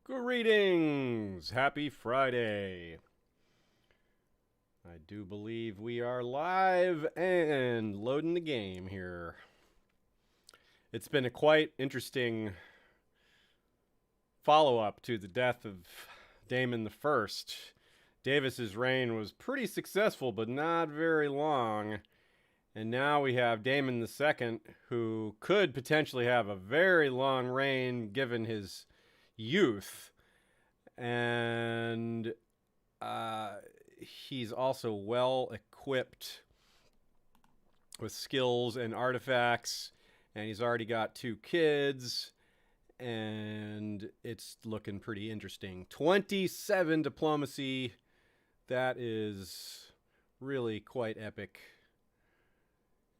Greetings! Happy Friday! I do believe we are live and loading the game here. It's been a quite interesting follow-up to the death of Daemon I. Daevis's reign was pretty successful, but not very long. And now we have Daemon II, who could potentially have a very long reign given his youth. And he's also well equipped with skills and artifacts, and he's already got 2 kids, and it's looking pretty interesting. 27 diplomacy. That is really quite epic.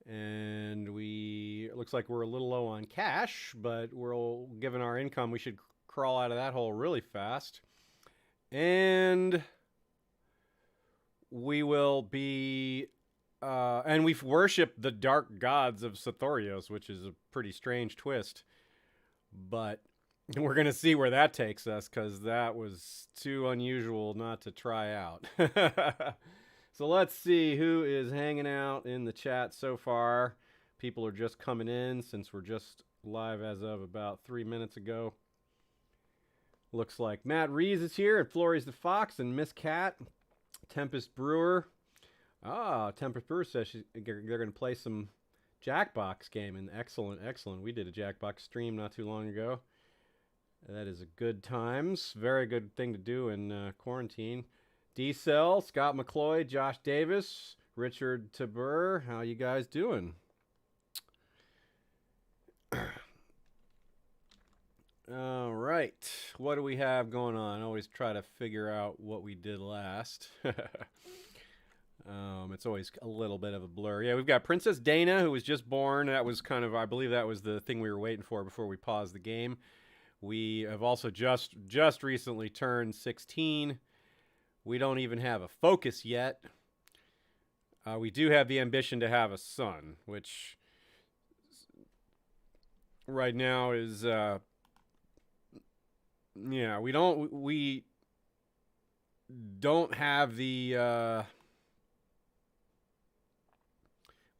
And it looks like we're a little low on cash, but given our income, we should crawl out of that hole really fast. And we will be and we've worshipped the dark gods of Sothoryos, which is a pretty strange twist, but we're gonna see where that takes us, because that was too unusual not to try out. So let's see who is hanging out in the chat so far. People are just coming in since we're just live as of about 3 minutes ago. Looks like Matt Rees is here, and Flores the Fox, and Miss Cat, Tempest Brewer. Tempest Brewer says they're going to play some Jackbox gaming. Excellent, excellent. We did a Jackbox stream not too long ago. That is a good times. Very good thing to do in quarantine. D-Cell, Scott McCloy, Josh Davis, Richard Tabur. How you guys doing? All right, what do we have going on? I always try to figure out what we did last. It's always a little bit of a blur. Yeah, we've got Princess Dana, who was just born. That was kind of, I believe that was the thing we were waiting for before we paused the game. We have also just recently turned 16. We don't even have a focus yet. We do have the ambition to have a son, which right now is... yeah, we don't have the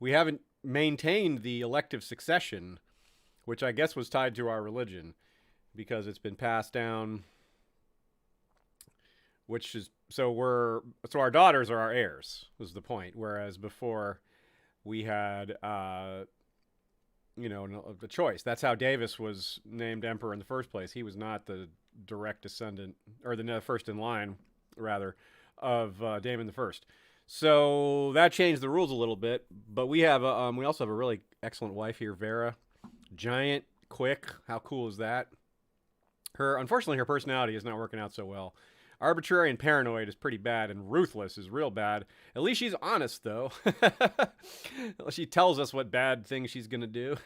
we haven't maintained the elective succession, which I guess was tied to our religion, because it's been passed down, which is so our daughters are our heirs, was the point, whereas before we had the choice. That's how Daevis was named emperor in the first place. He was not the direct descendant, or the first in line, rather, of Daemon I. So that changed the rules a little bit. But we have we also have a really excellent wife here, Vera. Giant, quick. How cool is that? Unfortunately, her personality is not working out so well. Arbitrary and paranoid is pretty bad, and ruthless is real bad. At least she's honest, though. She tells us what bad things she's gonna do.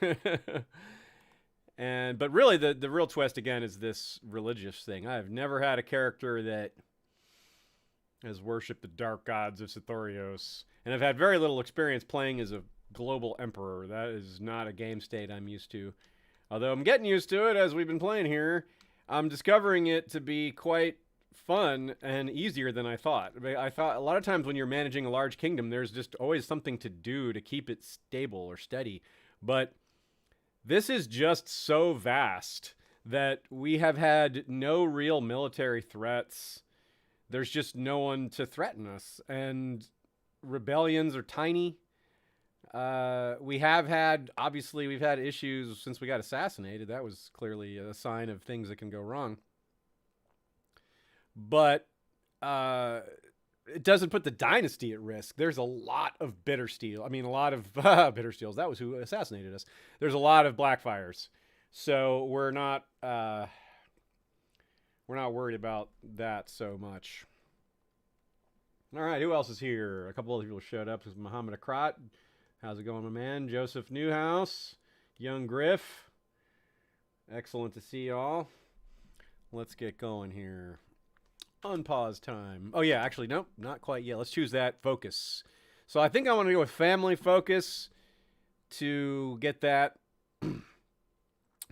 But really, the real twist again is this religious thing. I have never had a character that has worshipped the dark gods of Sothoryos, and I've had very little experience playing as a global emperor. That is not a game state I'm used to. Although I'm getting used to it as we've been playing here. I'm discovering it to be quite fun and easier than I thought. I thought a lot of times when you're managing a large kingdom, there's just always something to do to keep it stable or steady. But this is just so vast that we have had no real military threats. There's just no one to threaten us. And rebellions are tiny. We've had issues since we got assassinated. That was clearly a sign of things that can go wrong. But it doesn't put the dynasty at risk. There's a lot of Bittersteel. I mean, a lot of Bittersteels. That was who assassinated us. There's a lot of Blackfyres. So we're not worried about that so much. All right, who else is here? A couple other people showed up. This is Muhammad Akrat. How's it going, my man? Joseph Newhouse. Young Griff. Excellent to see y'all. Let's get going here. Unpause time. Oh, yeah, actually, nope, not quite yet. Let's choose that focus. So I think I want to go with family focus to get that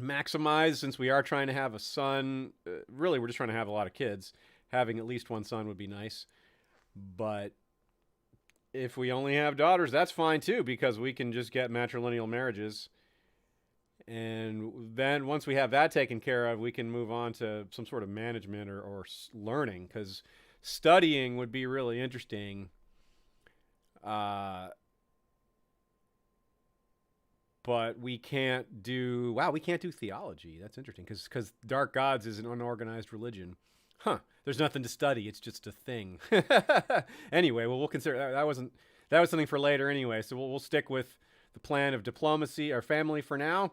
maximize, since we are trying to have a son. Really, we're just trying to have a lot of kids. Having at least one son would be nice. But if we only have daughters, that's fine too, because we can just get matrilineal marriages. And then once we have that taken care of, we can move on to some sort of management or learning, because studying would be really interesting. But we can't do, wow, we can't do theology. That's interesting, because Dark Gods is an unorganized religion. Huh. There's nothing to study. It's just a thing. Anyway, well, we'll consider that was something for later anyway. So we'll stick with the plan of diplomacy, our family for now.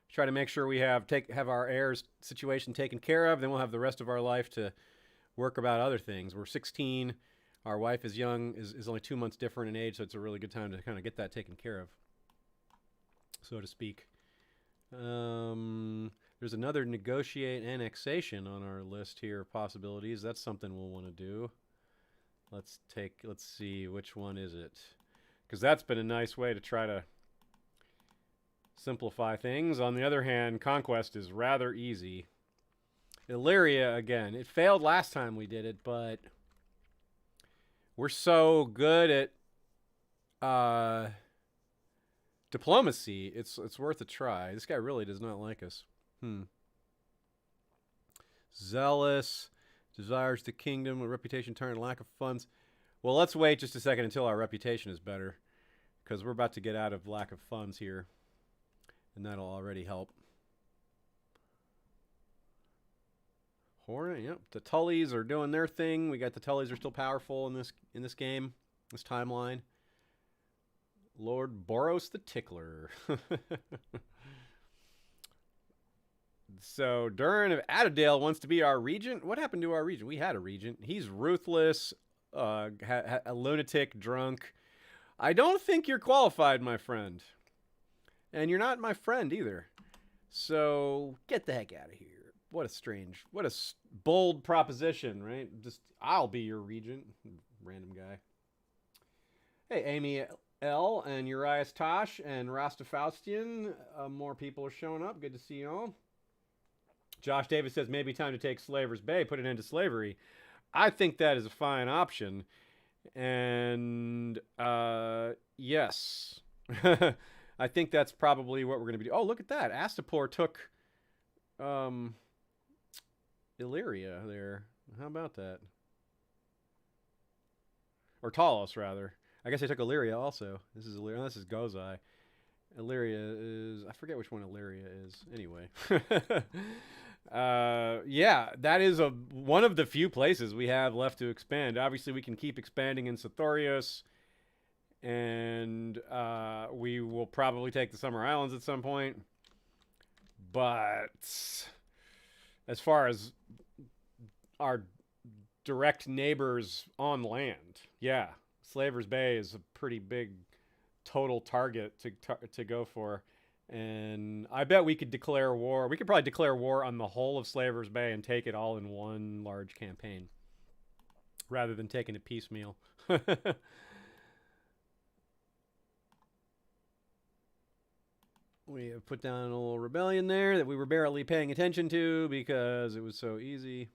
Try to make sure we have our heirs situation taken care of. Then we'll have the rest of our life to work about other things. We're 16. Our wife is young, is only 2 months different in age, so it's a really good time to kind of get that taken care of, so to speak. There's another negotiate annexation on our list here of possibilities. That's something we'll want to do. Let's see, which one is it? Because that's been a nice way to try to simplify things. On the other hand, conquest is rather easy. Illyria, again, it failed last time we did it, but we're so good at diplomacy, it's worth a try. This guy really does not like us. Zealous, desires the kingdom, a reputation turned, lack of funds. Well, let's wait just a second until our reputation is better, because we're about to get out of lack of funds here, and that'll already help. Hornet, yep. The Tullys are doing their thing. We got the Tullys are still powerful in this game, this timeline. Lord Boros the Tickler. So Durin of Attadale wants to be our regent. What happened to our regent? We had a regent. He's ruthless, a lunatic, drunk. I don't think you're qualified, my friend. And you're not my friend either. So get the heck out of here. What a bold proposition, right? Just, I'll be your regent. Random guy. Hey, Amy L. and Urias Tosh and Rasta Faustian. More people are showing up. Good to see you all. Josh Davis says, maybe time to take Slaver's Bay, put an end to slavery. I think that is a fine option. And, yes. I think that's probably what we're going to be doing. Oh, look at that. Astapor took Illyria there. How about that? Or Talos, rather. I guess I took Illyria also. This is Illyria. This is Gozai. Illyria is... I forget which one Illyria is. Anyway. Yeah, that is one of the few places we have left to expand. Obviously, we can keep expanding in Sothoryos. And we will probably take the Summer Islands at some point. But as far as our direct neighbors on land, yeah, Slaver's Bay is a pretty big total target to go for. And I bet we could declare war. We could probably declare war on the whole of Slaver's Bay and take it all in one large campaign, rather than taking it piecemeal. We have put down a little rebellion there that we were barely paying attention to because it was so easy.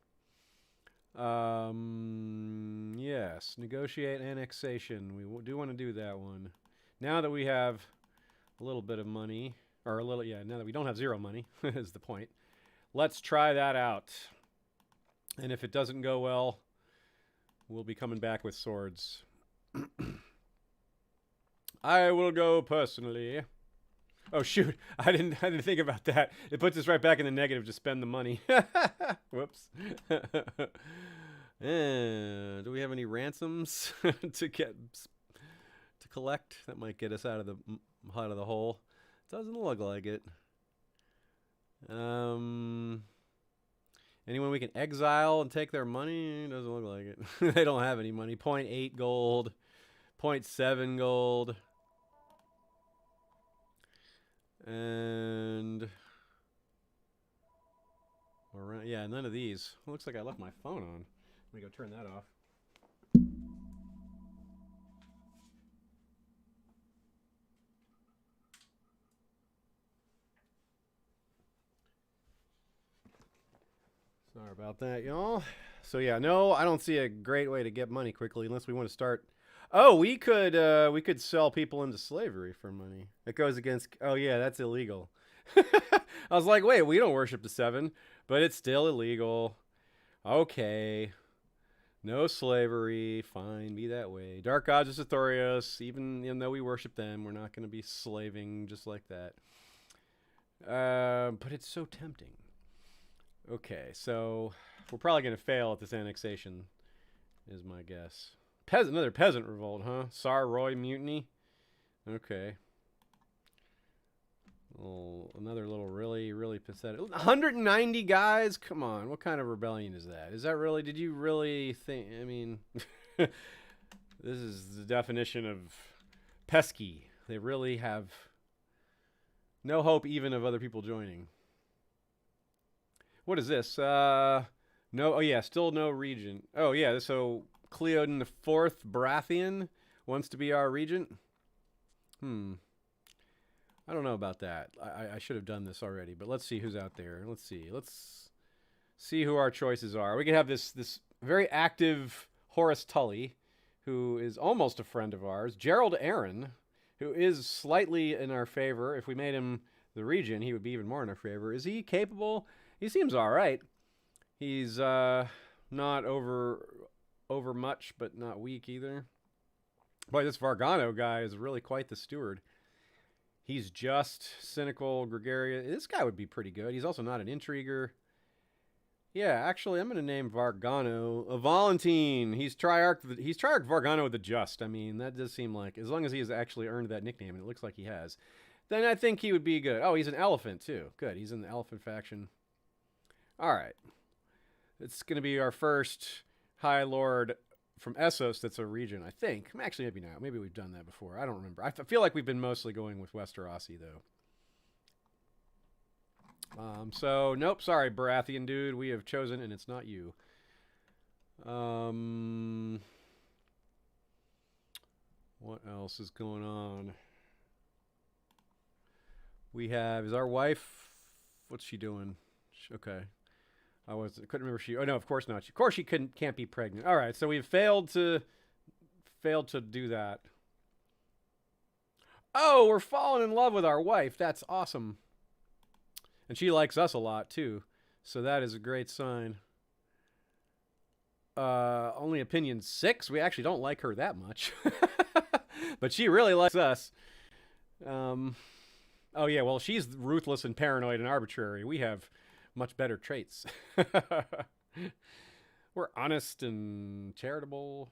Yes, negotiate annexation. We do want to do that one. Now that we have a little bit of money, or a little, yeah, now that we don't have zero money, is the point. Let's try that out. And if it doesn't go well, we'll be coming back with swords. I will go personally. Oh shoot, I didn't think about that. It puts us right back in the negative to spend the money. Whoops. Do we have any ransoms to collect? That might get us out of the hole. Doesn't look like it. Anyone we can exile and take their money? Doesn't look like it. They don't have any money. 0.8 gold. 0.7 gold. And around, yeah, none of these. Looks like I left my phone on. Let me go turn that off. Sorry about that, y'all. So yeah, no, I don't see a great way to get money quickly unless we want to start. Oh, we could sell people into slavery for money. It goes against. Oh yeah, that's illegal. I was like, wait, we don't worship the seven, but it's still illegal. Okay, no slavery. Fine, be that way. Dark gods of Sothoryos. Even though we worship them, we're not going to be slaving just like that. But it's so tempting. Okay, so we're probably going to fail at this annexation, is my guess. Another peasant revolt, huh? Sar Roy mutiny. Okay. Another little really pathetic. 190 guys? Come on, what kind of rebellion is that? Is that really? Did you really think? I mean, this is the definition of pesky. They really have no hope even of other people joining. What is this? No. Oh yeah, still no regent. Oh yeah. So Cleodin the Fourth Baratheon wants to be our regent. I don't know about that. I should have done this already, but let's see who's out there. Let's see who our choices are. We can have this very active Horace Tully, who is almost a friend of ours. Gerald Aaron, who is slightly in our favor. If we made him the regent, he would be even more in our favor. Is he capable? He seems all right. He's not over much, but not weak either. Boy, this Vargano guy is really quite the steward. He's just, cynical, gregarious. This guy would be pretty good. He's also not an intriguer. Yeah, actually, I'm going to name Vargano a Valentine. He's Triarch Vargano with the Just. I mean, that does seem like, as long as he has actually earned that nickname, and it looks like he has, then I think he would be good. Oh, he's an elephant, too. Good, he's in the elephant faction. All right. It's going to be our first High Lord from Essos that's a region, I think. Actually, maybe not. Maybe we've done that before. I don't remember. I feel like we've been mostly going with Westerosi, though. So, nope. Sorry, Baratheon dude. We have chosen, and it's not you. What else is going on? We have... Is our wife... What's she doing? Okay. Couldn't remember she. Oh no, of course not. Of course she can't be pregnant. All right, so we've failed to do that. Oh, we're falling in love with our wife. That's awesome. And she likes us a lot too, so that is a great sign. Only opinion 6. We actually don't like her that much, but she really likes us. Oh yeah, well she's ruthless and paranoid and arbitrary. We have much better traits. We're honest and charitable.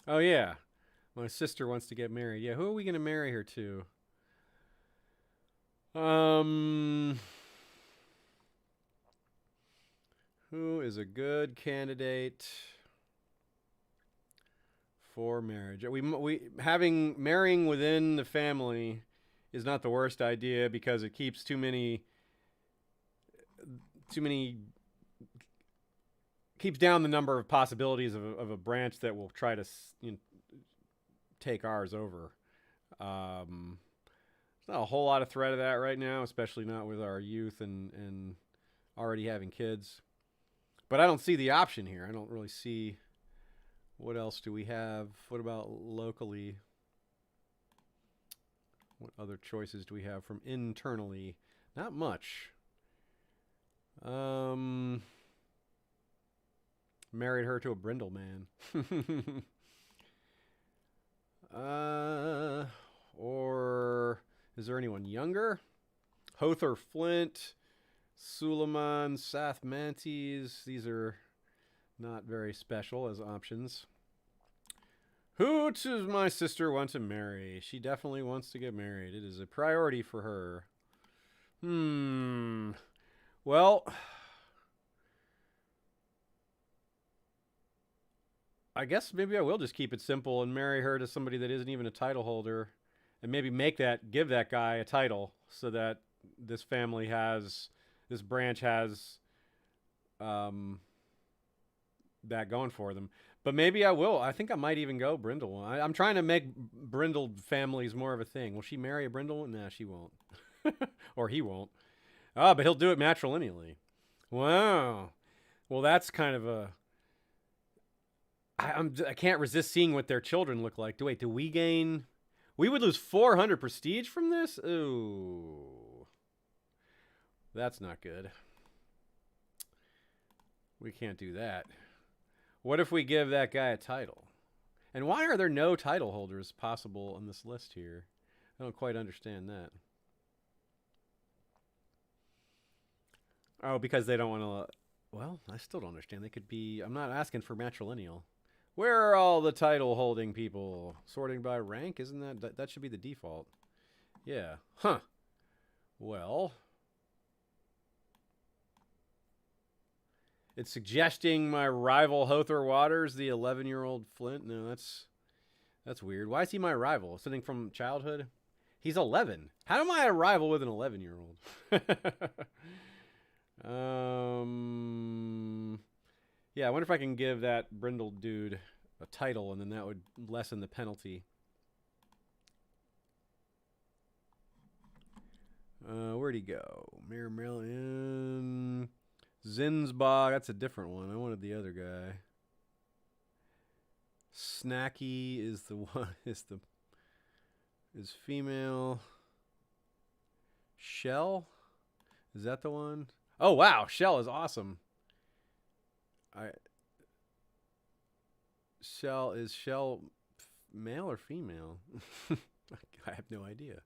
Oh yeah, my sister wants to get married. Yeah, who are we gonna marry her to? Who is a good candidate for marriage? Marrying within the family is not the worst idea because it keeps keeps down the number of possibilities of a branch that will try to take ours over. There's not a whole lot of threat of that right now, especially not with our youth and already having kids. But I don't see the option here. I don't really see. What else do we have? What about locally? What other choices do we have from internally? Not much. Married her to a brindle man. Or is there anyone younger? Hother Flint, Suleiman, Sath Mantes. These are not very special as options. Who does my sister want to marry? She definitely wants to get married. It is a priority for her. Well, I guess maybe I will just keep it simple and marry her to somebody that isn't even a title holder, and maybe give that guy a title so that this branch has that going for them. But maybe I will. I think I might even go Brindle. I'm trying to make brindled families more of a thing. Will she marry a Brindle? Nah, she won't. Or he won't. Ah, but he'll do it matrilineally. Wow. Well, that's kind of a. I can't resist seeing what their children look like. Wait, do we gain? We would lose 400 prestige from this? Ooh. That's not good. We can't do that. What if we give that guy a title? And why are there no title holders possible on this list here? I don't quite understand that. Oh, because they don't want to. Well, I still don't understand. They could be. I'm not asking for matrilineal. Where are all the title holding people? Sorting by rank? Isn't that should be the default? Yeah. Huh. Well. It's suggesting my rival Hother Waters, the 11-year-old Flint. No, that's weird. Why is he my rival? Something from childhood? He's 11. How am I a rival with an 11-year-old? Yeah, I wonder if I can give that brindled dude a title, and then that would lessen the penalty. Where'd he go? Mayor Maryland. Zinsbog. That's a different one. I wanted the other guy. Snacky is the one. Is female. Shell? Is that the one? Oh wow, Shell is awesome. Shell male or female? I have no idea.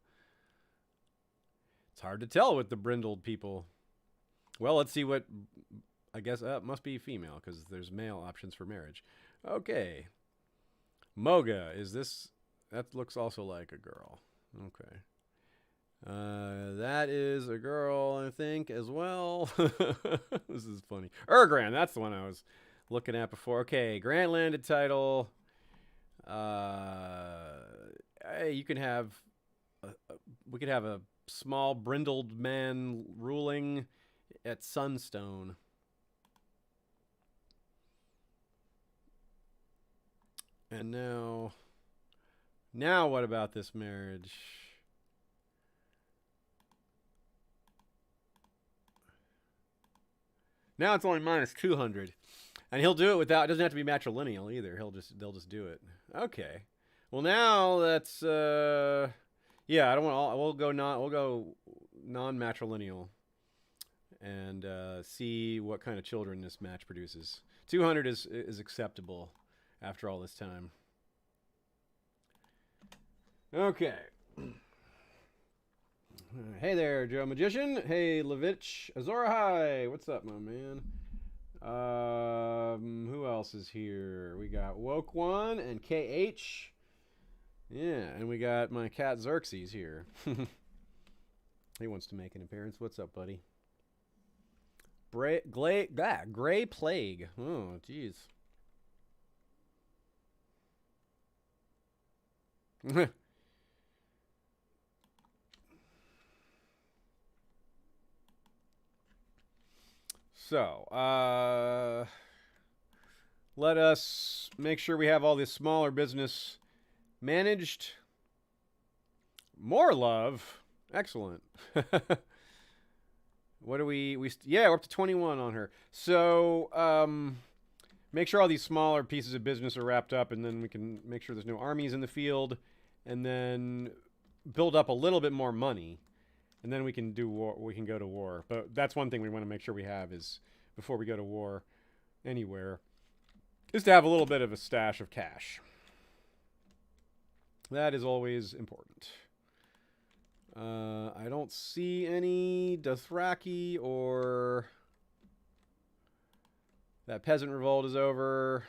It's hard to tell with the brindled people. Well, let's see what. I guess it must be female because there's male options for marriage. Okay. Moga, is this? That looks also like a girl. Okay. That is a girl, I think, as well. This is funny. Ergran, that's the one I was looking at before. Okay, grant landed title. Hey, you can have. We could have a small brindled man ruling at Sunstone. And now what about this marriage? Now it's only minus 200. And he'll do it without, it doesn't have to be matrilineal either. They'll just do it. Okay. Well, now that's yeah, I don't want we'll go non-matrilineal and see what kind of children this match produces. 200 is acceptable after all this time. Okay. Hey there, Joe Magician. Hey, Levitch. Azora High. What's up, my man? Who else is here? We got Woke One and KH. Yeah, and we got my cat Xerxes here. He wants to make an appearance. What's up, buddy? Gray Plague. Oh, jeez. So, let us make sure we have all this smaller business managed. More love. Excellent. What do yeah, we're up to 21 on her. So, make sure all these smaller pieces of business are wrapped up, and then we can make sure there's no armies in the field, and then build up a little bit more money. And then we can do war. We can go to war. But that's one thing we want to make sure we have is before we go to war anywhere is to have a little bit of a stash of cash. That is always important. I don't see any Dothraki or that peasant revolt is over.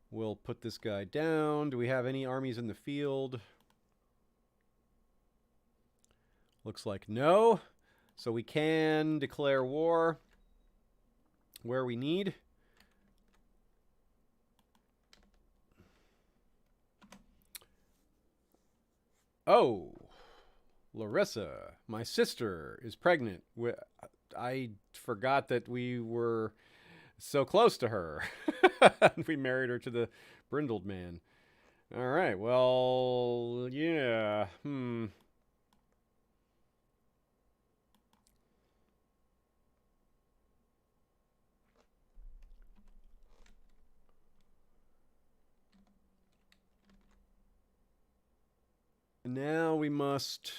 We'll put this guy down. Do we have any armies in the field? Looks like no. So we can declare war where we need. Oh, Larissa, my sister, is pregnant. I forgot that we were So close to her. We married her to the brindled man. All right. Well, yeah. Now we must.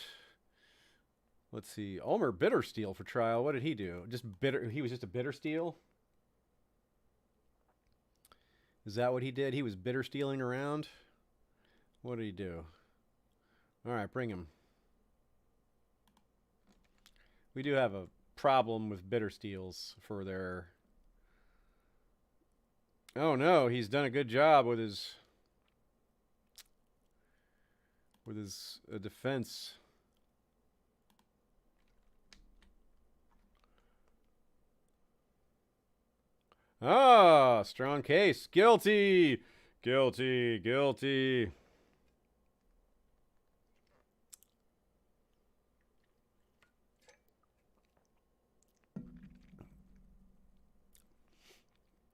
Let's see. Ulmer Bittersteel for trial. What did he do? Just bitter. He was just a Bittersteel. Is that what he did? He was Bitterstealing around. What did he do? All right, bring him. We do have a problem with Bittersteels for their. Oh no, he's done a good job with his defense. Ah, strong case. Guilty. Guilty. Guilty.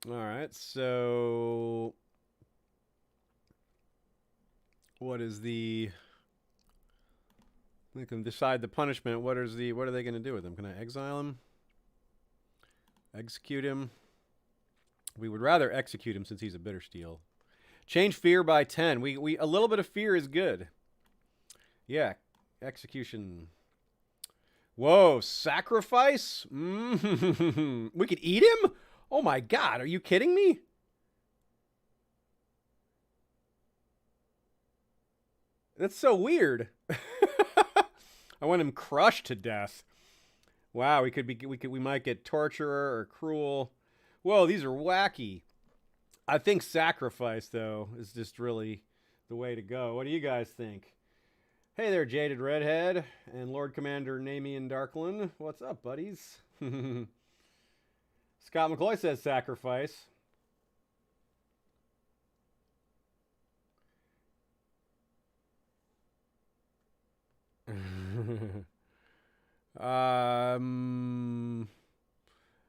All right, so what is the? We can decide the punishment. What are they going to do with him? Can I exile him? Execute him? We would rather execute him since he's a Bittersteel. Change fear by 10. We a little bit of fear is good. Yeah, execution. Whoa, sacrifice? We could eat him? Oh my god, are you kidding me? That's so weird. I want him crushed to death. Wow, we might get torturer or cruel. Whoa, these are wacky. I think sacrifice though is just really the way to go. What do you guys think? Hey there, Jaded Redhead and Lord Commander Namian Darkland. What's up, buddies? Scott McCoy says sacrifice.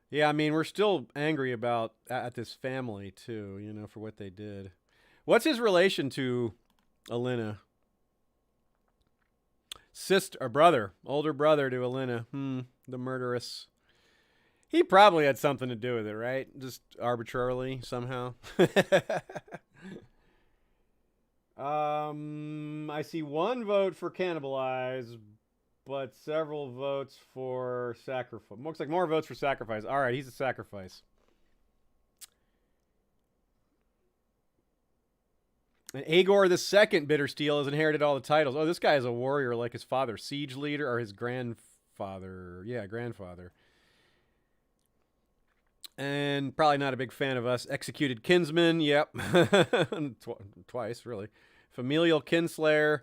Yeah, I mean, we're still angry at this family too, you know, for what they did. What's his relation to Alynna? Sister or brother, older brother to Alynna. The murderess. He probably had something to do with it, right? Just arbitrarily somehow. I see one vote for cannibalize, but several votes for sacrifice. Looks like more votes for sacrifice. All right, he's a sacrifice. And Aegor the Second Bittersteel has inherited all the titles. Oh, this guy is a warrior like his father, siege leader, or his grandfather. Yeah, grandfather. And probably not a big fan of us. Executed kinsman. Yep. Twice, really. Familial kinslayer.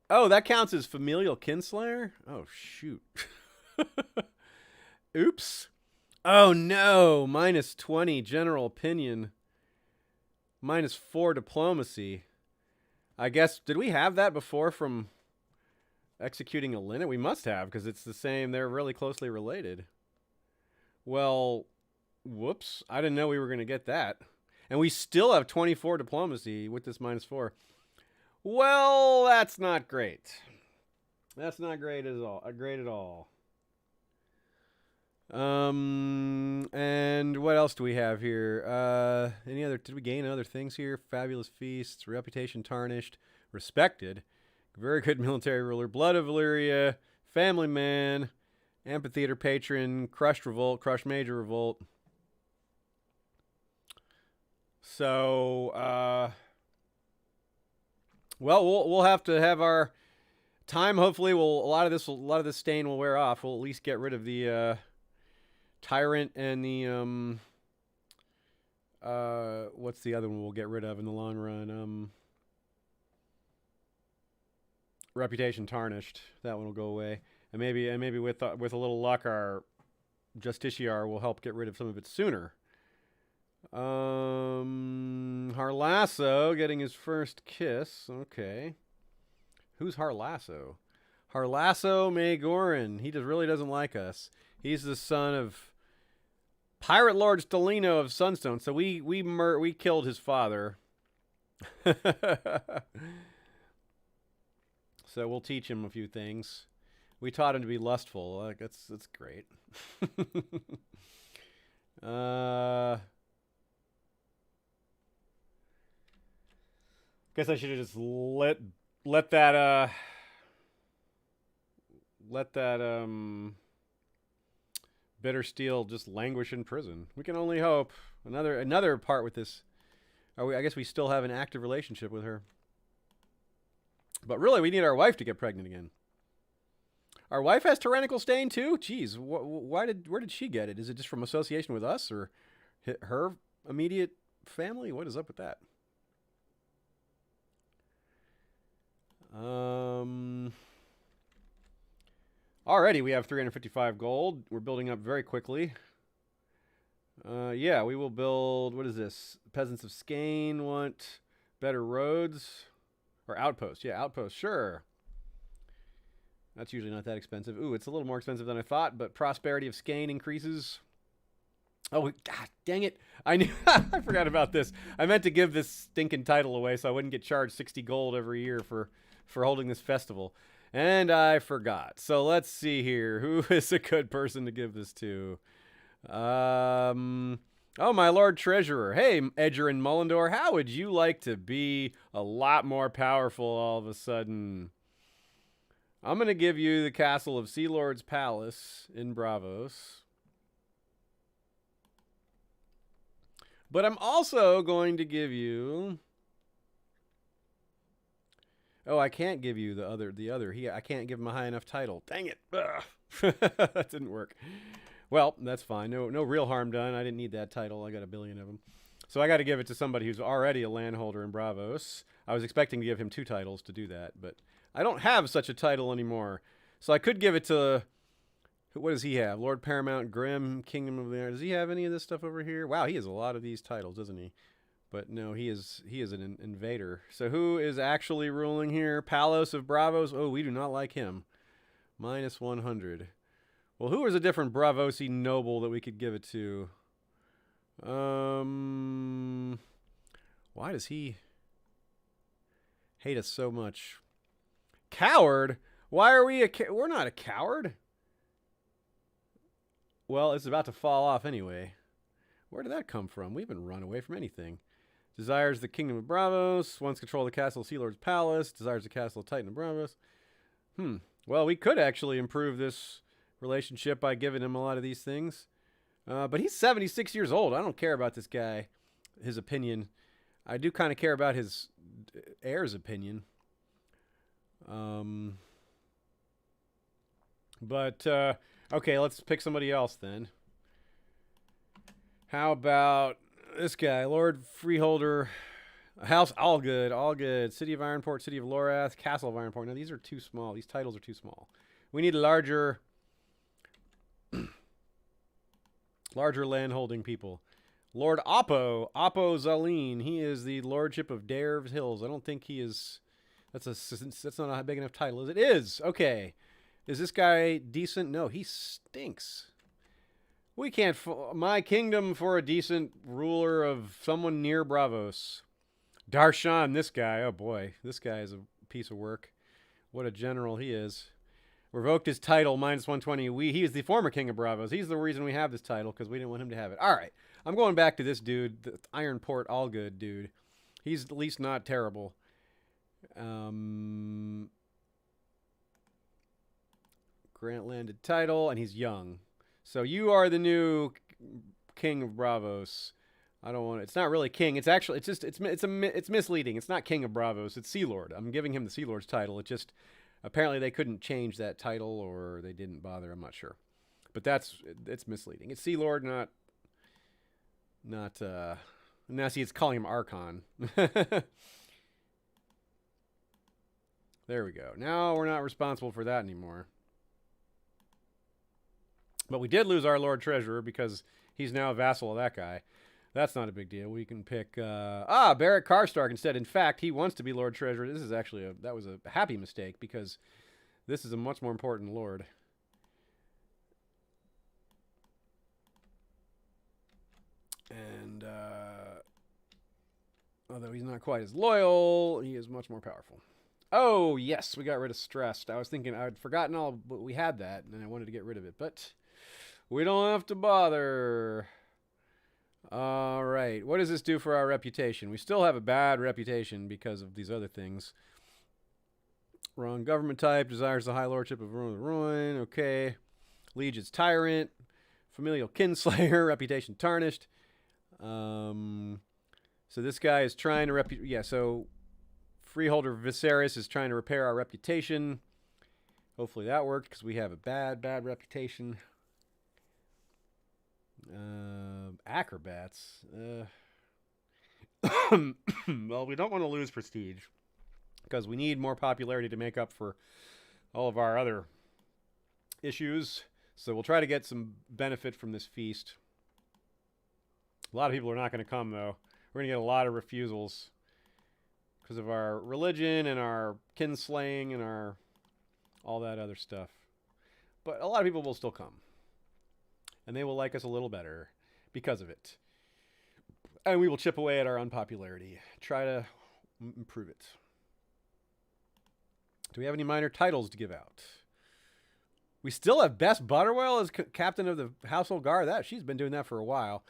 Oh, that counts as familial kinslayer? Oh, shoot. Oops. Oh, no. Minus 20 general opinion. Minus 4 diplomacy. I guess, did we have that before from executing Alynna? We must have, because it's the same. They're really closely related. Well, whoops. I didn't know we were going to get that. And we still have 24 diplomacy with this minus 4. Well, that's not great. That's not great at all. Great at all. And what else do we have here? Any other? Did we gain other things here? Fabulous feasts, reputation tarnished, respected, very good military ruler, blood of Valyria, family man, amphitheater patron, crushed revolt, crushed major revolt. So, well, we'll have to have our time. Hopefully, a lot of this stain will wear off. We'll at least get rid of the tyrant and the what's the other one we'll get rid of in the long run? Reputation tarnished. That one will go away, and maybe with a little luck, our Justiciar will help get rid of some of it sooner. Harlasso getting his first kiss. Okay. Who's Harlasso? Harlasso Magorin. He really doesn't like us. He's the son of Pirate Lord Stelino of Sunstone. So we killed his father. So we'll teach him a few things. We taught him to be lustful. That's great. Guess I should have just let that Bittersteel just languish in prison. We can only hope. Another part with this. I guess we still have an active relationship with her. But really, we need our wife to get pregnant again. Our wife has tyrannical stain too? Jeez, where did she get it? Is it just from association with us or her immediate family? What is up with that? Already we have 355 gold. We're building up very quickly. Yeah, we will build, what is this? Peasants of Skane want better roads. Or outposts. Yeah, outposts, sure. That's usually not that expensive. Ooh, it's a little more expensive than I thought, but prosperity of Skane increases. Oh, God, dang it. I knew I forgot about this. I meant to give this stinking title away so I wouldn't get charged 60 gold every year for holding this festival. And I forgot. So let's see here. Who is a good person to give this to? Oh, my Lord Treasurer. Hey, Edger and Mullendor, how would you like to be a lot more powerful all of a sudden? I'm going to give you the castle of Sea Lord's Palace in Bravos. But I'm also going to give you... Oh, I can't give you the other. I can't give him a high enough title. Dang it. That didn't work. Well, that's fine. No real harm done. I didn't need that title. I got a billion of them. So I got to give it to somebody who's already a landholder in Bravos. I was expecting to give him 2 titles to do that, but I don't have such a title anymore. So I could give it to... What does he have? Lord Paramount Grim, Kingdom of the Air. Does he have any of this stuff over here? Wow, he has a lot of these titles, doesn't he? But no, he is an invader. So who is actually ruling here? Palos of Bravos. Oh, we do not like him. Minus 100. Well, who is a different Bravosi noble that we could give it to? Why does he hate us so much? Coward? Why are we we're not a coward. Well, it's about to fall off anyway. Where did that come from? We haven't run away from anything. Desires the Kingdom of Bravos. Wants control of the castle of Sea Lord's Palace. Desires the castle of Titan of Bravos. Well, we could actually improve this relationship by giving him a lot of these things. But he's 76 years old. I don't care about this guy, his opinion. I do kind of care about his heir's opinion. Okay, let's pick somebody else then. How about this guy, Lord Freeholder, House Allgood, Allgood, City of Ironport, City of Lorath, Castle of Ironport. Now these are too small. These titles are too small. We need larger landholding people. Lord Oppo Zaleen. He is the Lordship of Dare's Hills. I don't think he is. That's not a big enough title. Is it? Is okay. Is this guy decent? No, he stinks. We can't... My kingdom for a decent ruler of someone near Bravos. Darshan, this guy. Oh, boy. This guy is a piece of work. What a general he is. Revoked his title, minus 120. He is the former king of Bravos. He's the reason we have this title, because we didn't want him to have it. All right. I'm going back to this dude, the Ironport Allgood dude. He's at least not terrible. Grant landed title, and he's young. So you are the new king of Bravos. I don't want it. It's not really king. It's actually it's misleading. It's not king of Bravos. It's Sea Lord. I'm giving him the Sea Lord's title. It just apparently they couldn't change that title or they didn't bother. I'm not sure. But it's misleading. It's Sea Lord, not now see it's calling him Archon. There we go. Now we're not responsible for that anymore. But we did lose our Lord Treasurer because he's now a vassal of that guy. That's not a big deal. We can pick Barrett Karstark instead. In fact, he wants to be Lord Treasurer. This is actually that was a happy mistake because this is a much more important lord. Although he's not quite as loyal, he is much more powerful. Oh, yes, we got rid of stressed. I was thinking I'd forgotten all, but we had that, and I wanted to get rid of it. But we don't have to bother. All right. What does this do for our reputation? We still have a bad reputation because of these other things. Wrong government type. Desires the high lordship of ruin. Okay. Legion's tyrant. Familial kinslayer. Reputation tarnished. So this guy is trying to so Freeholder Viserys is trying to repair our reputation. Hopefully that worked because we have a bad reputation. Acrobats. Well, we don't want to lose prestige because we need more popularity to make up for all of our other issues. So we'll try to get some benefit from this feast. A lot of people are not going to come, though. We're going to get a lot of refusals because of our religion and our kinslaying and our all that other stuff. But a lot of people will still come. And they will like us a little better because of it. And we will chip away at our unpopularity. Try to improve it. Do we have any minor titles to give out? We still have Bess Butterwell as captain of the household guard. She's been doing that for a while.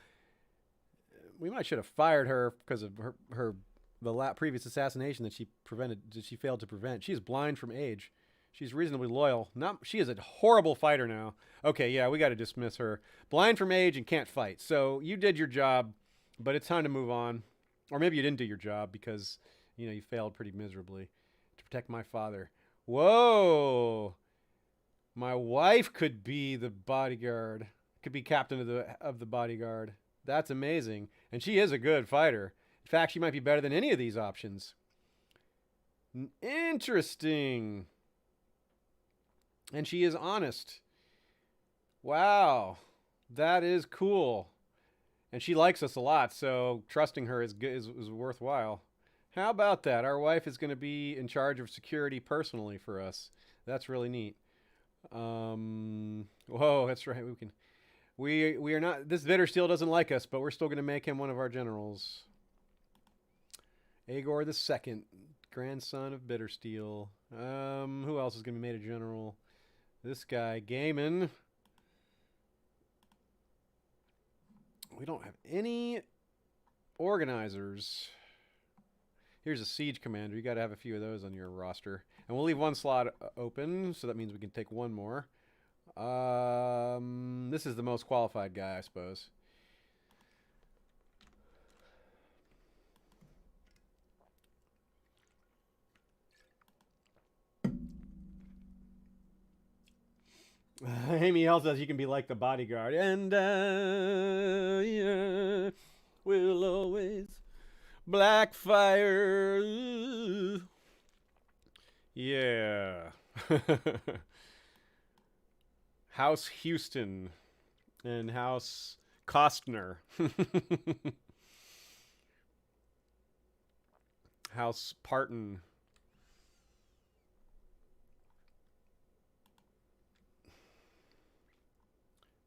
We might should have fired her because of the previous assassination that she failed to prevent. She is blind from age. She's reasonably loyal. She is a horrible fighter now. Okay, yeah, we got to dismiss her. Blind from age and can't fight. So you did your job, but it's time to move on. Or maybe you didn't do your job because, you failed pretty miserably to protect my father. Whoa! My wife could be the bodyguard. Could be captain of the bodyguard. That's amazing. And she is a good fighter. In fact, she might be better than any of these options. Interesting. And she is honest. Wow. That is cool. And she likes us a lot, so trusting her is worthwhile. How about that? Our wife is going to be in charge of security personally for us. That's really neat. Whoa, that's right. We are not. This Bittersteel doesn't like us, but we're still going to make him one of our generals. Aegor II, grandson of Bittersteel. Who else is going to be made a general? This guy, Gaiman. We don't have any organizers. Here's a siege commander. You got to have a few of those on your roster. And we'll leave one slot open, so that means we can take one more. This is the most qualified guy, I suppose. Amy L says you can be like the bodyguard. And yeah, will always Blackfyre. Yeah. House Houston and House Costner. House Parton.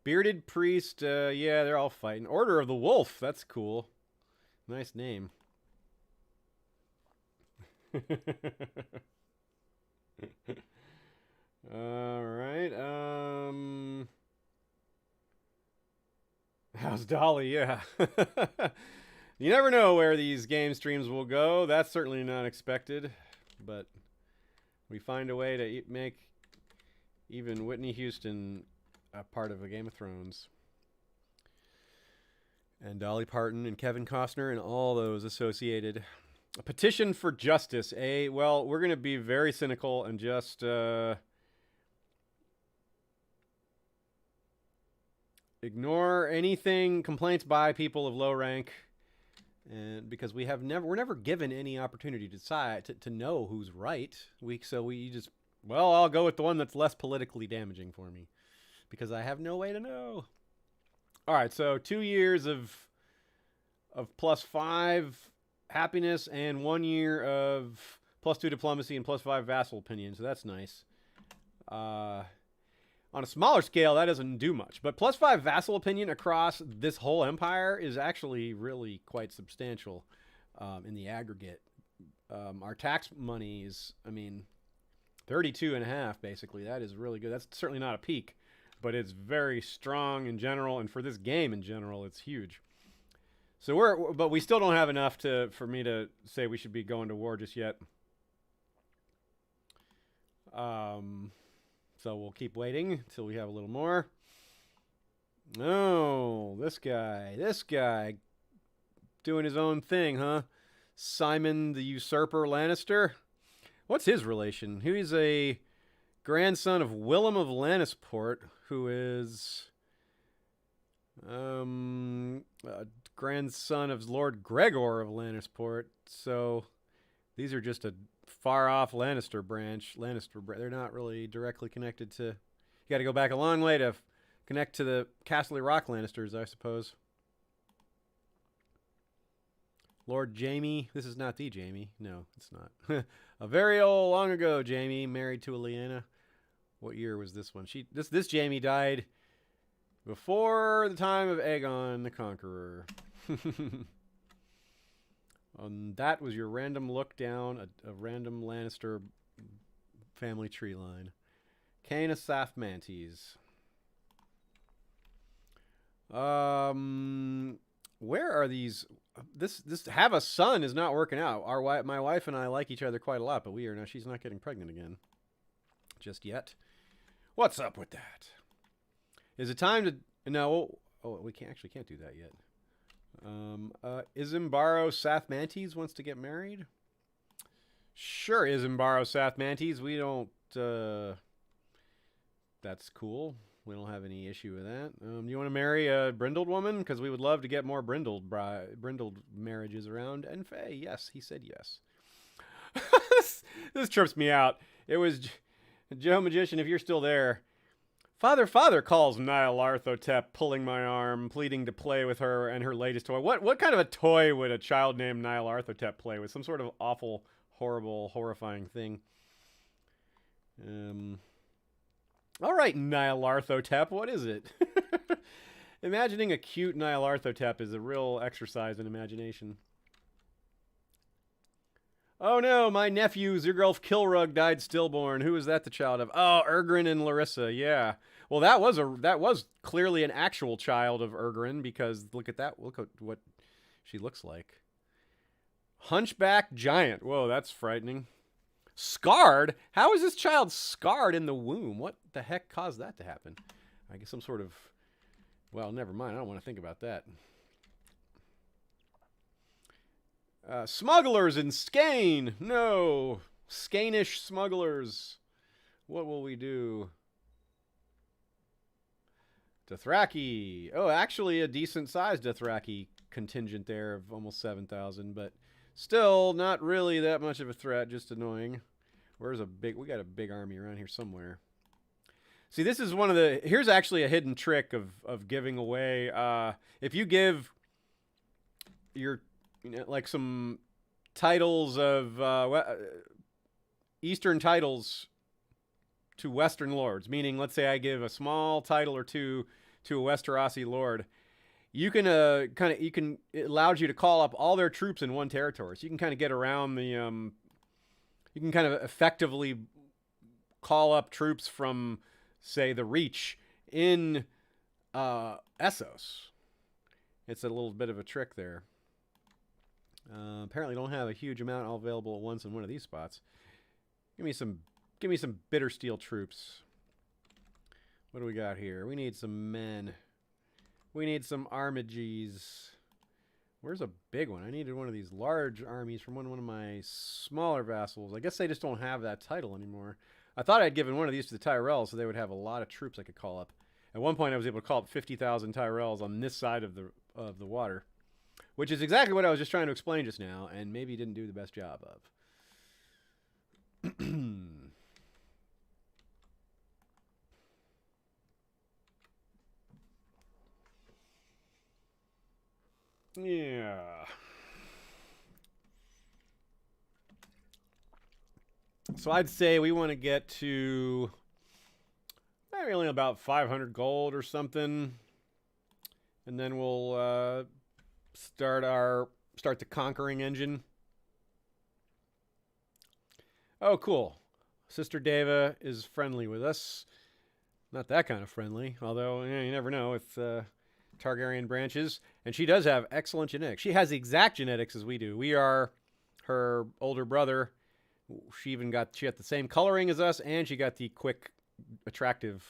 Bearded Priest, yeah, they're all fighting. Order of the Wolf, that's cool. Nice name. All right. How's Dolly? Yeah. You never know where these game streams will go. That's certainly not expected, but we find a way to make even Whitney Houston a part of a Game of Thrones. And Dolly Parton and Kevin Costner and all those associated. A petition for justice. Well, we're going to be very cynical and just ignore anything, complaints by people of low rank, and because we're never given any opportunity to decide to know who's right. I'll go with the one that's less politically damaging for me, because I have no way to know. All right, so 2 years of +5 happiness and 1 year of +2 diplomacy and +5 vassal opinion, so that's nice. On a smaller scale, that doesn't do much, but +5 vassal opinion across this whole empire is actually really quite substantial. in the aggregate. Our tax money is, I mean, 32.5 basically. That is really good. That's certainly not a peak, but it's very strong in general, and for this game in general, it's huge. So but we still don't have enough for me to say we should be going to war just yet. So we'll keep waiting until we have a little more. Oh, this guy doing his own thing, huh? Simon the Usurper Lannister. What's his relation? He's a grandson of Willem of Lannisport, who is grandson of Lord Gregor of Lannisport. So these are just a far-off Lannister branch. They're not really directly connected to... You got to go back a long way to connect to the Casterly Rock Lannisters, I suppose. Lord Jaime. This is not the Jaime. No, it's not. A very old, long ago Jaime, married to Alynna. What year was this one? This Jaime died before the time of Aegon the Conqueror. That was your random look down a random Lannister family tree line. Cain of Sathmantes. Where are these? This have a son is not working out. My wife and I like each other quite a lot, but she's not getting pregnant again just yet. What's up with that? Is it time to no? Oh, we can't do that yet. Isambaro Sathmantes wants to get married. Sure, Isambaro Sathmantes. We don't. That's cool. We don't have any issue with that. You want to marry a brindled woman? Because we would love to get more brindled marriages around. And Faye, yes, he said yes. This trips me out. It was Joe Magician, if you're still there. Father calls Nyarlathotep, pulling my arm, pleading to play with her and her latest toy. What kind of a toy would a child named Nyarlathotep play with? Some sort of awful, horrible, horrifying thing. All right, Nyarlathotep, what is it? Imagining a cute Nyarlathotep is a real exercise in imagination. Oh no, my nephew Zergulf Kilrug died stillborn. Who is that the child of? Oh, Ergrin and Larissa. Yeah. Well, that was clearly an actual child of Ergrin, because look at that. Look at what she looks like. Hunchback giant. Whoa, that's frightening. Scarred? How is this child scarred in the womb? What the heck caused that to happen? I guess some sort of... Well, never mind. I don't want to think about that. Smugglers in Skane! No! Skanish smugglers. What will we do? Dothraki. Oh, actually a decent-sized Dothraki contingent there of almost 7,000, but... Still, not really that much of a threat, just annoying. We got a big army around here somewhere. See, this is here's actually a hidden trick of giving away, if you give your, like some titles of, Eastern titles to Western lords, meaning, let's say I give a small title or two to a Westerosi lord, you can it allows you to call up all their troops in one territory. So you can kind of get around the you can kind of effectively call up troops from, say, the Reach in Essos. It's a little bit of a trick there. Apparently don't have a huge amount all available at once in one of these spots. Give me some Bittersteel troops. What do we got here? We need some men. We need some armiges. Where's a big one? I needed one of these large armies from one of my smaller vassals. I guess they just don't have that title anymore. I thought I'd given one of these to the Tyrells so they would have a lot of troops I could call up. At one point I was able to call up 50,000 Tyrells on this side of the water, which is exactly what I was just trying to explain just now, and maybe didn't do the best job of. Yeah. So I'd say we want to get to maybe only about 500 gold or something. And then we'll start our start the conquering engine. Oh, cool. Sister Deva is friendly with us. Not that kind of friendly, although you never know with Targaryen branches. And she does have excellent genetics. She has the exact genetics as we do. We are her older brother. She had the same coloring as us, and she got the quick, attractive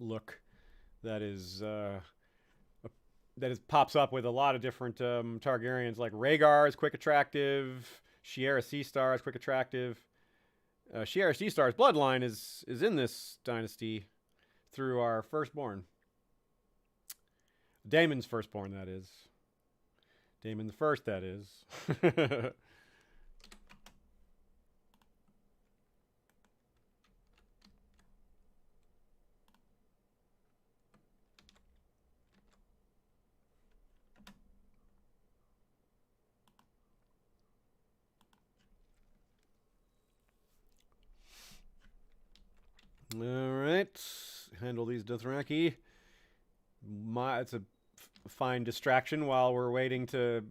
look that pops up with a lot of different Targaryens, like Rhaegar is quick, attractive. Shiera Seastar is quick, attractive. Shiera Seastar's bloodline is in this dynasty through our firstborn. Daemon's firstborn, that is. Daemon the First, that is. All right, handle these Dothraki. It's a fine distraction while we're waiting to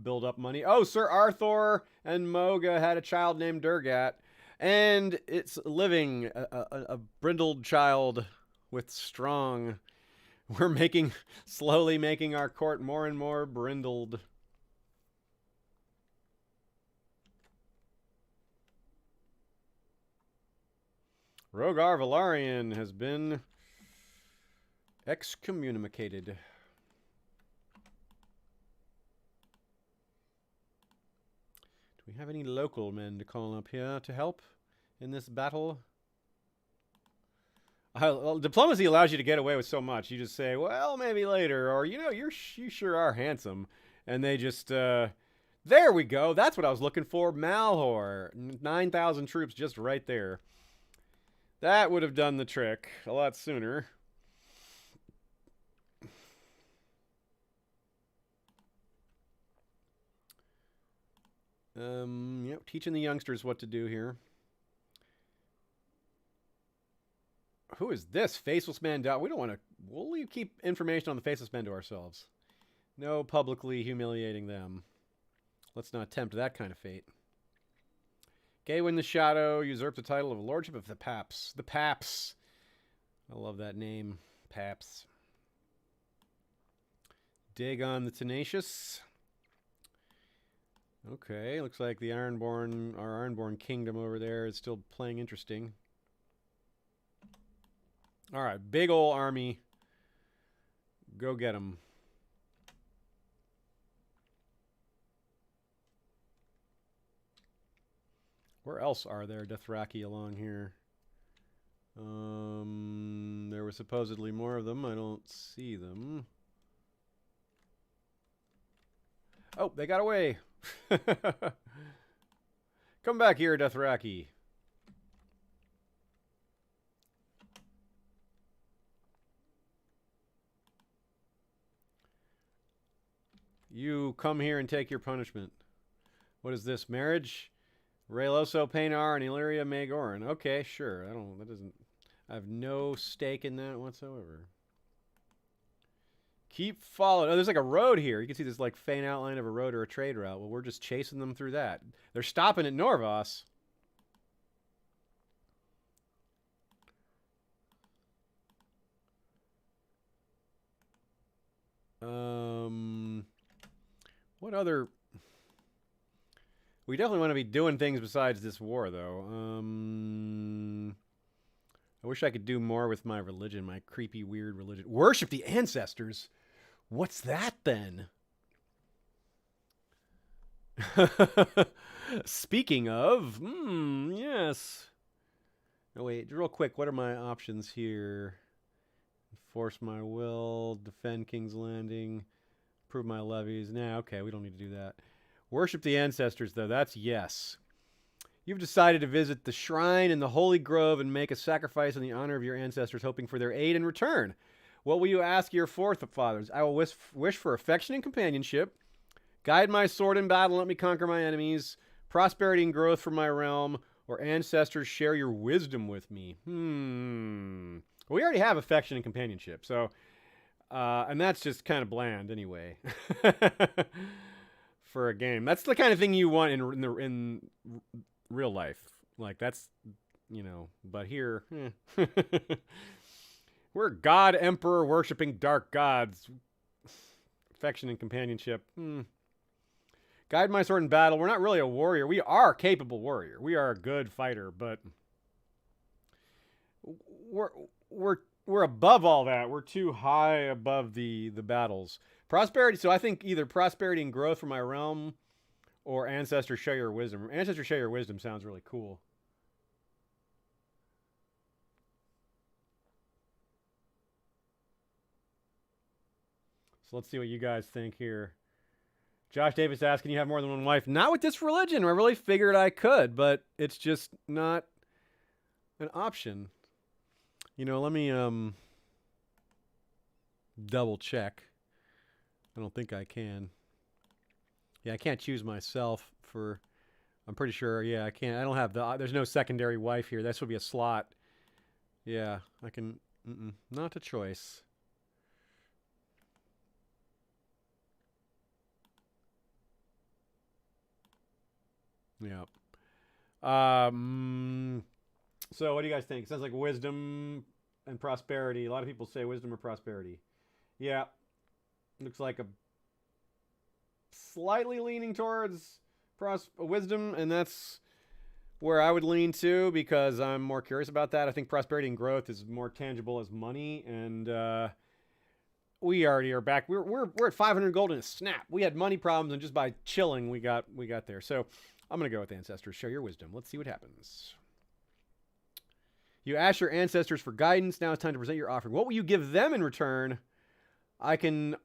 build up money. Oh, Sir Arthur and Moga had a child named Durgat, and it's living, a brindled child with strong. We're slowly making our court more and more brindled. Rhaegar Velaryon has been excommunicated. Do we have any local men to call up here to help in this battle? Well, diplomacy allows you to get away with so much. You just say, well, maybe later, or, you sure are handsome. And they just, there we go. That's what I was looking for. Malhor. 9,000 troops just right there. That would have done the trick a lot sooner. Yep, teaching the youngsters what to do here. Who is this? Faceless Man Down. We don't want to... We'll keep information on the Faceless Men to ourselves. No publicly humiliating them. Let's not tempt that kind of fate. Gawain the Shadow usurped the title of Lordship of the Paps. The Paps. I love that name. Paps. Dagon the Tenacious. Okay, looks like the our Ironborn Kingdom over there is still playing interesting. Alright, big ol' army. Go get them. Where else are there Dothraki along here? There were supposedly more of them. I don't see them. Oh, they got away. Come back here, Dothraki. You come here and take your punishment. What is this? Marriage? Rayloso Paynar and Illyria Magoran. Okay, sure. I have no stake in that whatsoever. Keep following. Oh, there's like a road here. You can see this like faint outline of a road or a trade route. Well, we're just chasing them through that. They're stopping at Norvos. What other... We definitely want to be doing things besides this war, though. I wish I could do more with my religion, my creepy, weird religion. Worship the ancestors? What's that, then? Speaking of, yes. Oh, wait, real quick, what are my options here? Enforce my will, defend King's Landing, approve my levies. Nah, okay, we don't need to do that. Worship the ancestors, though. That's yes. You've decided to visit the shrine in the Holy Grove and make a sacrifice in the honor of your ancestors, hoping for their aid in return. What will you ask your forefathers? I will wish for affection and companionship. Guide my sword in battle, let me conquer my enemies. Prosperity and growth for my realm. Or ancestors, share your wisdom with me. We already have affection and companionship, so... and that's just kind of bland, anyway. for a game. That's the kind of thing you want in real life. Like that's, you know. But here, we're God Emperor worshipping dark gods, affection and companionship. Guide my sword in battle. We're not really a warrior. We are a capable warrior. We are a good fighter, but we're above all that. We're too high above the battles. Prosperity. So I think either prosperity and growth for my realm, or ancestors show your wisdom. Ancestors show your wisdom sounds really cool. So let's see what you guys think here. Josh Davis asks, can you have more than one wife? Not with this religion. I really figured I could, but it's just not an option. You know, let me double check. I don't think I can. Yeah, I can't choose myself for... I'm pretty sure, yeah, I can't. I don't have the... There's no secondary wife here. This would be a slot. Yeah, I can... not a choice. Yeah. So what do you guys think? It sounds like wisdom and prosperity. A lot of people say wisdom or prosperity. Yeah. Looks like a slightly leaning towards wisdom, and that's where I would lean to because I'm more curious about that. I think prosperity and growth is more tangible as money, and we already are back. We're at 500 gold in a snap. We had money problems, and just by chilling, we got there. So I'm gonna go with ancestors. Show your wisdom. Let's see what happens. You ask your ancestors for guidance. Now it's time to present your offering. What will you give them in return? I can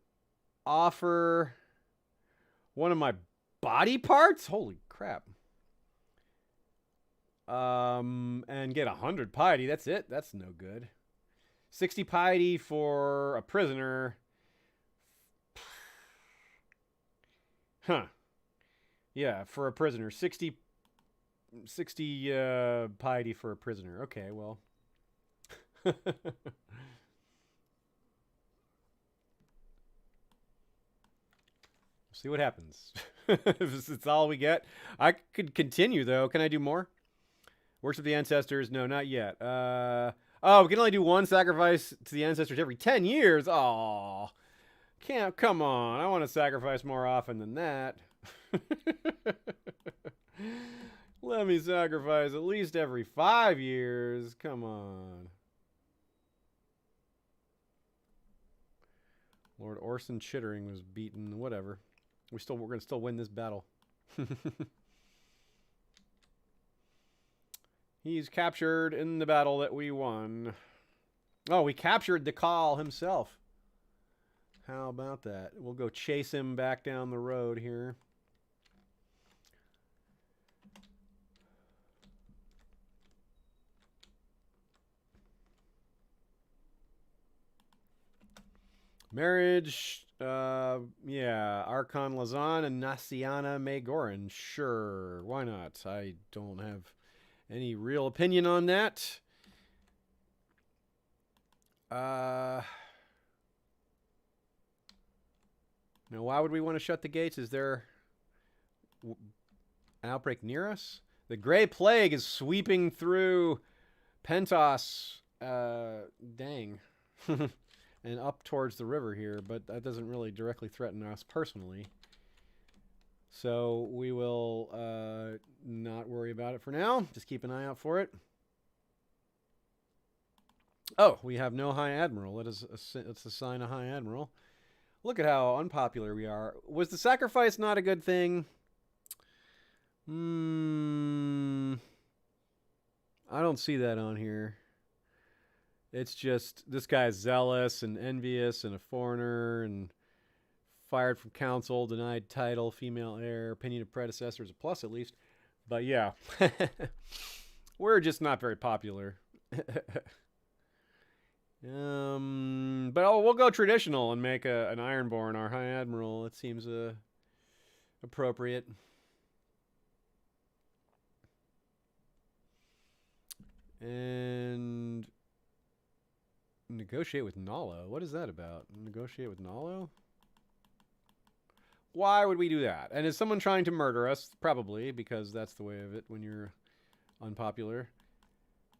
offer one of my body parts. Holy crap. And get 100 piety. That's it. That's no good. 60 piety for a prisoner. Huh. Yeah, for a prisoner. 60 piety for a prisoner. Okay, well. See what happens. It's all we get. I could continue, though. Can I do more? Worship the ancestors? No, not yet. Oh, we can only do one sacrifice to the ancestors every 10 years? Aw. Can't, come on. I want to sacrifice more often than that. Let me sacrifice at least every 5 years. Come on. Lord Orson Chittering was beaten. Whatever. We're gonna still win this battle. He's captured in the battle that we won. Oh, we captured the Khal himself. How about that? We'll go chase him back down the road here. Marriage, yeah, Archon Lazan and Nasiana Magoran. Sure, why not? I don't have any real opinion on that. Now, why would we want to shut the gates? Is there an outbreak near us? The Gray Plague is sweeping through Pentos. Dang. And up towards the river here, but that doesn't really directly threaten us personally. So we will not worry about it for now. Just keep an eye out for it. Oh, we have no High Admiral. Let's assign a High Admiral. Look at how unpopular we are. Was the sacrifice not a good thing? I don't see that on here. It's just, this guy's zealous and envious and a foreigner and fired from council, denied title, female heir, opinion of predecessors, a plus at least. But yeah, we're just not very popular. But we'll go traditional and make an Ironborn our High Admiral. It seems appropriate. And negotiate with Nalo. What is that about? Negotiate with Nalo? Why would we do that? And is someone trying to murder us? Probably, because that's the way of it when you're unpopular.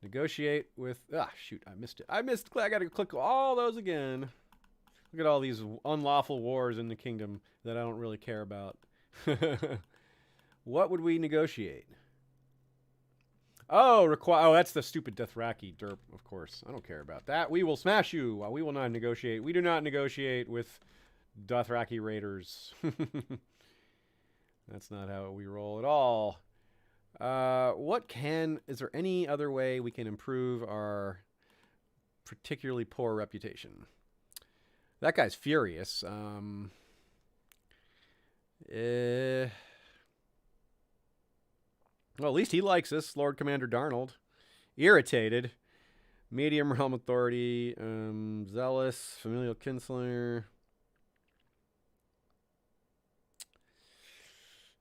Negotiate with... Ah, shoot, I missed it. I got to click all those again. Look at all these unlawful wars in the kingdom that I don't really care about. What would we negotiate? Oh, that's the stupid Dothraki derp, of course. I don't care about that. We will smash you. We will not negotiate. We do not negotiate with Dothraki raiders. That's not how we roll at all. Is there any other way we can improve our particularly poor reputation? That guy's furious. Well, at least he likes us, Lord Commander Darnold. Irritated. Medium realm authority. Zealous. Familial kinslinger.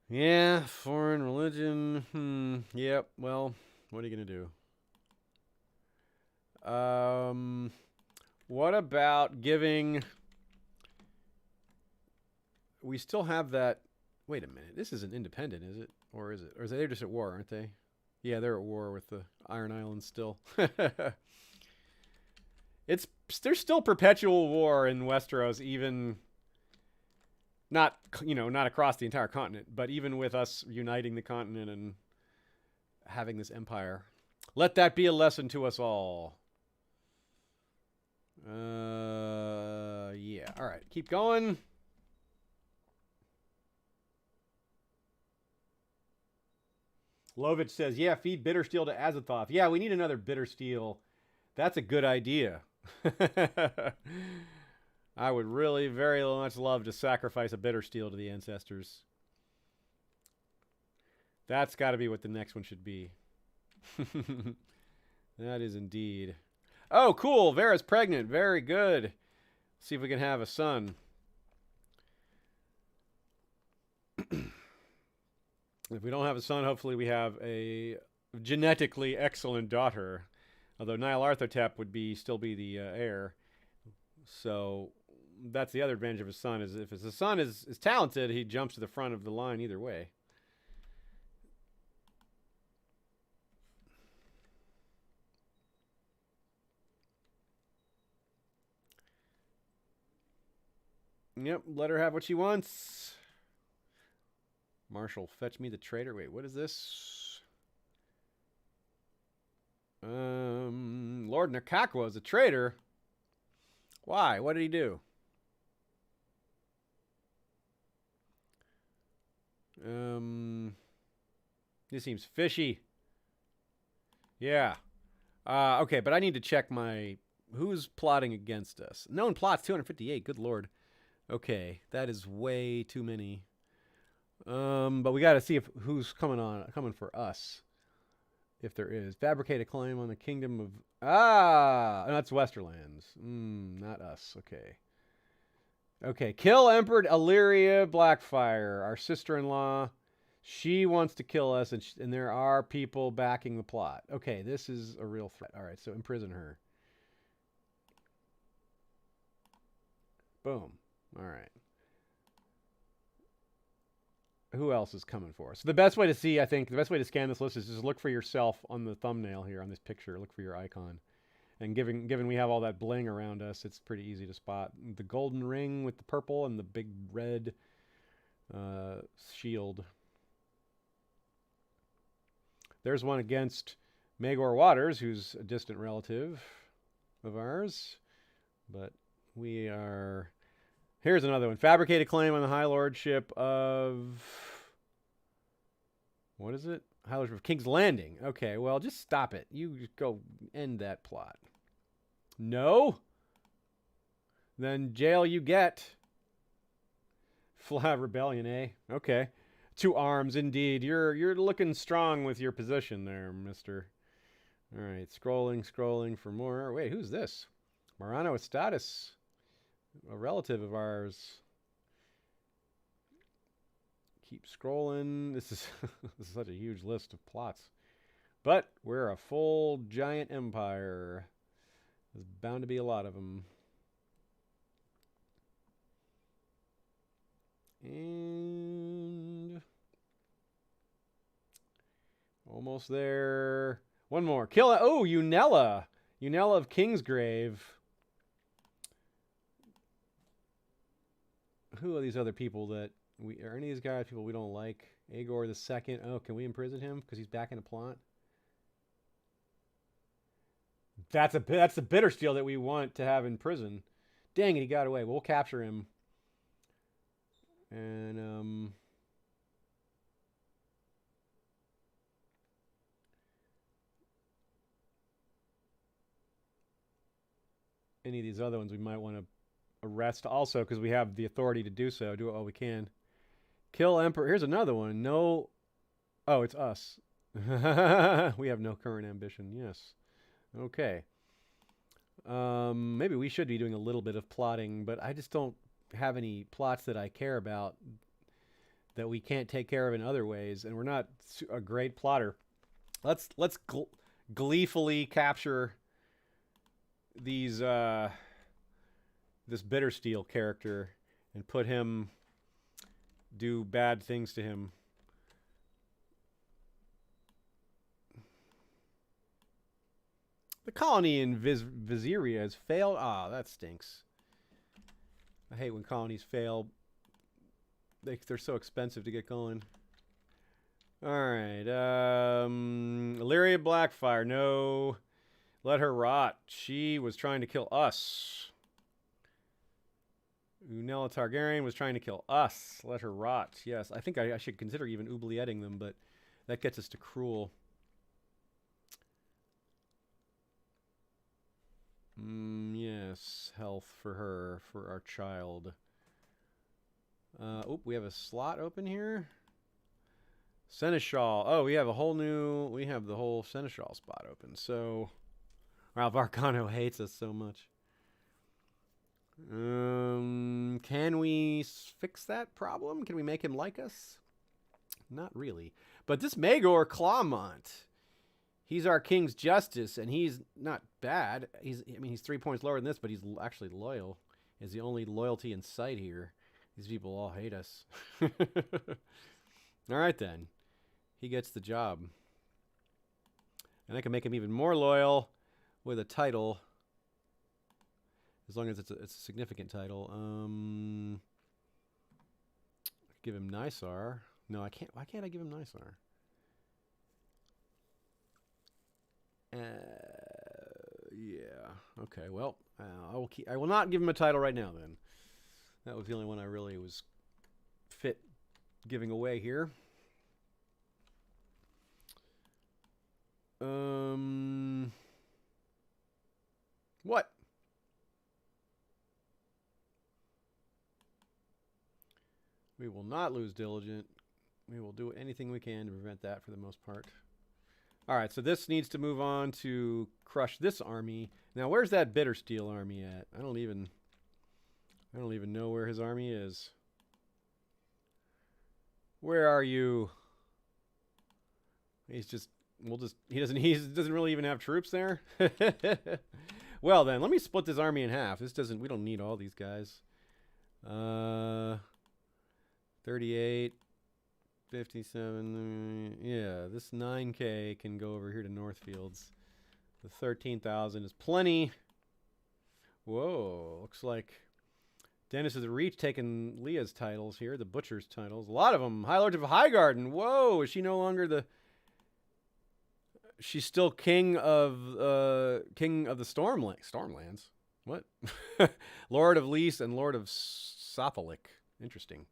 Yeah, foreign religion. Yep, well, what are you going to do? What about giving... We still have that... Wait a minute. This isn't independent, is it? Or is it? Or they're just at war, aren't they? Yeah, they're at war with the Iron Islands still. There's still perpetual war in Westeros, even... Not across the entire continent, but even with us uniting the continent and having this empire. Let that be a lesson to us all. Yeah. All right. Keep going. Lovich says, yeah, feed Bittersteel to Azathoth. Yeah, we need another Bittersteel. That's a good idea. I would really very much love to sacrifice a Bittersteel to the ancestors. That's got to be what the next one should be. That is indeed. Oh, cool. Vera's pregnant. Very good. See if we can have a son. If we don't have a son, hopefully we have a genetically excellent daughter. Although Nyarlathotep would still be the heir. So that's the other advantage of his son, is if his son is talented, he jumps to the front of the line either way. Yep, let her have what she wants. Marshal, fetch me the traitor. Wait, what is this? Lord Nakakwa is a traitor. Why? What did he do? This seems fishy. Yeah. Okay, but I need to check who's plotting against us. Known plots 258. Good lord. Okay, that is way too many. But we got to see who's coming for us. If there is. Fabricate a claim on the kingdom of... that's Westerlands. Not us. Okay. Okay, kill Emperor Alynna Blackfyre, our sister-in-law. She wants to kill us, and there are people backing the plot. Okay, this is a real threat. All right, so imprison her. Boom. All right. Who else is coming for us? So the best way to see, I think, the best way to scan this list is just look for yourself on the thumbnail here on this picture. Look for your icon. And given we have all that bling around us, it's pretty easy to spot. The golden ring with the purple and the big red shield. There's one against Maegor Waters, who's a distant relative of ours. But we are... Here's another one. Fabricate a claim on the High Lordship of... What is it? High Lordship of King's Landing. Okay, well, just stop it. You just go end that plot. No? Then jail you get. Flat rebellion, eh? Okay. 2 arms, indeed. You're looking strong with your position there, mister. All right, scrolling for more. Wait, who's this? Marano Estatus. A relative of ours. Keep scrolling. This is such a huge list of plots. But we're a full giant empire. There's bound to be a lot of them. And almost there. One more. Kill. Oh, Unella. Unella of Kingsgrave. Who are these other people that are any of these guys people we don't like? Aegor the Second. Oh, can we imprison him because he's back in a plot? That's the Bittersteel that we want to have in prison. Dang it, he got away. We'll capture him. And any of these other ones we might want to arrest also because we have the authority to do so. Do all we can. Kill Emperor. Here's another one. No. Oh, it's us. We have no current ambition. Yes. Okay. Maybe we should be doing a little bit of plotting, but I just don't have any plots that I care about that we can't take care of in other ways, and we're not a great plotter. Let's gleefully capture these this Bittersteel character and put him do bad things to him. The colony in Viseria has failed. Ah, that stinks. I hate when colonies fail. They're so expensive to get going. All right. Alynna Blackfyre. No. Let her rot. She was trying to kill us. Unella Targaryen was trying to kill us. Let her rot. Yes, I think I should consider even oublieting them, but that gets us to cruel. Yes, health for her, for our child. Oh, we have a slot open here. Seneschal. Oh, we have the whole Seneschal spot open. So, Ralph Arcano hates us so much. Can we fix that problem? Can we make him like us? Not really. But this Maegor Clawmont, he's our king's justice, and he's not bad. He's 3 points lower than this, but he's actually loyal. Is the only loyalty in sight here. These people all hate us. All right, then. He gets the job. And I can make him even more loyal with a title. As long as it's a significant title. Give him Nysar. No, I can't. Why can't I give him Nysar? Yeah. Okay. Well, I will not give him a title right now. Then that was the only one I really was fit giving away here. What? We will not lose Diligent. We will do anything we can to prevent that for the most part. All right, so this needs to move on to crush this army. Now, where's that Bittersteel army at? I don't even know where his army is. Where are you? He doesn't really even have troops there. Well, then let me split this army in half. We don't need all these guys. 38, 57. Yeah, this 9K can go over here to Northfields. The 13,000 is plenty. Whoa, looks like Dennis of the Reach taking Leah's titles here, the Butcher's titles. A lot of them. High Lord of Highgarden. Whoa, is she no longer the... She's still king of the Stormlands. What? Lord of Lys and Lord of Sotholic. Interesting.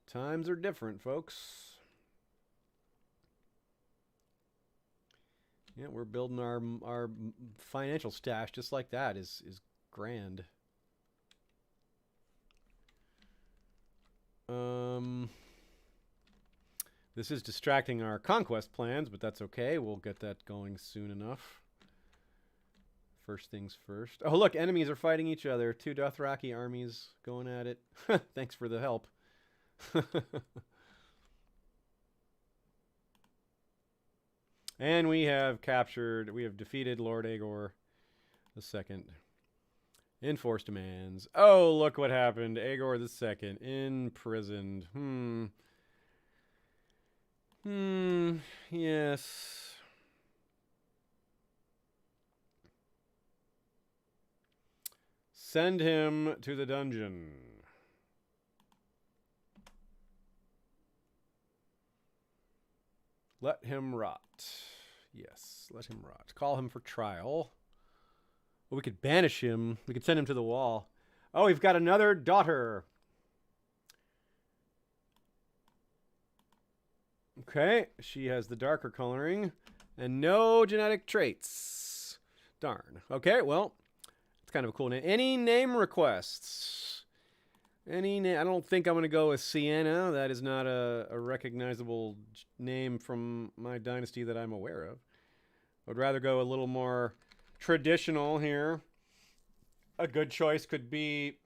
Times are different, folks. Yeah, we're building our financial stash just like that is grand. This is distracting our conquest plans, but that's okay. We'll get that going soon enough. First things first. Oh, look, enemies are fighting each other. 2 Dothraki armies going at it. Thanks for the help. And we have defeated Lord Aegor II. Enforced demands. Oh, look what happened. Aegor II imprisoned. Yes. Send him to the dungeon. Let him rot. Yes, let him rot. Call him for trial. Well, we could banish him. We could send him to the wall. Oh, we've got another daughter. Okay, she has the darker coloring and no genetic traits. Darn. Okay, well, it's kind of a cool name. Any name requests? Any name? I don't think I'm going to go with Sienna. That is not a recognizable name from my dynasty that I'm aware of. I would rather go a little more traditional here. A good choice could be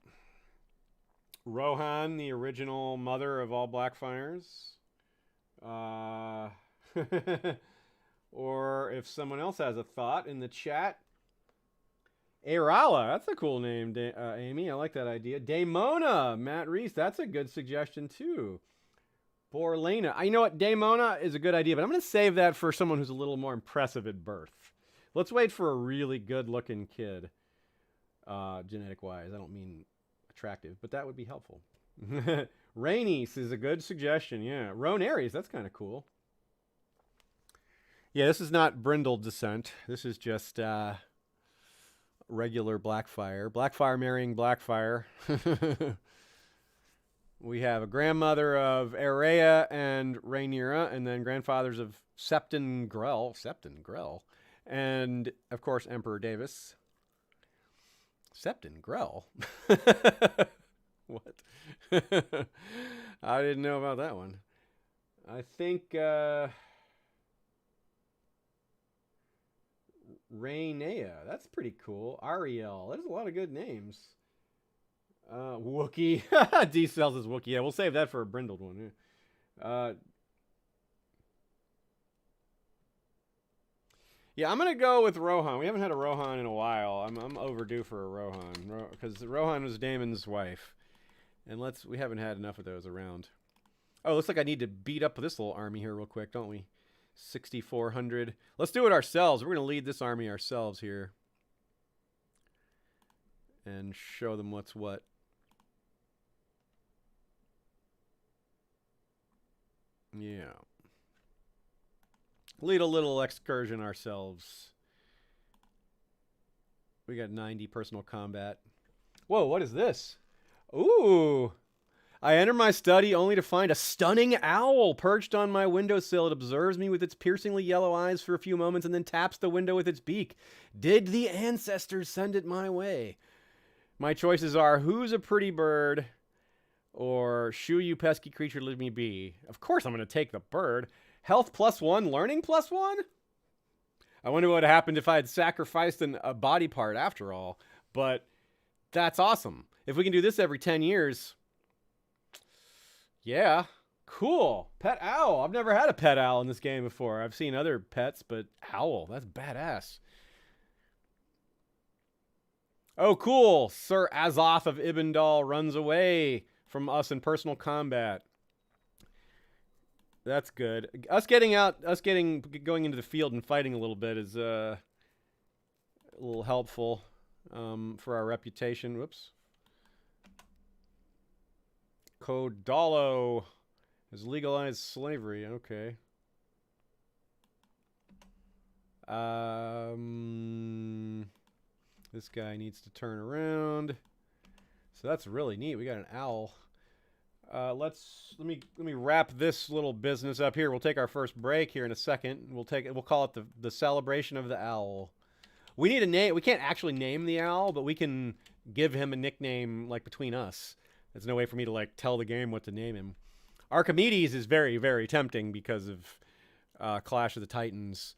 Rohan, the original mother of all Blackfyres. Or if someone else has a thought in the chat, Airala, that's a cool name, Amy. I like that idea. Daemona, Matt Reese, that's a good suggestion too. Borlena, I know what, Daemona is a good idea, but I'm going to save that for someone who's a little more impressive at birth. Let's wait for a really good-looking kid, genetic-wise. I don't mean attractive, but that would be helpful. Rhaenys is a good suggestion, yeah. Roan Aries, that's kind of cool. Yeah, this is not brindled descent. This is just regular Blackfyre. Blackfyre marrying Blackfyre. We have a grandmother of Aerea and Rhaenyra, and then grandfathers of Septon Grell, and, of course, Emperor Daevis. Septon Grell? What? I didn't know about that one. I think Rhaenea. That's pretty cool. Ariel. There's a lot of good names. Wookie. D sells his Wookie. Yeah, we'll save that for a brindled one. Yeah. Yeah, I'm gonna go with Rohan. We haven't had a Rohan in a while. I'm overdue for a Rohan because Rohan was Daemon's wife, and we haven't had enough of those around. Oh, looks like I need to beat up this little army here real quick, don't we? 6,400. Let's do it ourselves. We're gonna lead this army ourselves here, and show them what's what. Yeah. Lead a little excursion ourselves. We got 90 personal combat. Whoa, what is this? Ooh. I enter my study only to find a stunning owl perched on my windowsill. It observes me with its piercingly yellow eyes for a few moments and then taps the window with its beak. Did the ancestors send it my way? My choices are who's a pretty bird or shoo you pesky creature let me be. Of course I'm going to take the bird. Health +1, learning +1? I wonder what happened if I had sacrificed a body part after all. But that's awesome. If we can do this every 10 years. Yeah. Cool. Pet owl. I've never had a pet owl in this game before. I've seen other pets, but owl. That's badass. Oh, cool. Sir Azoth of Ibendal runs away from us in personal combat. That's good. Going into the field and fighting a little bit is a little helpful for our reputation. Whoops. Kodalo has legalized slavery. Okay. This guy needs to turn around. So that's really neat. We got an owl. Let me wrap this little business up here. We'll take our first break here in a second. We'll call it the celebration of the owl. We need a name. We can't actually name the owl, but we can give him a nickname like between us. There's no way for me to like tell the game what to name him. Archimedes is very, very tempting because of Clash of the Titans.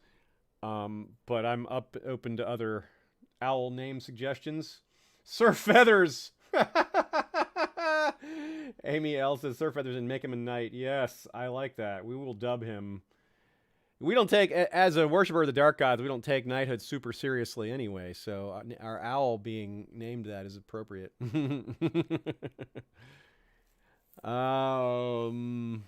But I'm open to other owl name suggestions. Sir Feathers. Amy L says Sir Feathers and make him a knight. Yes, I like that. We will dub him We don't take, as a worshiper of the dark gods, we don't take knighthood super seriously anyway. So our owl being named that is appropriate. um.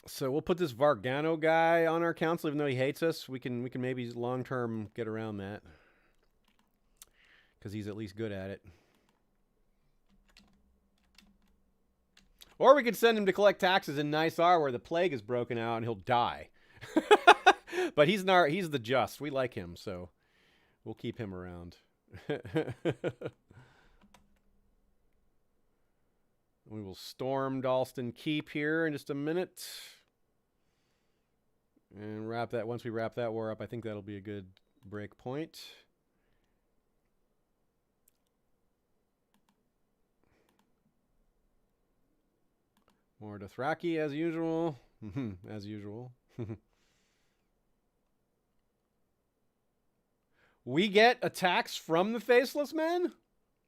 So we'll put this Vargano guy on our council, even though he hates us. We can maybe long term get around that because he's at least good at it. Or we could send him to collect taxes in Nysar, where the plague is broken out, and he'll die. But he's the just. We like him, so we'll keep him around. We will storm Dalston Keep here in just a minute. And wrap that. Once we wrap that war up, I think that'll be a good break point. More Dothraki as usual. As usual. We get attacks from the Faceless Men?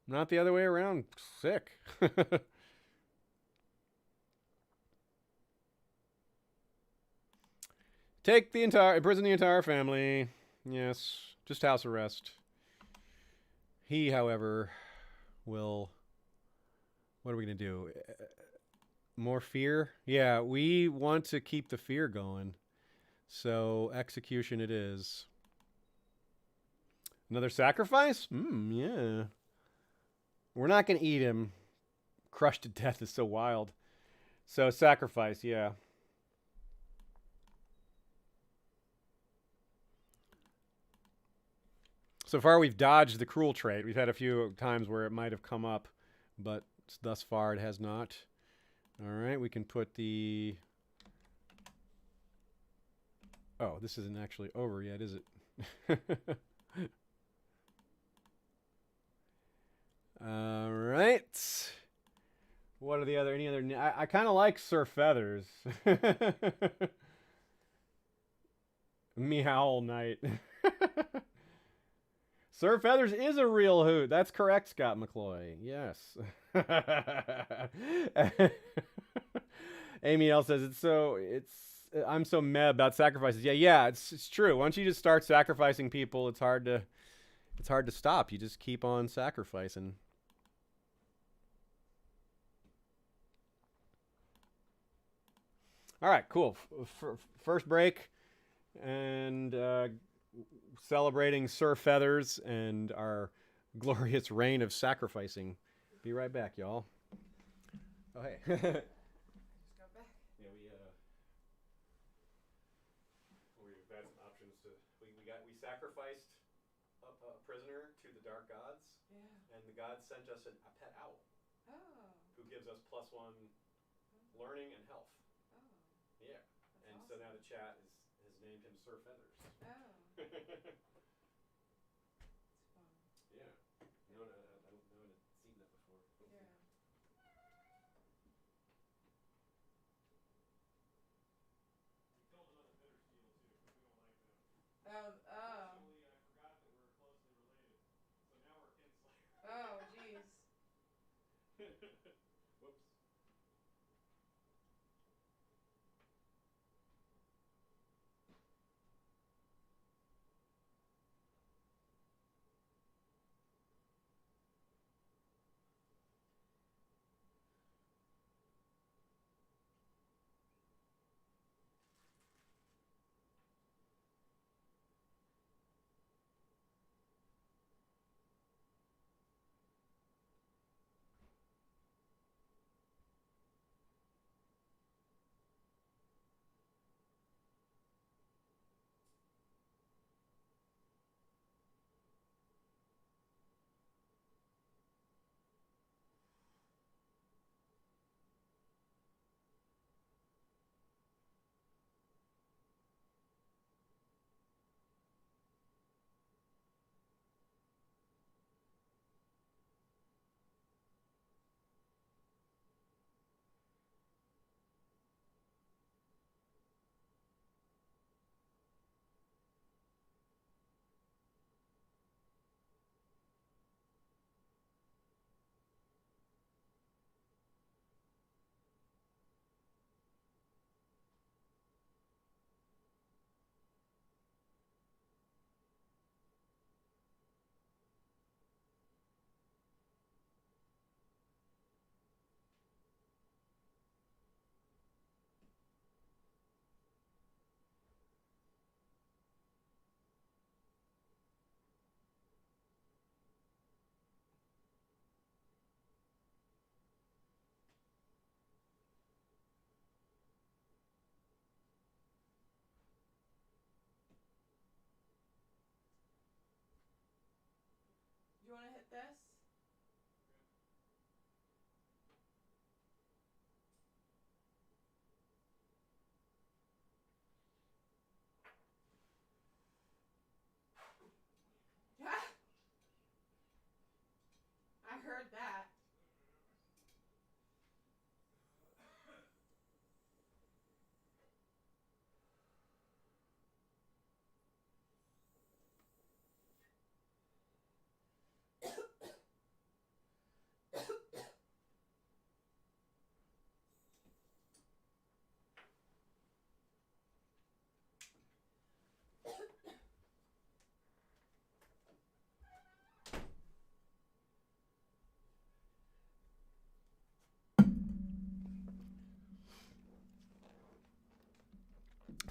Not the other way around. Sick. Imprison the entire family. Yes, just house arrest. He, however, will... What are we going to do? More fear? Yeah, we want to keep the fear going. So, execution it is. Another sacrifice? Yeah. We're not going to eat him. Crushed to death is so wild. So, sacrifice, yeah. So far, we've dodged the cruel trait. We've had a few times where it might have come up, but thus far it has not. All right, we can put the... Oh, this isn't actually over yet, is it? All right. What are the other... Any other... I kind of like Sir Feathers. Meowl Knight. Sir Feathers is a real hoot. That's correct, Scott McCloy. Yes. Amy L says I'm so meh about sacrifices. Yeah, it's true. Once you just start sacrificing people, it's hard to stop. You just keep on sacrificing. All right, cool. First break and celebrating Sir Feathers and our glorious reign of sacrificing. Be right back, y'all. Oh, hey. Just got back. Yeah, we've had some options to. We sacrificed a prisoner to the dark gods. Yeah. And the gods sent us a pet owl. Oh. Who gives us +1 learning and health. Oh. Yeah. That's and awesome. So now the chat has named him Sir Feathers. Oh. It's fun. Yeah. No, I don't know. I've seen that before. Yeah. We killed another Bittersteel too. We don't like them. Unfortunately, I forgot that we're closely related. So now we're kinslayer. Oh, jeez. Whoops.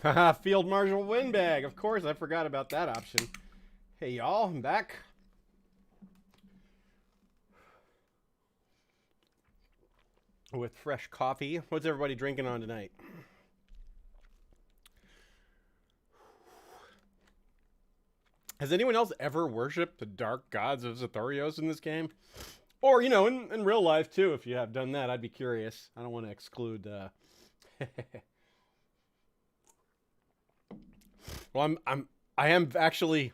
Haha, Field Marshal Windbag. Of course, I forgot about that option. Hey, y'all, I'm back. With fresh coffee. What's everybody drinking on tonight? Has anyone else ever worshipped the dark gods of Sothoryos in this game? Or, you know, in real life, too, if you have done that, I'd be curious. I don't want to exclude... Well, I am actually...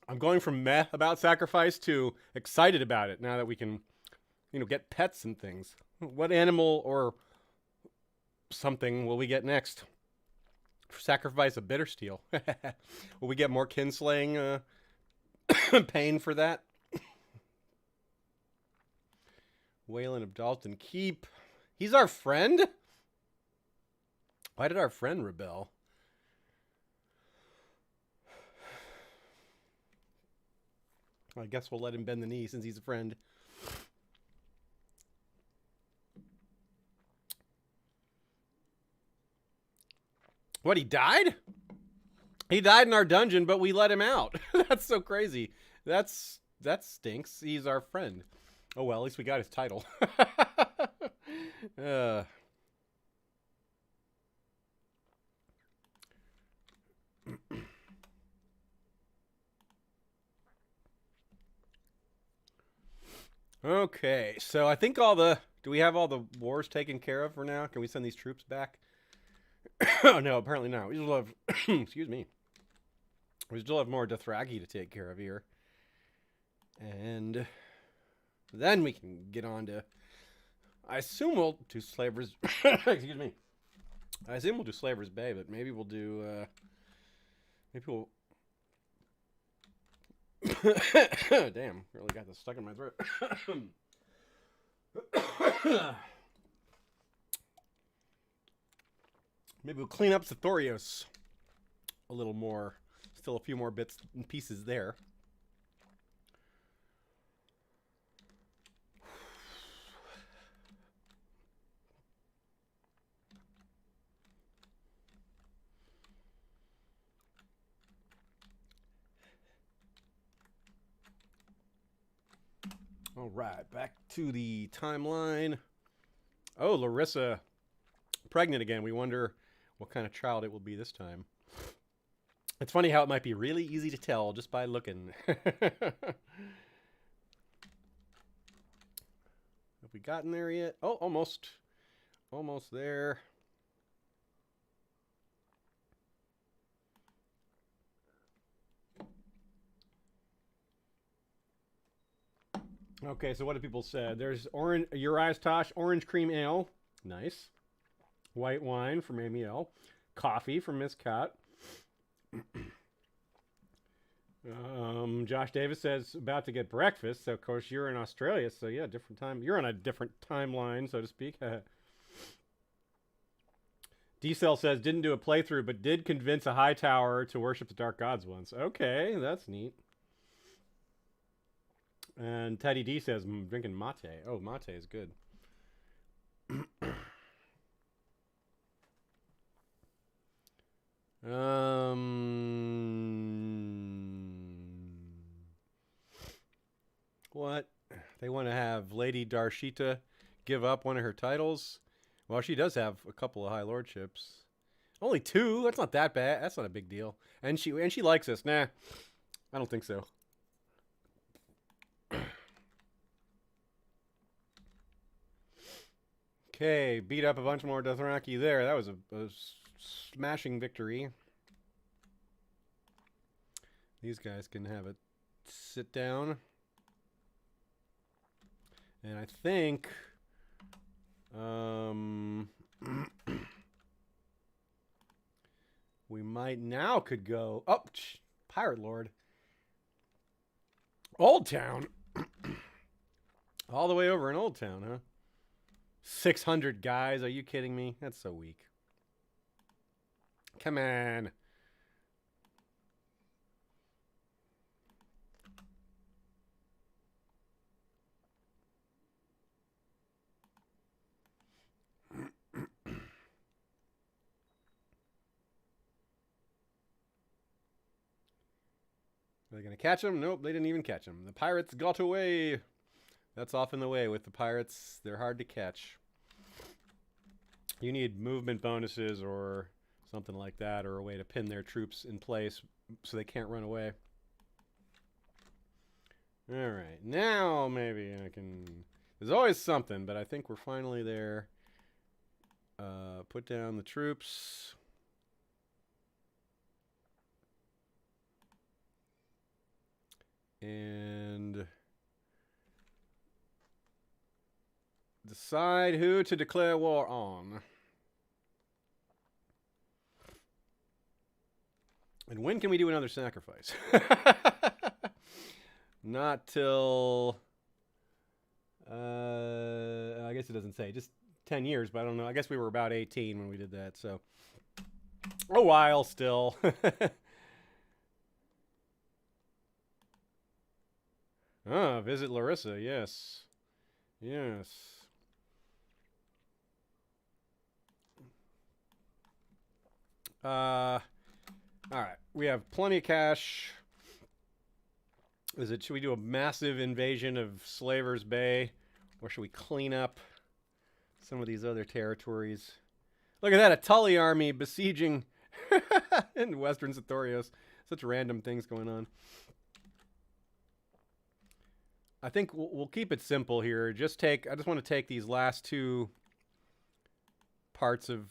I'm going from meh about sacrifice to excited about it now that we can, you know, get pets and things. What animal or something will we get next? Sacrifice a Bittersteel. Will we get more kinslaying pain for that? Waylon of Dalton Keep. He's our friend? Why did our friend rebel? I guess we'll let him bend the knee since he's a friend. What, he died? He died in our dungeon, but we let him out. That's so crazy. That stinks. He's our friend. Oh, well, at least we got his title. Okay, so I think do we have all the wars taken care of for now? Can we send these troops back? Oh, no, apparently not. We still have, excuse me. We still have more Dothraki to take care of here. And then we can get on to, I assume we'll do Slaver's, excuse me. I assume we'll do Slaver's Bay, but maybe we'll do, maybe we'll, damn, really got this stuck in my throat. Maybe we'll clean up Sothoryos a little more. Still a few more bits and pieces there. All right, back to the timeline. Oh, Larissa, pregnant again. We wonder what kind of child it will be this time. It's funny how it might be really easy to tell just by looking. Have we gotten there yet? Oh, almost. Almost there. Okay, so what have people said? There's Uriah's Tosh, orange cream ale. Nice. White wine from Amy L. Coffee from Miss Cat. Josh Davis says about to get breakfast. So, of course, you're in Australia. So, yeah, different time. You're on a different timeline, so to speak. D-Cell says didn't do a playthrough, but did convince a high tower to worship the dark gods once. Okay, that's neat. And Teddy D says, I'm drinking mate. Oh, mate is good. What? They want to have Lady Darshita give up one of her titles? Well, she does have a couple of high lordships. Only 2? That's not that bad. That's not a big deal. And she likes us. Nah, I don't think so. Okay, beat up a bunch more Dothraki there. That was a smashing victory. These guys can have a sit down. And I think... we might now could go... Oh, Pirate Lord. Old Town. All the way over in Old Town, huh? 600 guys. Are you kidding me? That's so weak. Come on. Are they going to catch him? Nope, they didn't even catch him. The pirates got away. That's often the way with the pirates. They're hard to catch. You need movement bonuses or something like that, or a way to pin their troops in place so they can't run away. Alright, now maybe I can... There's always something, but I think we're finally there. Put down the troops. And decide who to declare war on. And when can we do another sacrifice? Not till... I guess it doesn't say. Just 10 years, but I don't know. I guess we were about 18 when we did that, so... A while still. Ah, visit Larissa, yes. Yes. Alright, we have plenty of cash. Should we do a massive invasion of Slaver's Bay? Or should we clean up some of these other territories? Look at that, a Tully army besieging in Western Sothoryos. Such random things going on. I think we'll keep it simple here. I just want to take these last two parts of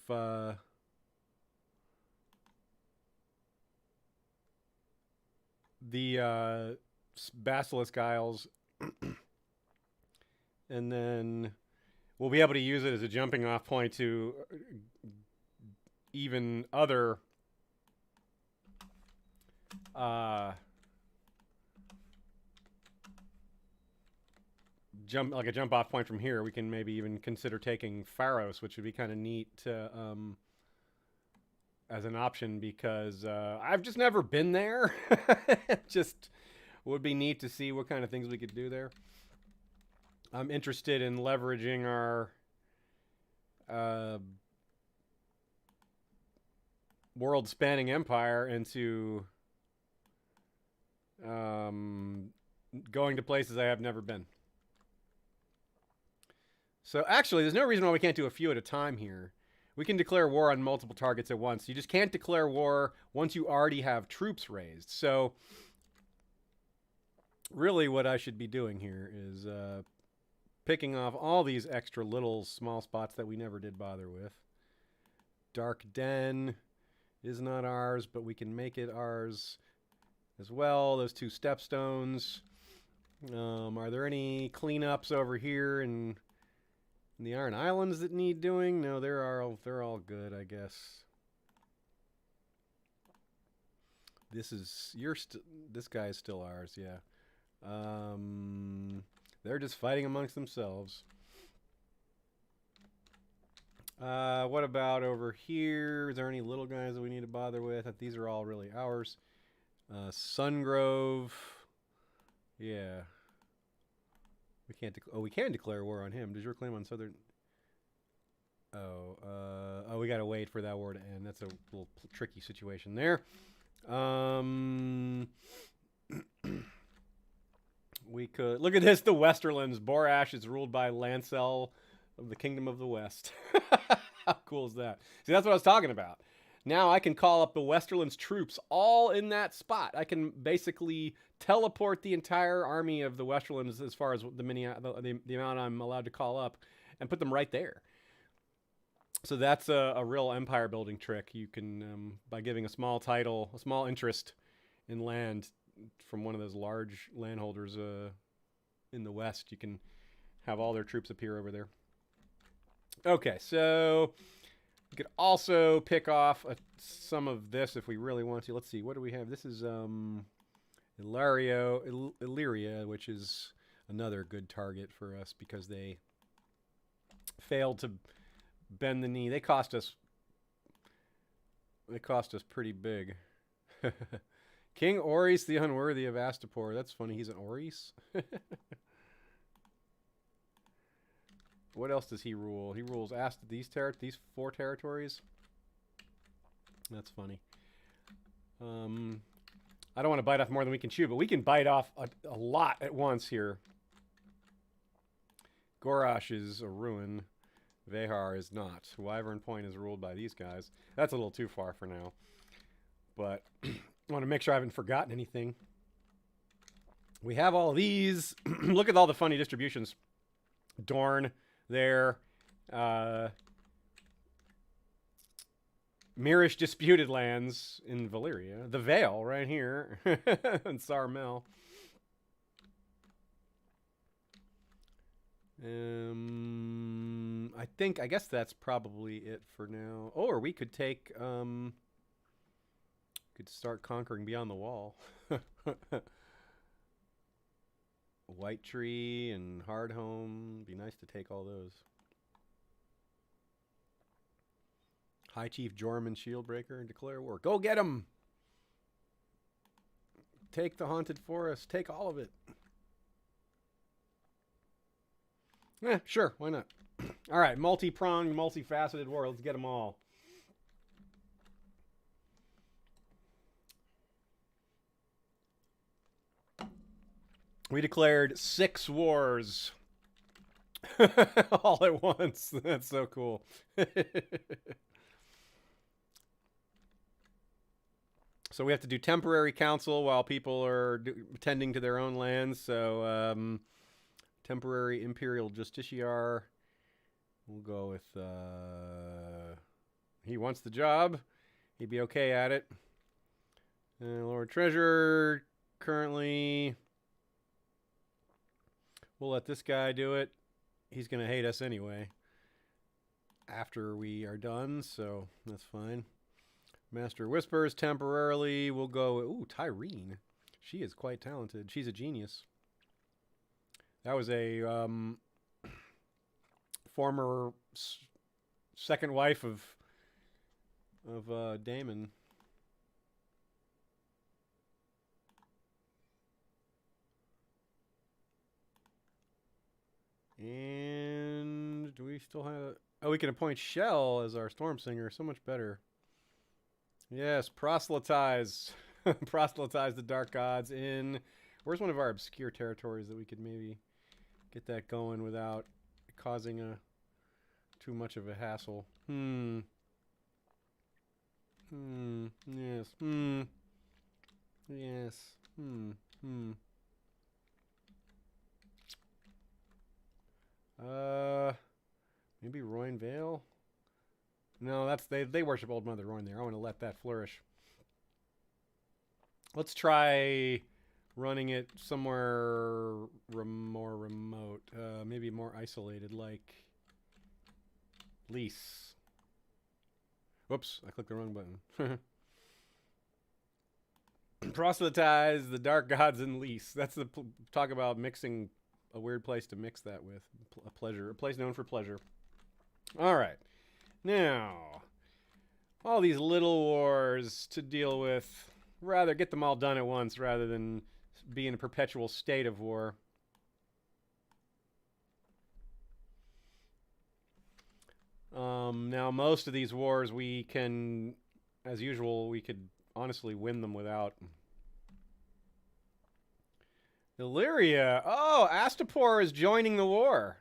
the Basilisk Isles, and then we'll be able to use it as a jumping off point to even other jump off point from here. We can maybe even consider taking Pharos, which would be kind of neat to, as an option, because I've just never been there. Just would be neat to see what kind of things we could do there. I'm interested in leveraging our world-spanning empire into going to places I have never been. So actually, there's no reason why we can't do a few at a time here. We can declare war on multiple targets at once. You just can't declare war once you already have troops raised. So really what I should be doing here is picking off all these extra little small spots that we never did bother with. Dark Den is not ours, but we can make it ours as well. Those two stepstones. Are there any cleanups over here in the Iron Islands that need doing? No, they're all good, I guess. This guy is still ours, yeah. They're just fighting amongst themselves. What about over here? Is there any little guys that we need to bother with? These are all really ours. Sungrove. Yeah. We can't. We can declare war on him. Does your claim on southern? Oh, we gotta wait for that war to end. That's a little tricky situation there. We could look at this. The Westerlands. Borash is ruled by Lancel of the Kingdom of the West. How cool is that? See, that's what I was talking about. Now I can call up the Westerlands troops all in that spot. I can basically teleport the entire army of the Westerlands as far as the amount I'm allowed to call up and put them right there. So that's a real empire building trick. You can, by giving a small title, a small interest in land from one of those large landholders in the West, you can have all their troops appear over there. Okay, so we could also pick off some of this if we really want to. Let's see, what do we have? This is Illyria, which is another good target for us because they failed to bend the knee. They cost us pretty big. King Oris the Unworthy of Astapor. That's funny. He's an Oris. What else does he rule? He rules these 4 territories. That's funny. I don't want to bite off more than we can chew, but we can bite off a lot at once here. Gorash is a ruin. Vehar is not. Wyvern Point is ruled by these guys. That's a little too far for now. But I want to make sure I haven't forgotten anything. We have all these. Look at all the funny distributions. Dorne there. Mirish Disputed Lands in Valyria. The Vale right here. And Sarmel. I guess that's probably it for now. Or we could take, could start conquering beyond the wall. White Tree and Hardhome. Be nice to take all those. High Chief Jorman Shieldbreaker and declare war. Go get him! Take the Haunted Forest. Take all of it. Sure. Why not? All right. Multi-pronged, multifaceted war. Let's get them all. We declared 6 wars. All at once. That's so cool. So we have to do temporary council while people are tending to their own lands. So temporary imperial justiciar. We'll go with he wants the job. He'd be okay at it. Lord Treasurer currently. We'll let this guy do it. He's going to hate us anyway after we are done, so that's fine. Master Whispers temporarily. We'll go... Ooh, Tyrene. She is quite talented. She's a genius. That was a former second wife of Daemon. And do we still have... Oh, we can appoint Shell as our Storm Singer. So much better. Yes, proselytize. Proselytize the Dark Gods in... Where's one of our obscure territories that we could maybe get that going without causing too much of a hassle? Yes. Yes. Maybe Royne Vale? No, that's they worship Old Mother Royne there. I want to let that flourish. Let's try running it somewhere more remote. Maybe more isolated, like Lease. Whoops, I clicked the wrong button. Proselytize the Dark Gods in Lease. That's the talk about mixing a weird place to mix that with. A place known for pleasure. All right. Now, all these little wars to deal with. Rather get them all done at once rather than be in a perpetual state of war. Now, most of these wars we can, as usual, we could honestly win them without. Illyria. Oh, Astapor is joining the war.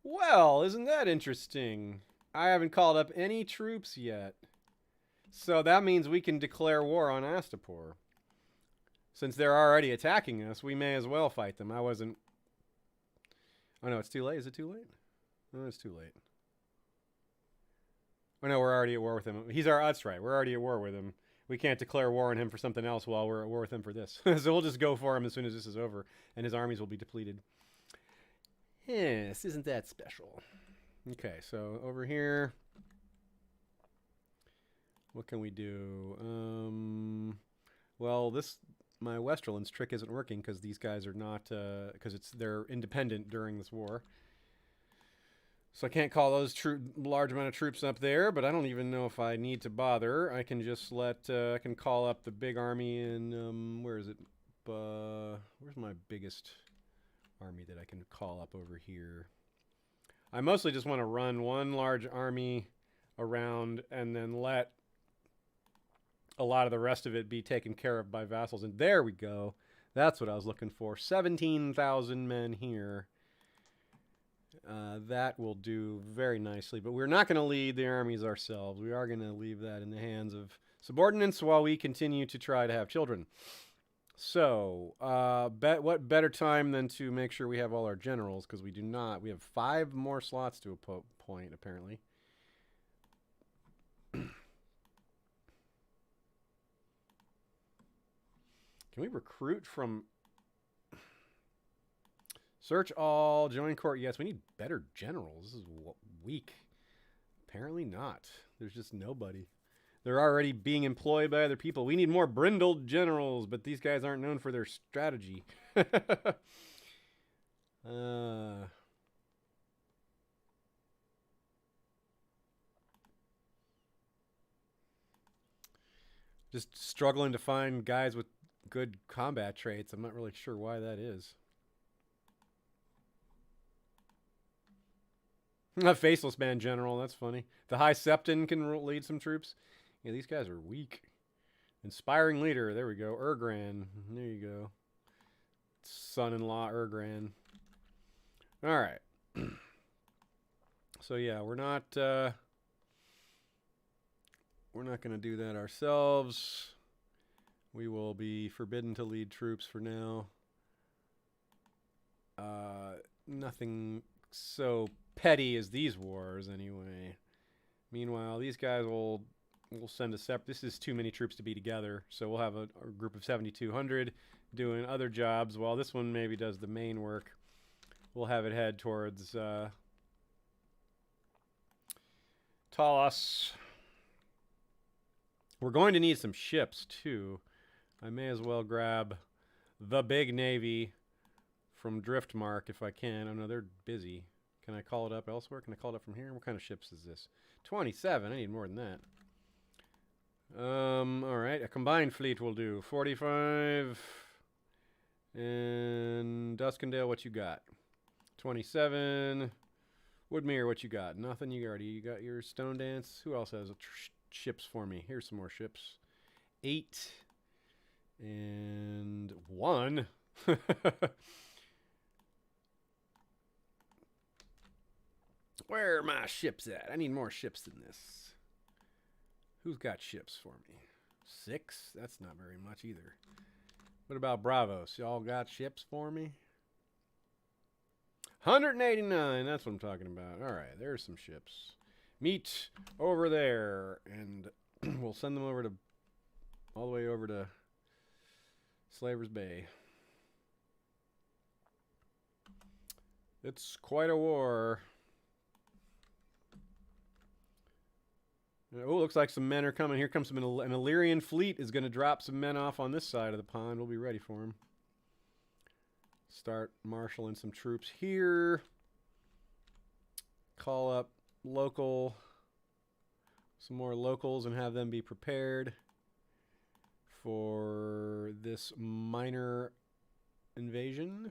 Well, isn't that interesting? I haven't called up any troops yet. So that means we can declare war on Astapor. Since they're already attacking us, we may as well fight them. I wasn't... Oh, no, it's too late. Is it too late? No, it's too late. Oh, no, we're already at war with him. He's our... That's right. We're already at war with him. We can't declare war on him for something else while we're at war with him for this. So we'll just go for him as soon as this is over, and his armies will be depleted. Yes, isn't that special? Okay, so over here... What can we do? Well, my Westerlands trick isn't working because these guys are not, because they're independent during this war. So I can't call those large amount of troops up there, but I don't even know if I need to bother. I can just I can call up the big army in, where is it? Where's my biggest army that I can call up over here? I mostly just want to run one large army around and then let a lot of the rest of it be taken care of by vassals. And there we go. That's what I was looking for. 17,000 men here. That will do very nicely. But we're not going to lead the armies ourselves. We are going to leave that in the hands of subordinates while we continue to try to have children. So, what better time than to make sure we have all our generals, because we do not. We have 5 more slots to appoint, apparently. Can we recruit from... Search all, join court. Yes, we need better generals. This is weak. Apparently not. There's just nobody. They're already being employed by other people. We need more brindled generals, but these guys aren't known for their strategy. Just struggling to find guys with good combat traits. I'm not really sure why that is. A faceless man general, that's funny. The High Septon can lead some troops. Yeah, these guys are weak. Inspiring leader, there we go. Ergran, there you go. Son-in-law Ergran. All right. So yeah, we're not going to do that ourselves. We will be forbidden to lead troops for now. Nothing so petty as these wars, anyway. Meanwhile, these guys will send a separate... This is too many troops to be together, so we'll have a group of 7,200 doing other jobs, while this one maybe does the main work. We'll have it head towards Talos. We're going to need some ships, too. I may as well grab the big navy from Driftmark if I can. Oh, no, they're busy. Can I call it up elsewhere? Can I call it up from here? What kind of ships is this? 27. I need more than that. All right. A combined fleet will do. 45. And Duskendale, what you got? 27. Woodmere, what you got? Nothing. You got your Stone Dance. Who else has ships for me? Here's some more ships. 8. And 1. Where are my ships at? I need more ships than this. Who's got ships for me? 6? That's not very much either. What about Bravos? Y'all got ships for me? 189. That's what I'm talking about. All right, there's some ships. Meet over there, and we'll send them over to all the way over to Slaver's Bay. It's quite a war. Oh, looks like some men are coming. Here comes an Illyrian fleet is going to drop some men off on this side of the pond. We'll be ready for them. Start marshaling some troops here. Call up some more locals and have them be prepared for this minor invasion.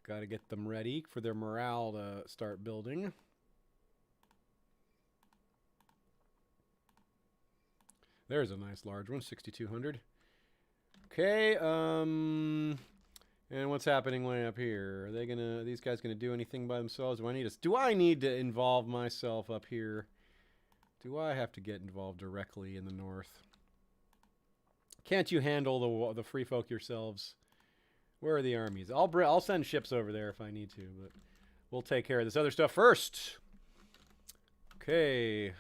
Got to get them ready for their morale to start building. There's a nice large one, 6,200. Okay, and what's happening way up here? Are these guys gonna do anything by themselves? Do I need to involve myself up here? Do I have to get involved directly in the north? Can't you handle the free folk yourselves? Where are the armies? I'll send ships over there if I need to, but we'll take care of this other stuff first. Okay.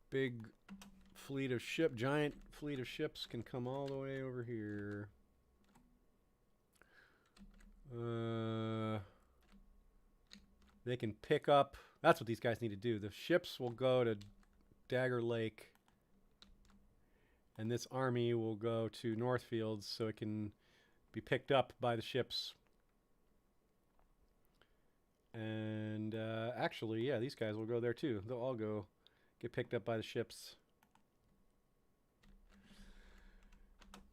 Big giant fleet of ships can come all the way over here. They can pick up... That's what these guys need to do. The ships will go to Dagger Lake. And this army will go to Northfields so it can be picked up by the ships. And actually, yeah, these guys will go there too. They'll all go get picked up by the ships.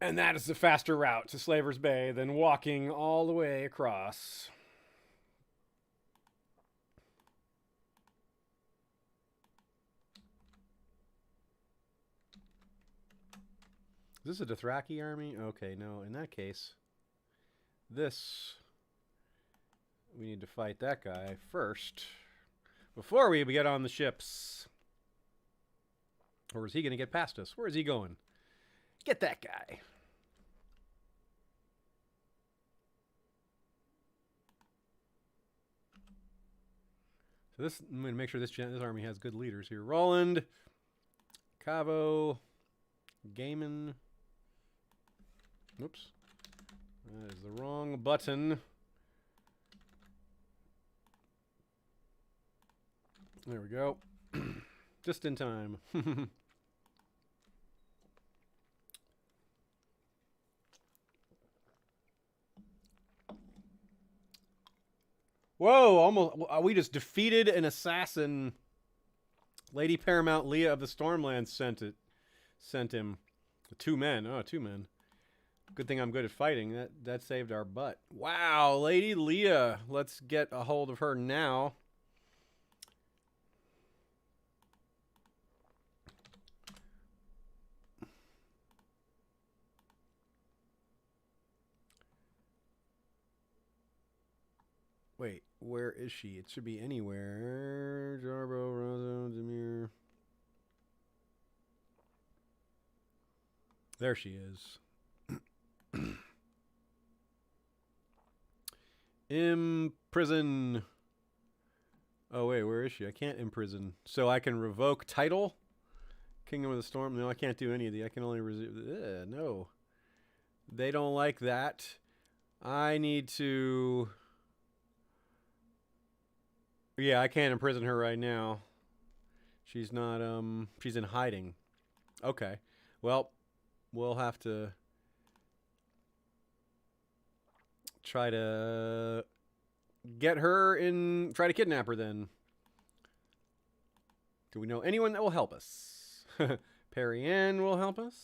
And that is the faster route to Slaver's Bay than walking all the way across. this a Dothraki army? Okay, no. In that case, this... we need to fight that guy first. Before we get on the ships. Or is he going to get past us? Where is he going? Get that guy. So this, I'm going to make sure this army has good leaders here. Roland, Cavo, Gaiman. Oops. That is the wrong button. There we go. Just in time. Whoa, almost. We just defeated an assassin. Lady Paramount Leah of the Stormlands sent him. 2 men. Oh, 2 men. Good thing I'm good at fighting. That saved our butt. Wow, Lady Leah. Let's get a hold of her now. Wait, where is she? It should be anywhere. Jarbo, Rozo, Demir. There she is. Imprison. Oh, wait, where is she? I can't imprison. So I can revoke title? Kingdom of the Storm? No, I can't do any of the. I can only resume. No. They don't like that. I need to... yeah, I can't imprison her right now. She's not, she's in hiding. Okay. Well, we'll have to try to get her in, try to kidnap her then. Do we know anyone that will help us? Perry Ann will help us.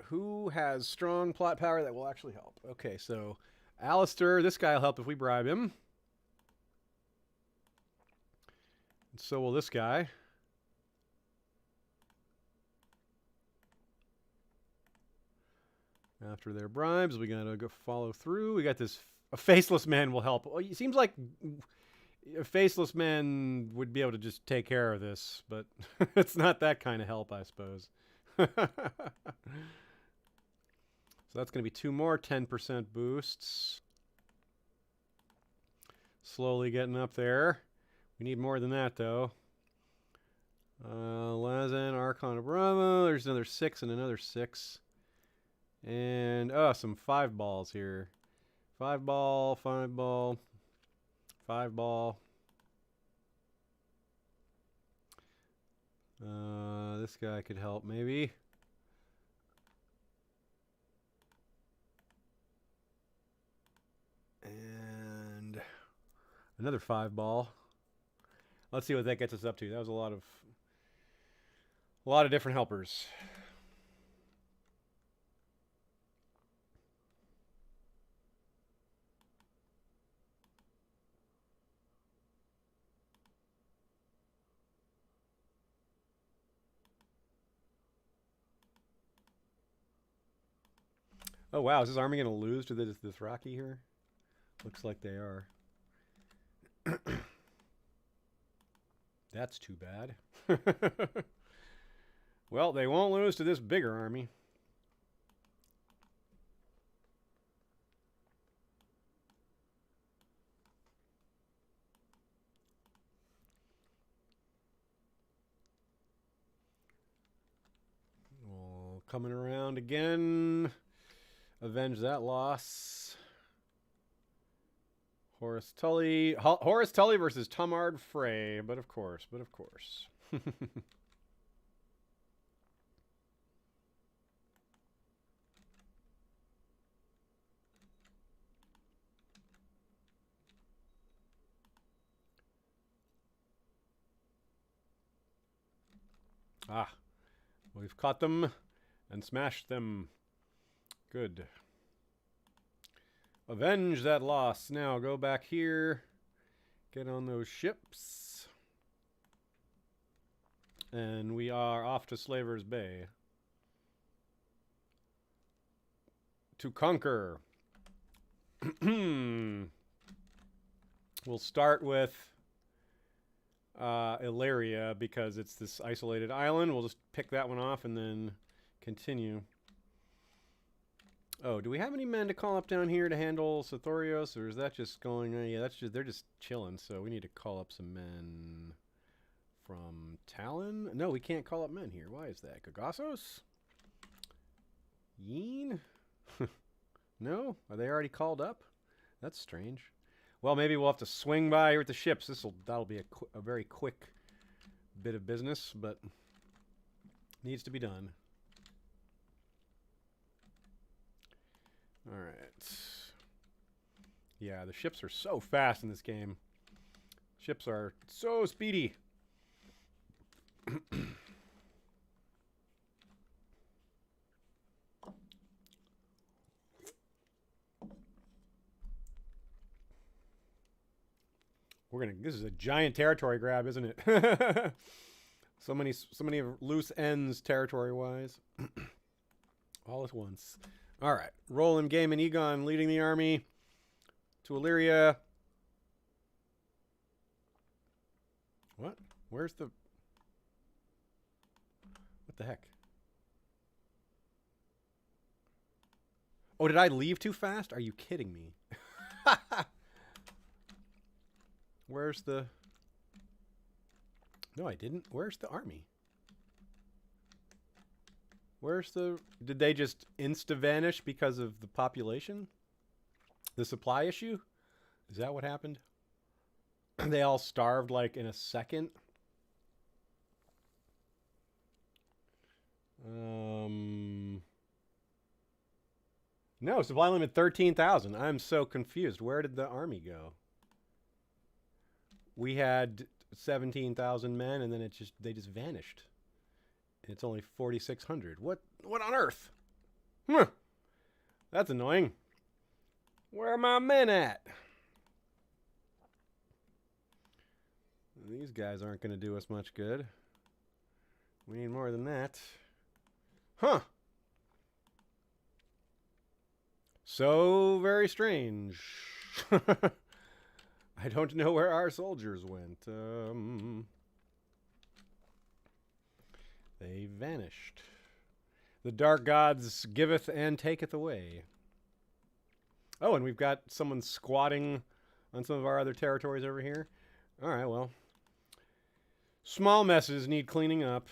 Who has strong plot power that will actually help? Okay, so Alistair, this guy will help if we bribe him. And so will this guy. After their bribes, we gotta go follow through. We got this. A faceless man will help. Well, it seems like a faceless man would be able to just take care of this, but it's not that kind of help, I suppose. So that's going to be 2 more 10% boosts. Slowly getting up there. We need more than that, though. Lazan, Archon of Bravo. There's another 6 and another 6. And, oh, some 5 balls here. 5 ball, 5 ball, 5 ball. This guy could help, maybe. And another 5 ball. Let's see what that gets us up to. That was a lot of different helpers. Oh wow, is this army going to lose to this Dothraki here? Looks like they are. That's too bad. Well, they won't lose to this bigger army. Well, coming around again. Avenge that loss. Horace Tully versus Tumard Frey, but of course. Ah, we've caught them and smashed them. Good. Avenge that loss. Now go back here. Get on those ships. And we are off to Slaver's Bay. To conquer. We'll start with Illyria because it's this isolated island. We'll just pick that one off and then continue. Oh, do we have any men to call up down here to handle Sothoryos, or is that just going? Yeah, that's just they're just chilling. So we need to call up some men from Talon. No, we can't call up men here. Why is that? Gagassos? Yeen? No, are they already called up? That's strange. Well, maybe we'll have to swing by here with the ships. That'll be a very quick bit of business, but needs to be done. All right. Yeah, the ships are so fast in this game. Ships are so speedy. This is a giant territory grab, isn't it? so many loose ends territory-wise. All at once. All right. Roland, Game, and Egon leading the army to Illyria. What? Where's the... What the heck? Oh, did I leave too fast? Are you kidding me? Where's the... No, I didn't. Where's the army? Where's the... Did they just insta-vanish because of the population? The supply issue? Is that what happened? They all starved like in a second? No, supply limit 13,000. I'm so confused. Where did the army go? We had 17,000 men, and then they just vanished. It's only 4,600. What on earth? That's annoying. Where are my men at? These guys aren't going to do us much good. We need more than that. Huh. So very strange. I don't know where our soldiers went. They vanished. The dark gods giveth and taketh away. Oh, and we've got someone squatting on some of our other territories over here. All right, well. Small messes need cleaning up.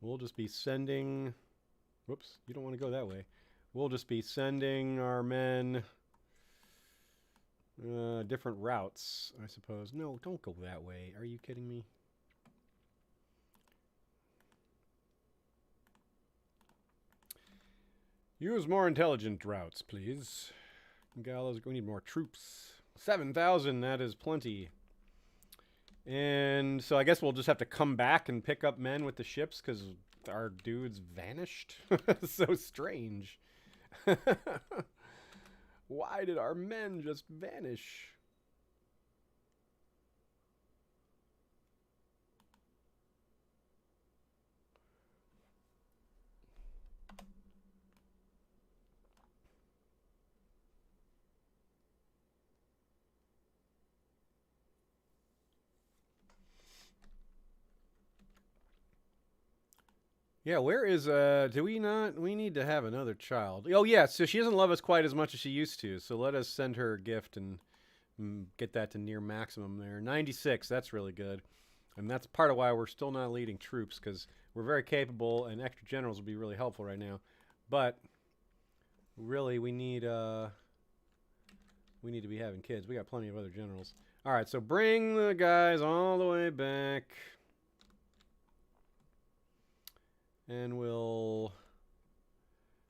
We'll just be sending... Whoops, you don't want to go that way. We'll just be sending our men different routes, I suppose. No, don't go that way. Are you kidding me? Use more intelligent routes, please. Gallows, we need more troops. 7,000, that is plenty. And so I guess we'll just have to come back and pick up men with the ships because our dudes vanished. So strange. Why did our men just vanish? Yeah, where is, do we not, we need to have another child. Oh, yeah, so she doesn't love us quite as much as she used to, so let us send her a gift and get that to near maximum there. 96, that's really good. And that's part of why we're still not leading troops, because we're very capable, and extra generals will be really helpful right now. But, really, we need to be having kids. We got plenty of other generals. All right, so bring the guys all the way back. And we'll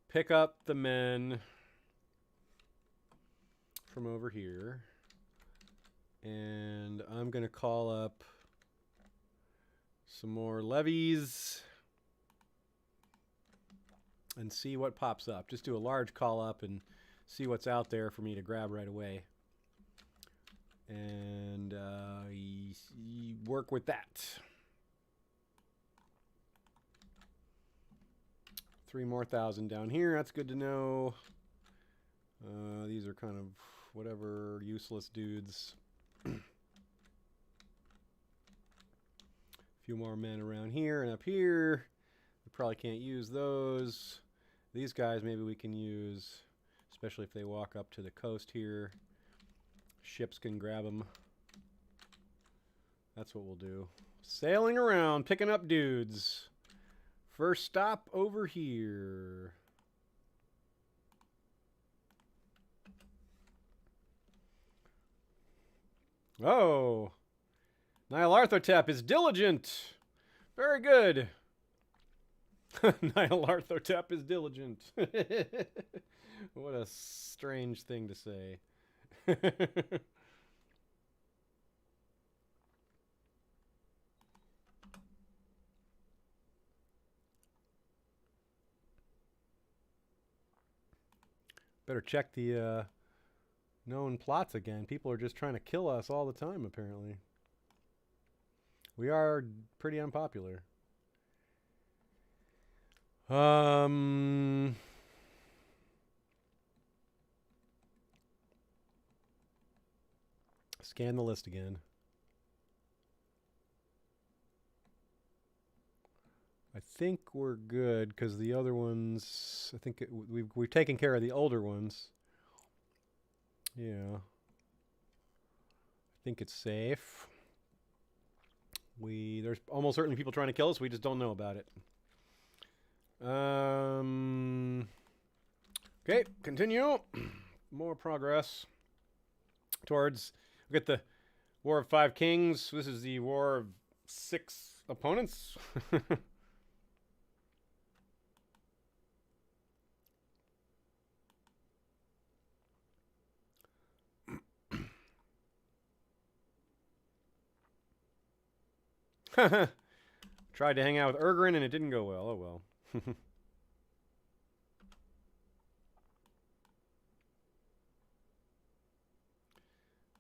pick up the men from over here. And I'm going to call up some more levies and see what pops up. Just do a large call up and see what's out there for me to grab right away. And work with that. 3 more thousand down here. That's good to know. These are kind of whatever useless dudes. Few more men around here and up here. We probably can't use those. These guys maybe we can use, especially if they walk up to the coast here. Ships can grab them. That's what we'll do. Sailing around, picking up dudes. First stop over here. Oh. Nyarlathotep is diligent. Very good. Nyarlathotep is diligent. What a strange thing to say. Better check the known plots again. People are just trying to kill us all the time, apparently. We are pretty unpopular. Scan the list again. I think we're good because the other ones, I think we've taken care of the older ones. Yeah. I think it's safe. There's almost certainly people trying to kill us. We just don't know about it. Okay, continue. More progress towards. We get the War of 5 Kings. This is the War of 6 opponents. Tried to hang out with Urgrin and it didn't go well. Oh well.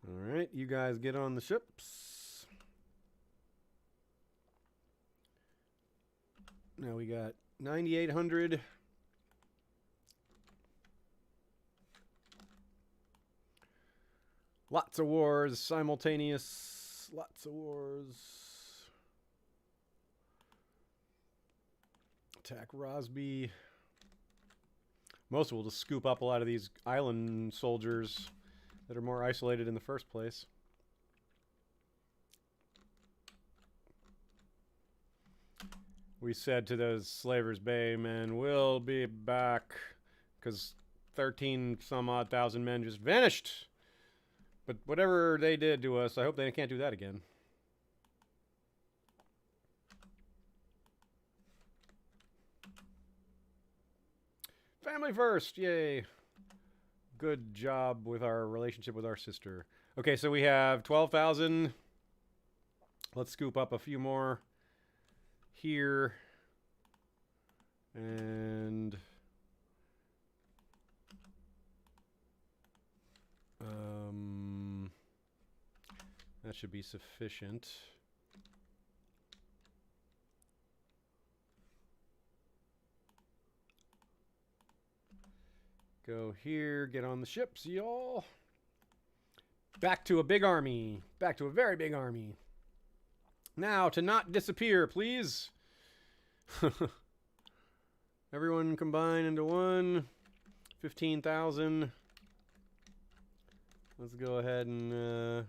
Alright, you guys get on the ships. Now we got 9,800. Lots of wars simultaneous. Lots of wars. Attack Rosby. Most will just scoop up a lot of these island soldiers that are more isolated in the first place. We said to those Slavers Bay men, we'll be back, because 13 some odd thousand men just vanished. But whatever they did to us, I hope they can't do that again. Family first, yay. Good job with our relationship with our sister. Okay, so we have 12,000. Let's scoop up a few more here. And that should be sufficient. Go here, get on the ships, y'all. Back to a big army. Back to a very big army. Now, to not disappear, please. Everyone combine into one. 15,000. Let's go ahead and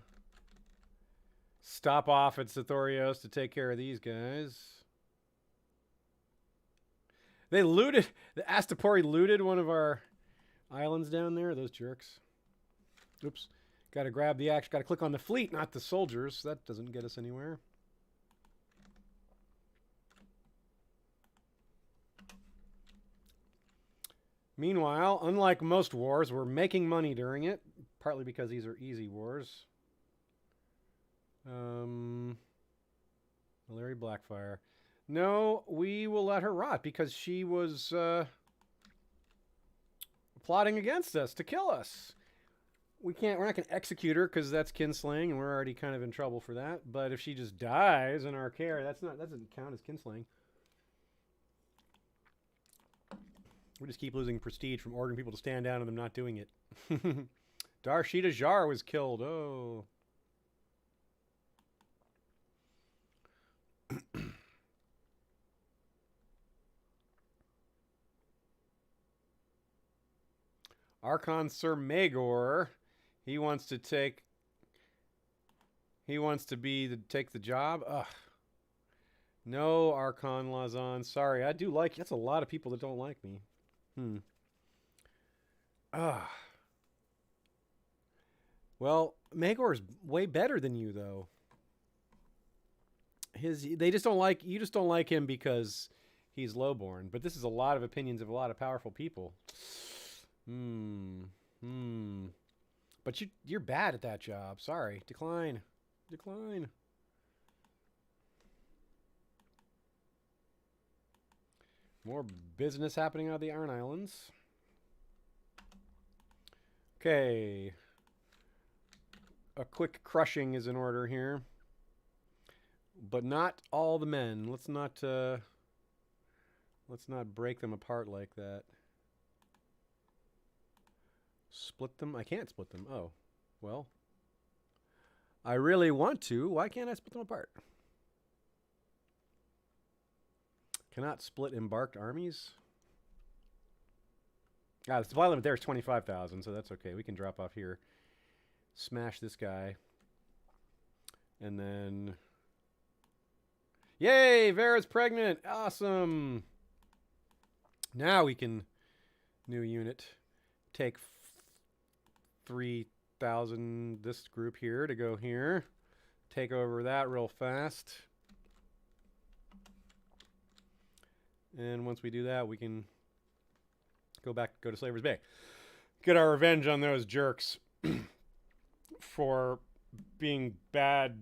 stop off at Sothoryos to take care of these guys. They looted. The Astapori looted one of our islands down there, those jerks. Oops. Got to grab the action. Got to click on the fleet, not the soldiers. That doesn't get us anywhere. Meanwhile, unlike most wars, we're making money during it, partly because these are easy wars. Larry Blackfyre. No, we will let her rot because she was plotting against us to kill us. we're not going to execute her because that's kinslaying, and we're already kind of in trouble for that. But if she just dies in our care, that doesn't count as kinslaying. We just keep losing prestige from ordering people to stand down and them not doing it. Darshita Jar was killed. Oh. Archon Sir Magor, he wants to take. He wants to take the job. Ugh. No, Archon Lazan. Sorry, I do like. That's a lot of people that don't like me. Well, Magor's way better than you, though. They just don't like you. Just don't like him because he's lowborn. But this is a lot of opinions of a lot of powerful people. But you're bad at that job. Sorry. Decline. More business happening out of the Iron Islands. Okay. A quick crushing is in order here. But not all the men. Let's not break them apart like that. Split them? I can't split them. Oh. Well. I really want to. Why can't I split them apart? Cannot split embarked armies? The supply limit there is 25,000, so that's okay. We can drop off here. Smash this guy. And then... Yay! Vera's pregnant! Awesome! Now we can... New unit. Take 3,000, this group here, to go here. Take over that real fast. And once we do that, we can go to Slaver's Bay. Get our revenge on those jerks for being bad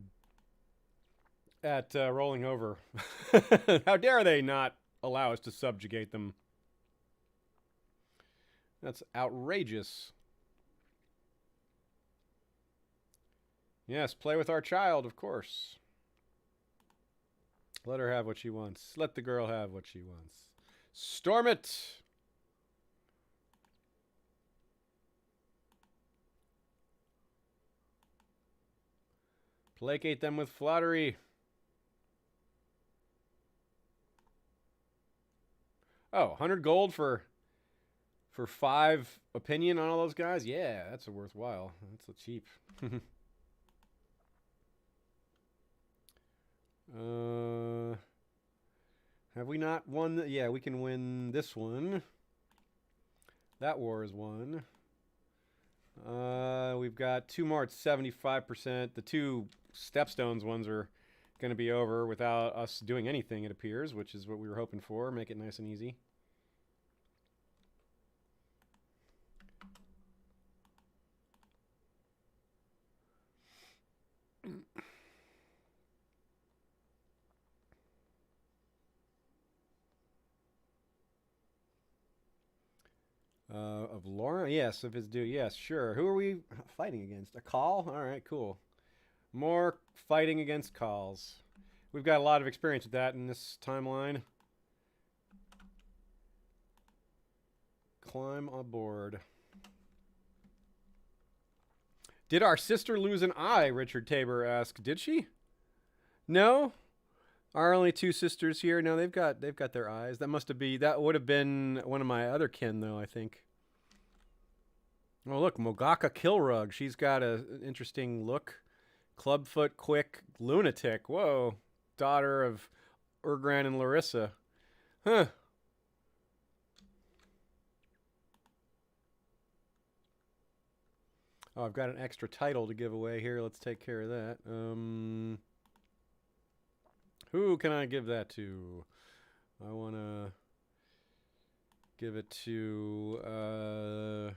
at rolling over. How dare they not allow us to subjugate them? That's outrageous. Yes, play with our child, of course. Let her have what she wants. Let the girl have what she wants. Storm it! Placate them with flattery. Oh, 100 gold for 5 opinion on all those guys? Yeah, that's a worthwhile. That's so cheap. Have we not won? Yeah, we can win this one. That war is won. We've got 2 more at 75%. The 2 Stepstones ones are going to be over without us doing anything, it appears, which is what we were hoping for. Make it nice and easy. Of Laura? Yes, of his due. Yes, sure. Who are we fighting against? A call? All right, cool. More fighting against calls. We've got a lot of experience with that in this timeline. Climb aboard. Did our sister lose an eye? Richard Tabor asked. Did she? No? Our only 2 sisters here? No, they've got their eyes. That would have been one of my other kin, though, I think. Oh, look, Mogaka Kilrug. She's got an interesting look. Clubfoot, quick, lunatic. Whoa. Daughter of Urgran and Larissa. Huh. Oh, I've got an extra title to give away here. Let's take care of that. Who can I give that to? I want to give it to...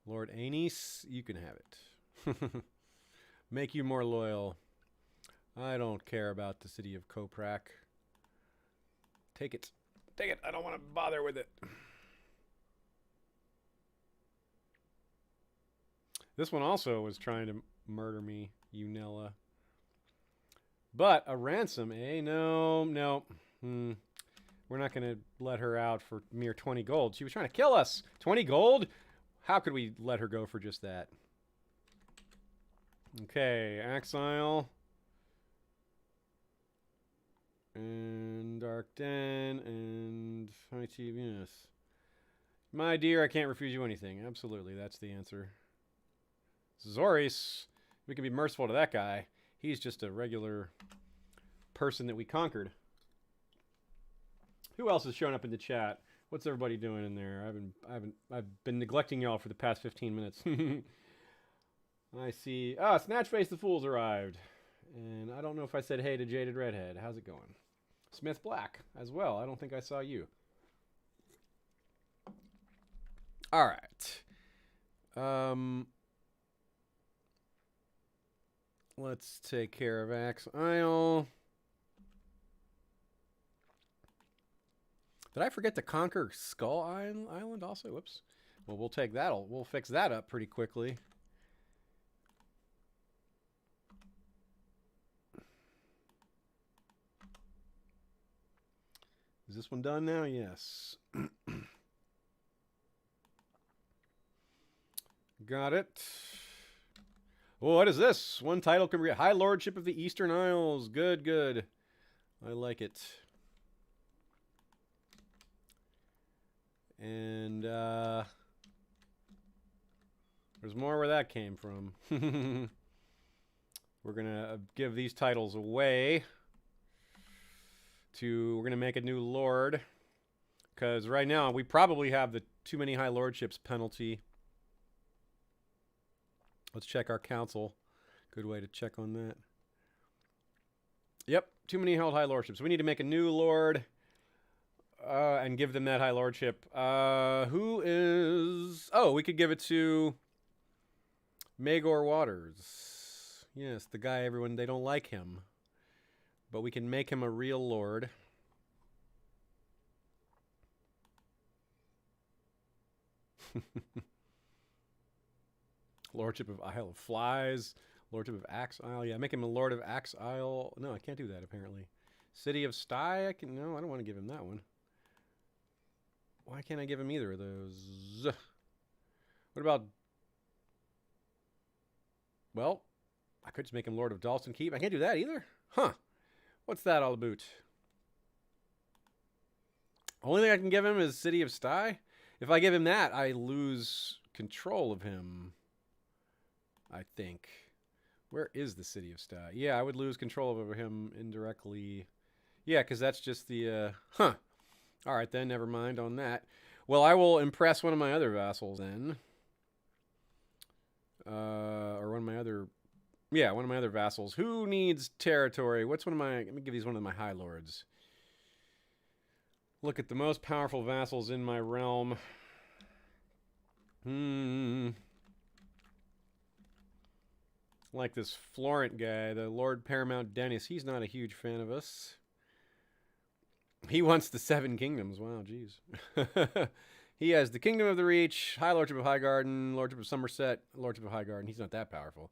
Lord Aenys, you can have it. Make you more loyal. I don't care about the city of Koprak. Take it. Dang it, I don't want to bother with it. This one also was trying to murder me, Unella. But a ransom, eh? No, no. We're not going to let her out for mere 20 gold. She was trying to kill us. 20 gold? How could we let her go for just that? Okay, Exile. And Dark Den. And High TV, yes. My dear, I can't refuse you anything. Absolutely, that's the answer. Zoris. We can be merciful to that guy. He's just a regular person that we conquered. Who else has shown up in the chat? What's everybody doing in there? I've been neglecting y'all for the past 15 minutes. I see. Snatchface the Fool's arrived. And I don't know if I said hey to Jaded Redhead. How's it going? Smith Black as well. I don't think I saw you. All right. Let's take care of Axe Isle. Did I forget to conquer Skull Island also? Whoops. Well, we'll take that. We'll fix that up pretty quickly. Is this one done now? Yes. Got it. Oh, what is this? One title can be High Lordship of the Eastern Isles. Good, good. I like it. And there's more where that came from. We're going to give these titles away. We're going to make a new lord. Because right now we probably have the too many high lordships penalty. Let's check our council. Good way to check on that. Yep, too many held high lordships. We need to make a new lord and give them that high lordship. Who is... Oh, we could give it to Magor Waters. Yes, the guy everyone... They don't like him. But we can make him a real lord. Lordship of Isle of Flies. Lordship of Axe Isle. Yeah, make him a Lord of Axe Isle. No, I can't do that, apparently. City of Stye? No, I don't want to give him that one. Why can't I give him either of those? What about... Well, I could just make him Lord of Dalston Keep. I can't do that either? Huh. What's that all about? Only thing I can give him is City of Stye. If I give him that, I lose control of him. I think. Where is the City of Stye? Yeah, I would lose control over him indirectly. Yeah, because that's just the... Huh. All right, then. Never mind on that. Well, I will impress one of my other vassals then. Or one of my other... Yeah, one of my other vassals. Who needs territory? What's one of my... Let me give these one of my high lords. Look at the most powerful vassals in my realm. Like this Florent guy, the Lord Paramount Dennis. He's not a huge fan of us. He wants the 7 kingdoms. Wow, jeez. He has the Kingdom of the Reach, High Lordship of Highgarden, Lordship of Somerset, Lordship of Highgarden. He's not that powerful.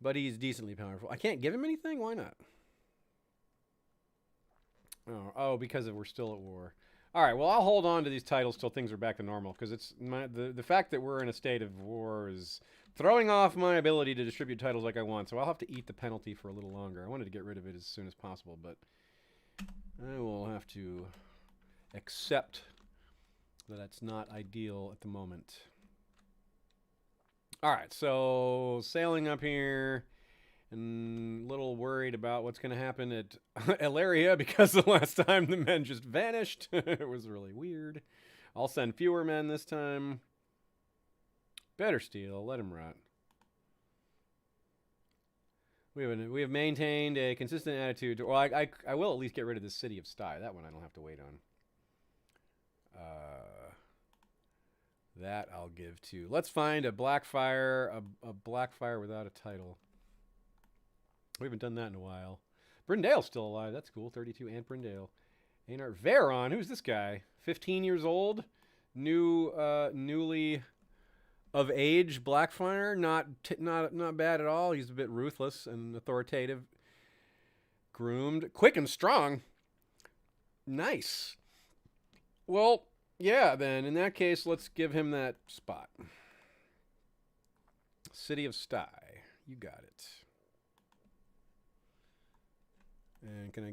But he's decently powerful. I can't give him anything? Why not? Oh, because we're still at war. All right, well, I'll hold on to these titles till things are back to normal, because it's the fact that we're in a state of war is throwing off my ability to distribute titles like I want, so I'll have to eat the penalty for a little longer. I wanted to get rid of it as soon as possible, but I will have to accept that that's not ideal at the moment. All right, so sailing up here, and a little worried about what's going to happen at Elaria because the last time the men just vanished. It was really weird. I'll send fewer men this time. Bittersteel, let him rot. We have maintained a consistent attitude. Well, I will at least get rid of the City of Stye. That one I don't have to wait on. That I'll give to. Let's find a Blackfyre, a Blackfyre without a title. We haven't done that in a while. Brindale's still alive. That's cool. 32 and Brindale. Aenar Veron, who's this guy? 15 years old, newly of age Blackfyre. Not bad at all. He's a bit ruthless and authoritative. Groomed, quick and strong. Nice. Well, yeah, then in that case, let's give him that spot. City of Sty. You got it. And can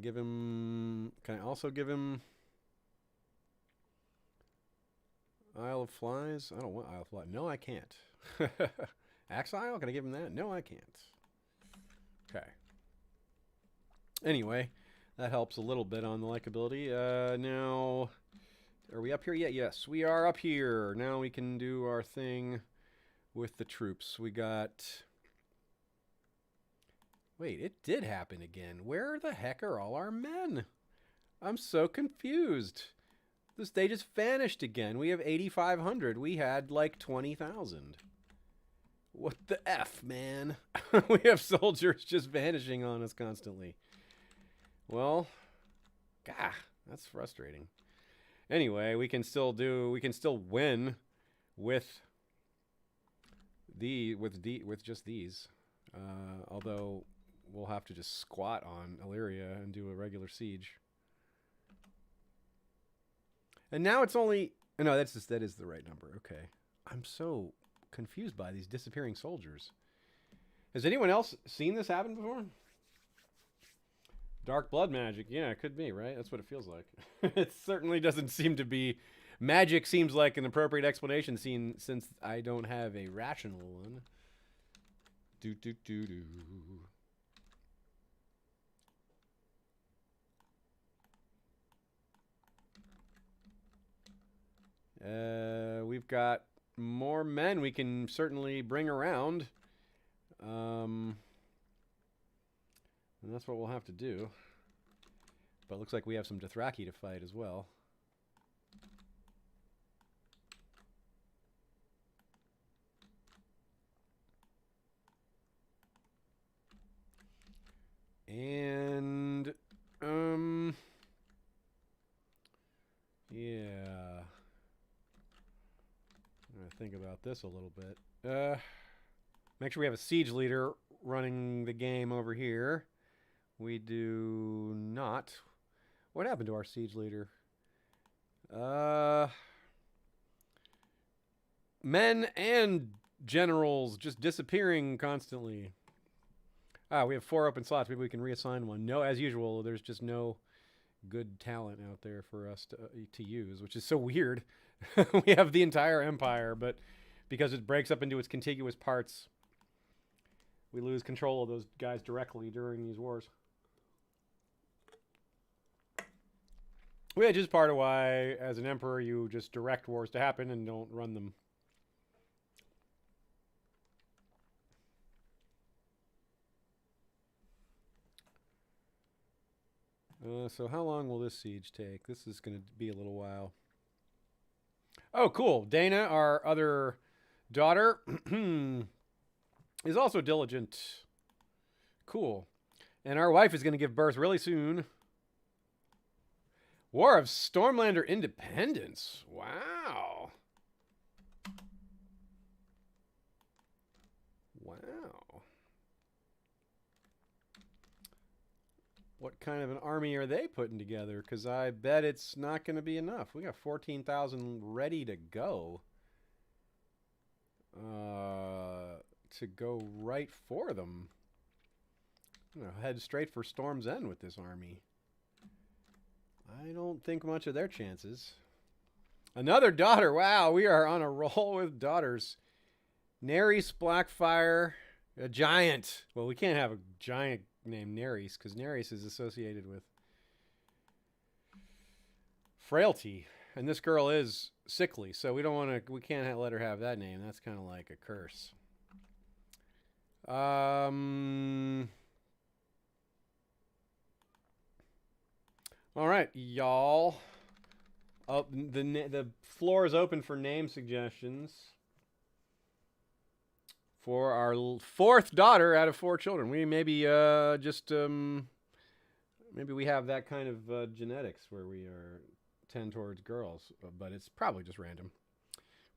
I also give him Isle of Flies? I don't want Isle of Flies. No, I can't. Axe Isle? Can I give him that? No, I can't. Okay. Anyway, that helps a little bit on the likability. Now, are we up here yet? Yes, we are up here. Now we can do our thing with the troops. We got... Wait, it did happen again. Where the heck are all our men? I'm so confused. They just vanished again. We have 8,500. We had like 20,000. What the F, man? We have soldiers just vanishing on us constantly. Well, gah, that's frustrating. Anyway, we can still win with just these. Although we'll have to just squat on Illyria and do a regular siege. And now it's only... No, that is the right number. Okay. I'm so confused by these disappearing soldiers. Has anyone else seen this happen before? Dark blood magic. Yeah, it could be, right? That's what it feels like. It certainly doesn't seem to be... Magic seems like an appropriate explanation since I don't have a rational one. Do. We've got more men we can certainly bring around. And that's what we'll have to do. But it looks like we have some Dothraki to fight as well. And, yeah. I'm going to think about this a little bit. Make sure we have a siege leader running the game over here. We do not. What happened to our siege leader? Men and generals just disappearing constantly. We have 4 open slots. Maybe we can reassign one. No, as usual, there's just no good talent out there for us to use, which is so weird. We have the entire empire, but because it breaks up into its contiguous parts, we lose control of those guys directly during these wars. Which is part of why, as an emperor, you just direct wars to happen and don't run them. So how long will this siege take? This is going to be a little while. Oh, cool. Dana, our other daughter, is also diligent. Cool. And our wife is going to give birth really soon. War of Stormlander Independence. Wow. Wow. What kind of an army are they putting together? Because I bet it's not going to be enough. We got 14,000 ready to go. To go right for them. I'm going to head straight for Storm's End with this army. I don't think much of their chances. Another daughter. Wow, we are on a roll with daughters. Nerys Blackfyre, a giant. Well, we can't have a giant named Nerys because Nerys is associated with frailty, and this girl is sickly, so we don't want to. We can't let her have that name. That's kind of like a curse. All right, y'all. Oh, the floor is open for name suggestions for our 4th daughter out of 4 children. We maybe just Maybe we have that kind of genetics where we are tend towards girls, but it's probably just random.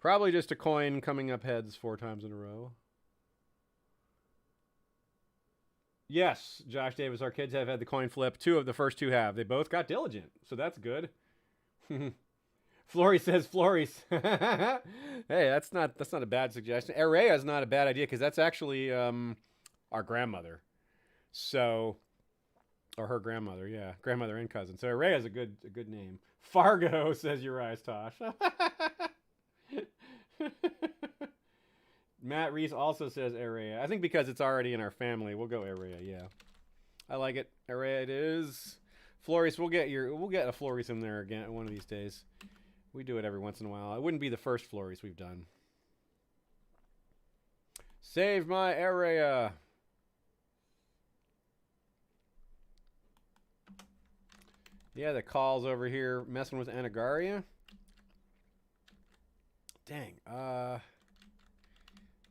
Probably just a coin coming up heads 4 times in a row. Yes, Josh Davis, our kids have had the coin flip. 2 of the first 2 have. They both got diligent, so that's good. Flory says Flory's. Hey, that's not a bad suggestion. Area is not a bad idea because that's actually our grandmother. So, or her grandmother, yeah, grandmother and cousin. So Area is a good name. Fargo says Urias Tosh. Matt Reese also says Area. I think because it's already in our family, we'll go Area. Yeah, I like it. Area it is. Floris, we'll get a Floris in there again one of these days. We do it every once in a while. It wouldn't be the first Floris we've done. Save my area. Yeah, the call's over here messing with Anagaria. Dang.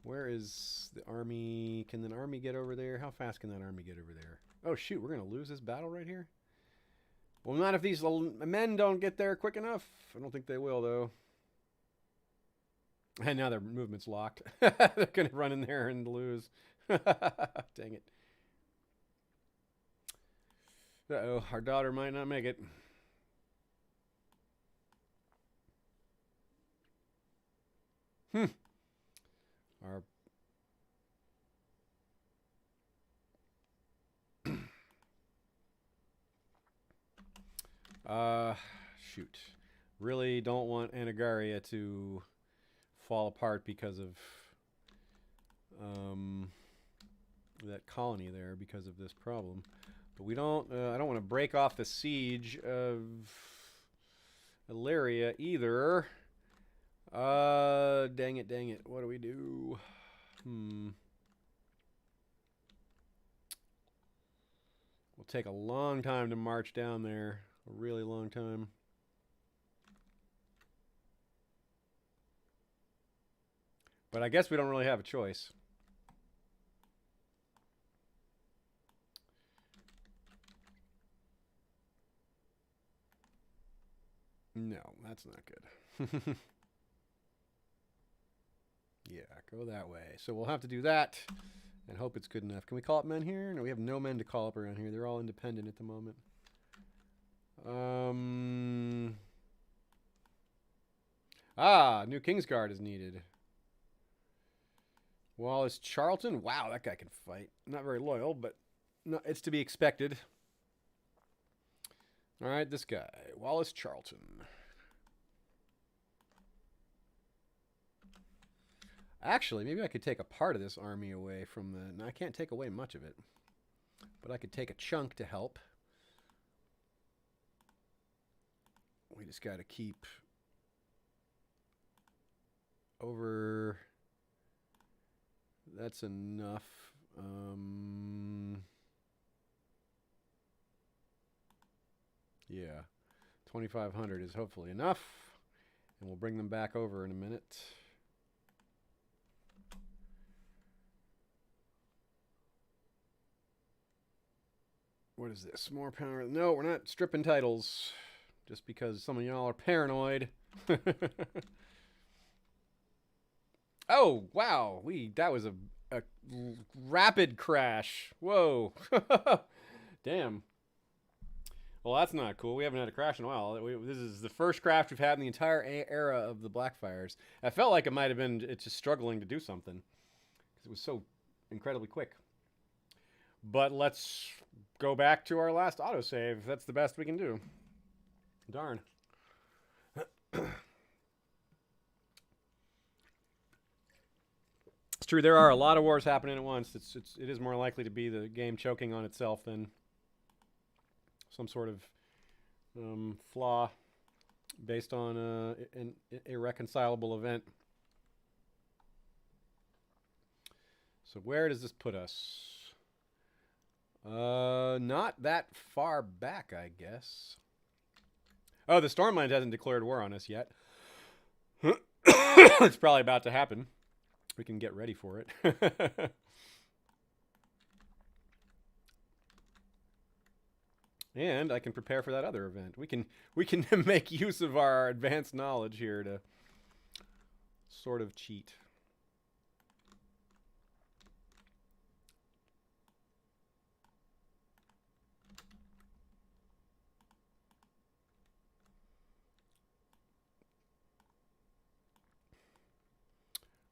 Where is the army? Can the army get over there? How fast can that army get over there? Oh, shoot. We're going to lose this battle right here? Well, not if these men don't get there quick enough. I don't think they will, though. And now their movement's locked. They're going to run in there and lose. Dang it. Uh-oh, our daughter might not make it. Shoot. Really don't want Anagaria to fall apart because of that colony there because of this problem. But we don't. I don't want to break off the siege of Illyria either. Dang it. What do we do? Will take a long time to march down there. A really long time. But I guess we don't really have a choice. No, that's not good. Yeah, go that way. So we'll have to do that and hope it's good enough. Can we call up men here? No, we have no men to call up around here. They're all independent at the moment. New Kingsguard is needed. Wallace Charlton. Wow, that guy can fight. Not very loyal, but no, it's to be expected. All right, this guy, Wallace Charlton. Actually, maybe I could take a part of this army away from the... No, I can't take away much of it. But I could take a chunk to help. We just got to keep over... That's enough. Yeah. 2,500 is hopefully enough. And we'll bring them back over in a minute. What is this? More power? No, we're not stripping titles. Just because some of y'all are paranoid. Oh, wow. That was a rapid crash. Whoa. Damn. Well, that's not cool. We haven't had a crash in a while. This is the first crash we've had in the entire era of the Blackfyres. I felt like it might have been it's just struggling to do something. Because it was so incredibly quick. But let's go back to our last autosave. That's the best we can do. Darn. It's true, there are a lot of wars happening at once. It is more likely to be the game choking on itself than some sort of flaw based on an irreconcilable event. So where does this put us? Not that far back, I guess. Oh, the Stormland hasn't declared war on us yet. It's probably about to happen. We can get ready for it. And I can prepare for that other event. We can make use of our advanced knowledge here to sort of cheat.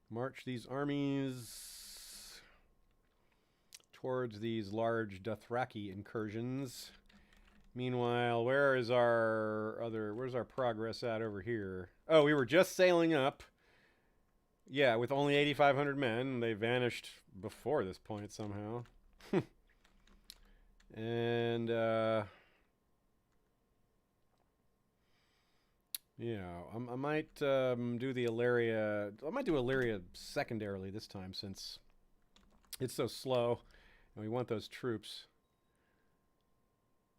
March these armies towards these large Dothraki incursions. Meanwhile, where's our progress at over here? Oh, we were just sailing up. Yeah, with only 8,500 men. They vanished before this point somehow. And, yeah, I might do the Illyria. I might do Illyria secondarily this time since it's so slow. And we want those troops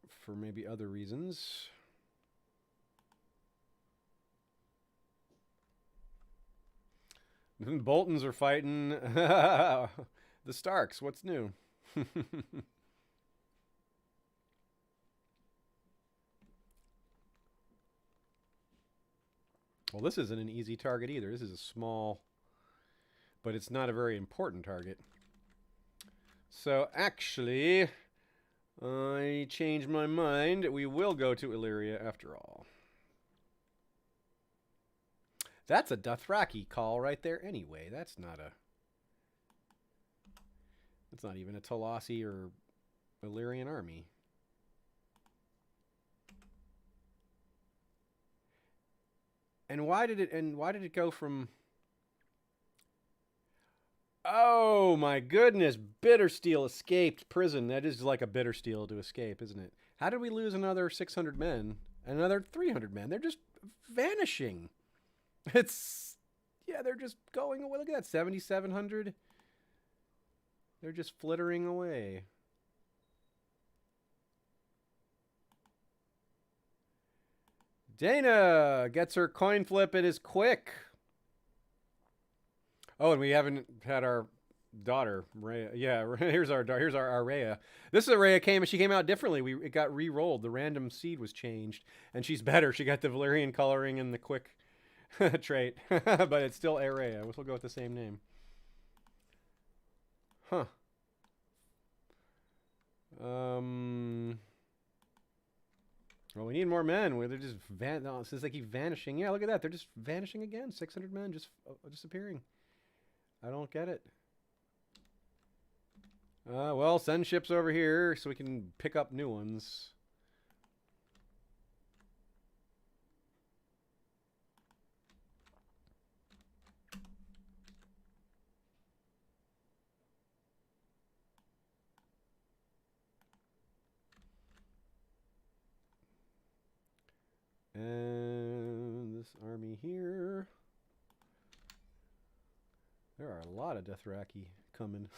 for maybe other reasons. Boltons are fighting. The Starks, what's new? Well, this isn't an easy target either. This is a small, but it's not a very important target. So actually, I changed my mind. We will go to Illyria after all. That's a Dothraki call right there anyway. That's not even a Talasi or Illyrian army. And why did it go from... Oh my goodness, Bittersteel escaped prison. That is like a Bittersteel to escape, isn't it? How did we lose another 600 men? Another 300 men? They're just vanishing. Yeah, they're just going away. Look at that, 7,700. They're just flittering away. Dana gets her coin flip. It is quick. Oh, and we haven't had our daughter, Rhea. Yeah, here's our Rhea. This is a Rhea she came out differently. It got re-rolled. The random seed was changed, and she's better. She got the Valyrian coloring and the quick trait, but it's still Rhea. We'll go with the same name. Huh. Well, we need more men. They're just since they keep vanishing. Yeah, look at that. They're just vanishing again. 600 men just disappearing. I don't get it. Well, send ships over here so we can pick up new ones. And this army here. There are a lot of Dothraki coming.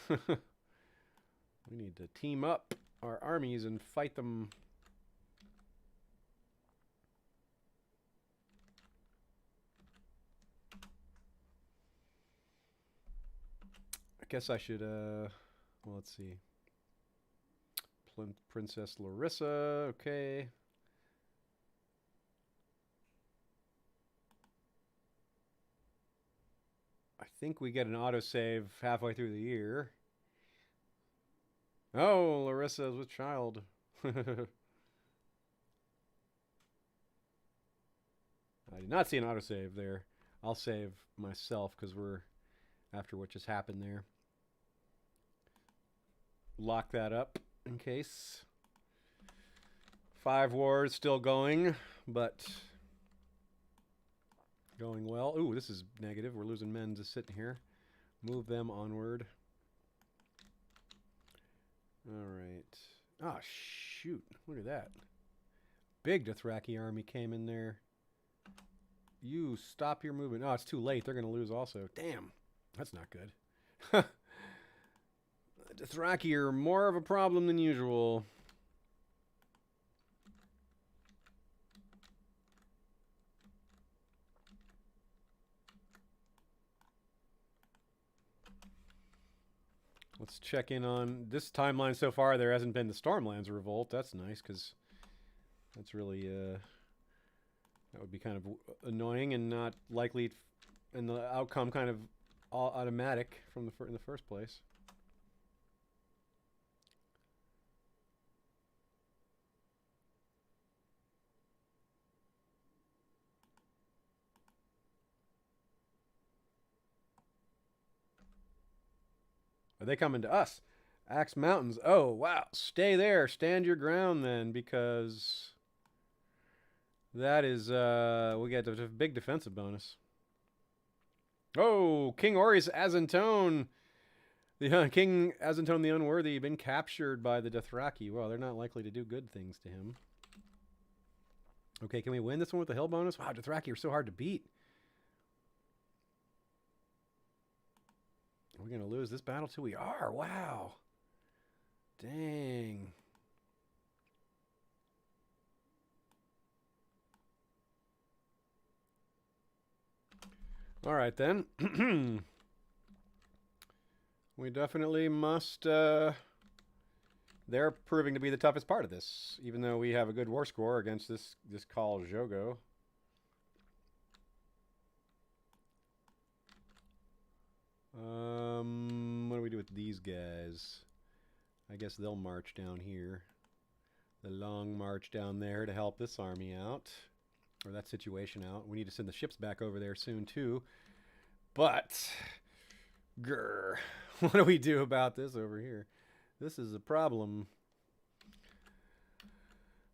We need to team up our armies and fight them. I guess I should, well, let's see. Princess Larissa, okay. I think we get an autosave halfway through the year. Oh, Larissa's with child. I did not see an autosave there. I'll save myself because we're after what just happened there. Lock that up in case. 5 wars still going, but going well. Ooh, this is negative. We're losing men just sitting here. Move them onward. All right. Oh, shoot. Look at that. Big Dothraki army came in there. You stop your movement. Oh, it's too late. They're going to lose also. Damn. That's not good. Dothraki are more of a problem than usual. Let's check in on this timeline so far. There hasn't been the Stormlands revolt. That's nice because That's really that would be kind of annoying and not likely, and the outcome kind of all automatic from in the first place. Are they coming to us? Axe Mountains. Oh, wow. Stay there. Stand your ground then, because that is, we get a big defensive bonus. Oh, King Orius Azantone. The King Azantone the Unworthy been captured by the Dothraki. Well, they're not likely to do good things to him. Okay, can we win this one with the hill bonus? Wow, Dothraki are so hard to beat. Are we going to lose this battle too? We are. Wow. Dang. All right, then. We definitely must... they're proving to be the toughest part of this, even though we have a good war score against this Khal Drogo. What do we do with these guys? I guess they'll march down here. The long march down there to help this army out. Or that situation out. We need to send the ships back over there soon, too. But... grr. What do we do about this over here? This is a problem.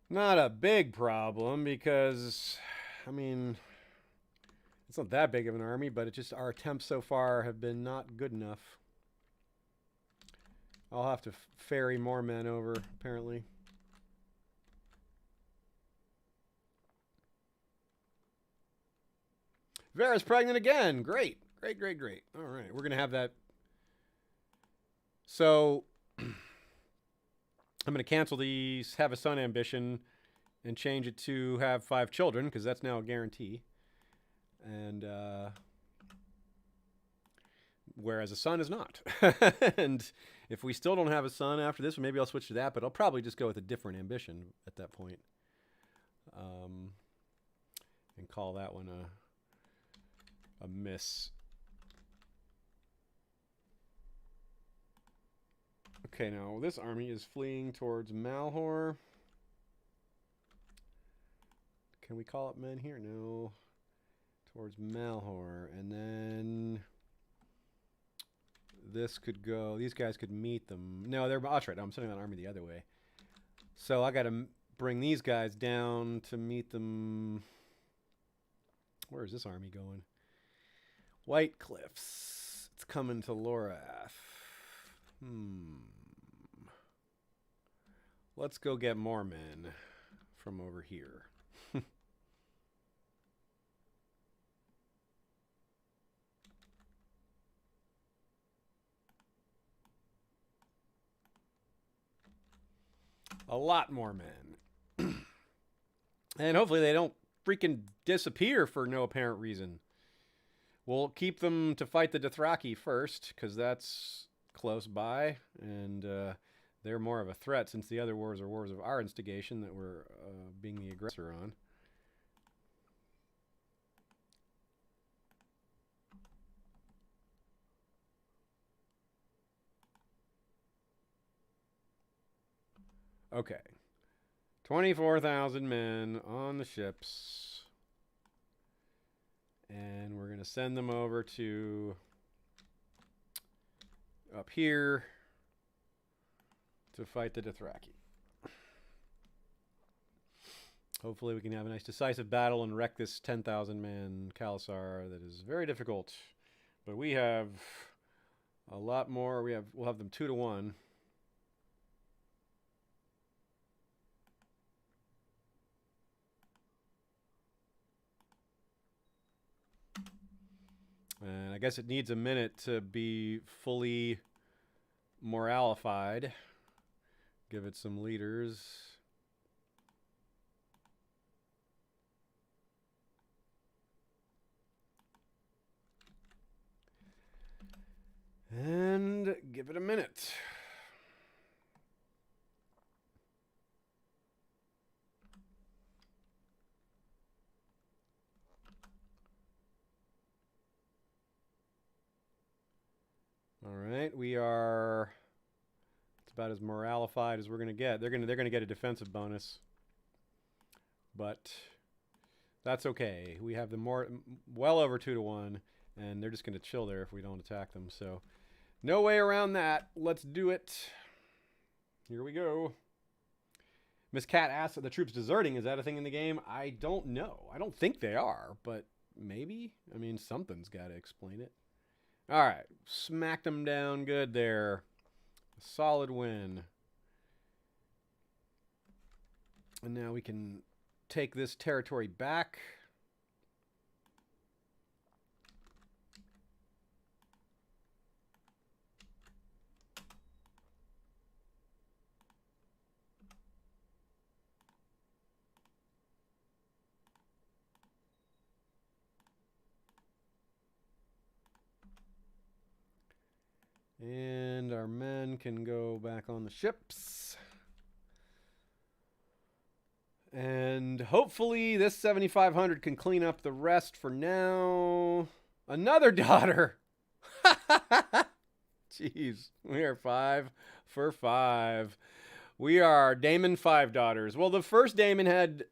Not a big problem, because... I mean... it's not that big of an army, but it's just our attempts so far have been not good enough. I'll have to ferry more men over, apparently. Vera's pregnant again. Great. Great, great, great. All right. We're going to have that. So, I'm going to cancel the have a son ambition and change it to have 5 children, because that's now a guarantee. And, whereas a son is not. And if we still don't have a son after this, maybe I'll switch to that, but I'll probably just go with a different ambition at that point. And call that one a miss. Okay, now this army is fleeing towards Malhor. Can we call up men here? No. Towards Malhor. And then this could go, these guys could meet them. No, they're, that's right, I'm sending that army the other way. So I got to bring these guys down to meet them. Where is this army going? White Cliffs. It's coming to Lorath. Let's go get more men from over here. A lot more men. And hopefully they don't freaking disappear for no apparent reason. We'll keep them to fight the Dothraki first, because that's close by, and they're more of a threat, since the other wars are wars of our instigation that we're being the aggressor on. Okay. 24,000 men on the ships. And we're going to send them over to up here to fight the Dothraki. Hopefully we can have a nice decisive battle and wreck this 10,000 man Khalasar that is very difficult. But we have a lot more. We'll have them 2-1. And I guess it needs a minute to be fully moralified. Give it some leaders. And give it a minute. All right, we are. It's about as moralified as we're gonna get. They're gonna get a defensive bonus, but that's okay. We have the well over 2-1, and they're just gonna chill there if we don't attack them. So, no way around that. Let's do it. Here we go. Miss Cat asks, are the troops deserting? Is that a thing in the game? I don't know. I don't think they are, but maybe. I mean, something's got to explain it. All right. Smacked them down good there. A solid win. And now we can take this territory back. And our men can go back on the ships. And hopefully this 7,500 can clean up the rest for now. Another daughter. Jeez, we are 5 for 5. We are Daemon 5 daughters. Well, the first Daemon had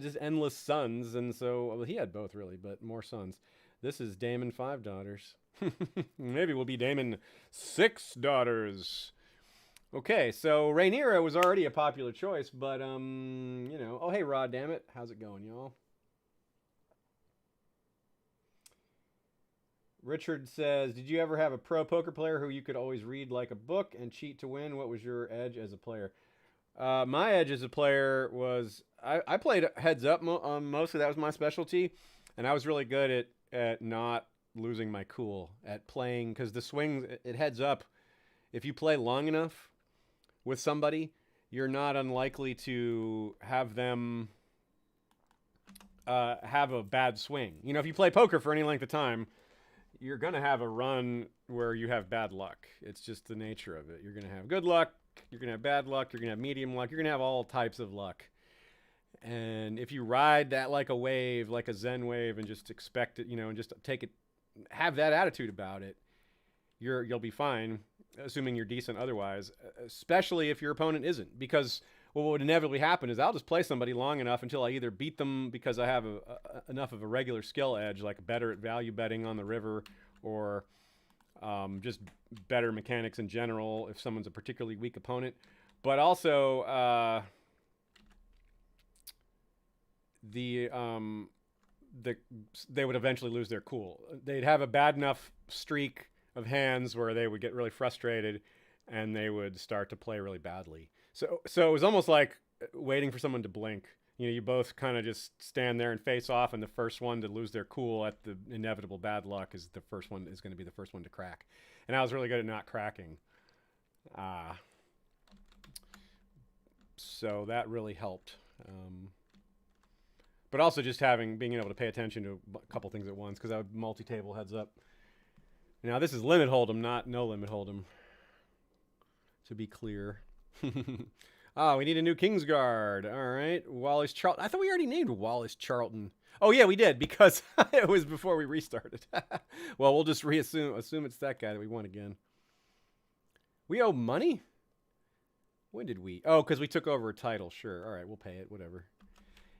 just endless sons, and so well, he had both really, but more sons. This is Daemon 5 daughters. Maybe we'll be Daemon 6 daughters. Okay, so Rhaenyra was already a popular choice, but you know. Oh, hey, Rod, damn it. How's it going, y'all? Richard says, did you ever have a pro poker player who you could always read like a book and cheat to win? What was your edge as a player? My edge as a player was I played heads up mostly. That was my specialty, and I was really good at not losing my cool at playing, because the swings, it heads up. If you play long enough with somebody, you're not unlikely to have them have a bad swing. You know, if you play poker for any length of time, you're going to have a run where you have bad luck. It's just the nature of it. You're going to have good luck, you're going to have bad luck, you're going to have medium luck, you're going to have all types of luck. And if you ride that like a wave, like a Zen wave, and just expect it, you know, and just take it, have that attitude about it, you'll be fine, assuming you're decent otherwise, especially if your opponent isn't. Because what would inevitably happen is I'll just play somebody long enough until I either beat them because I have enough of a regular skill edge, like better at value betting on the river, or just better mechanics in general if someone's a particularly weak opponent. But also they would eventually lose their cool. They'd have a bad enough streak of hands where they would get really frustrated and they would start to play really badly. So it was almost like waiting for someone to blink. You know, you both kind of just stand there and face off, and the first one to lose their cool at the inevitable bad luck is going to be the first one to crack. And I was really good at not cracking. So that really helped. But also just being able to pay attention to a couple things at once, because I would multi-table heads up. Now this is limit hold'em, not no limit hold'em, to be clear. Oh, we need a new Kingsguard. All right, Wallace Charlton. I thought we already named Wallace Charlton. Oh yeah, we did, because it was before we restarted. Well, we'll just assume it's that guy that we want again. We owe money? When did we? Oh, because we took over a title. Sure. All right, we'll pay it. Whatever.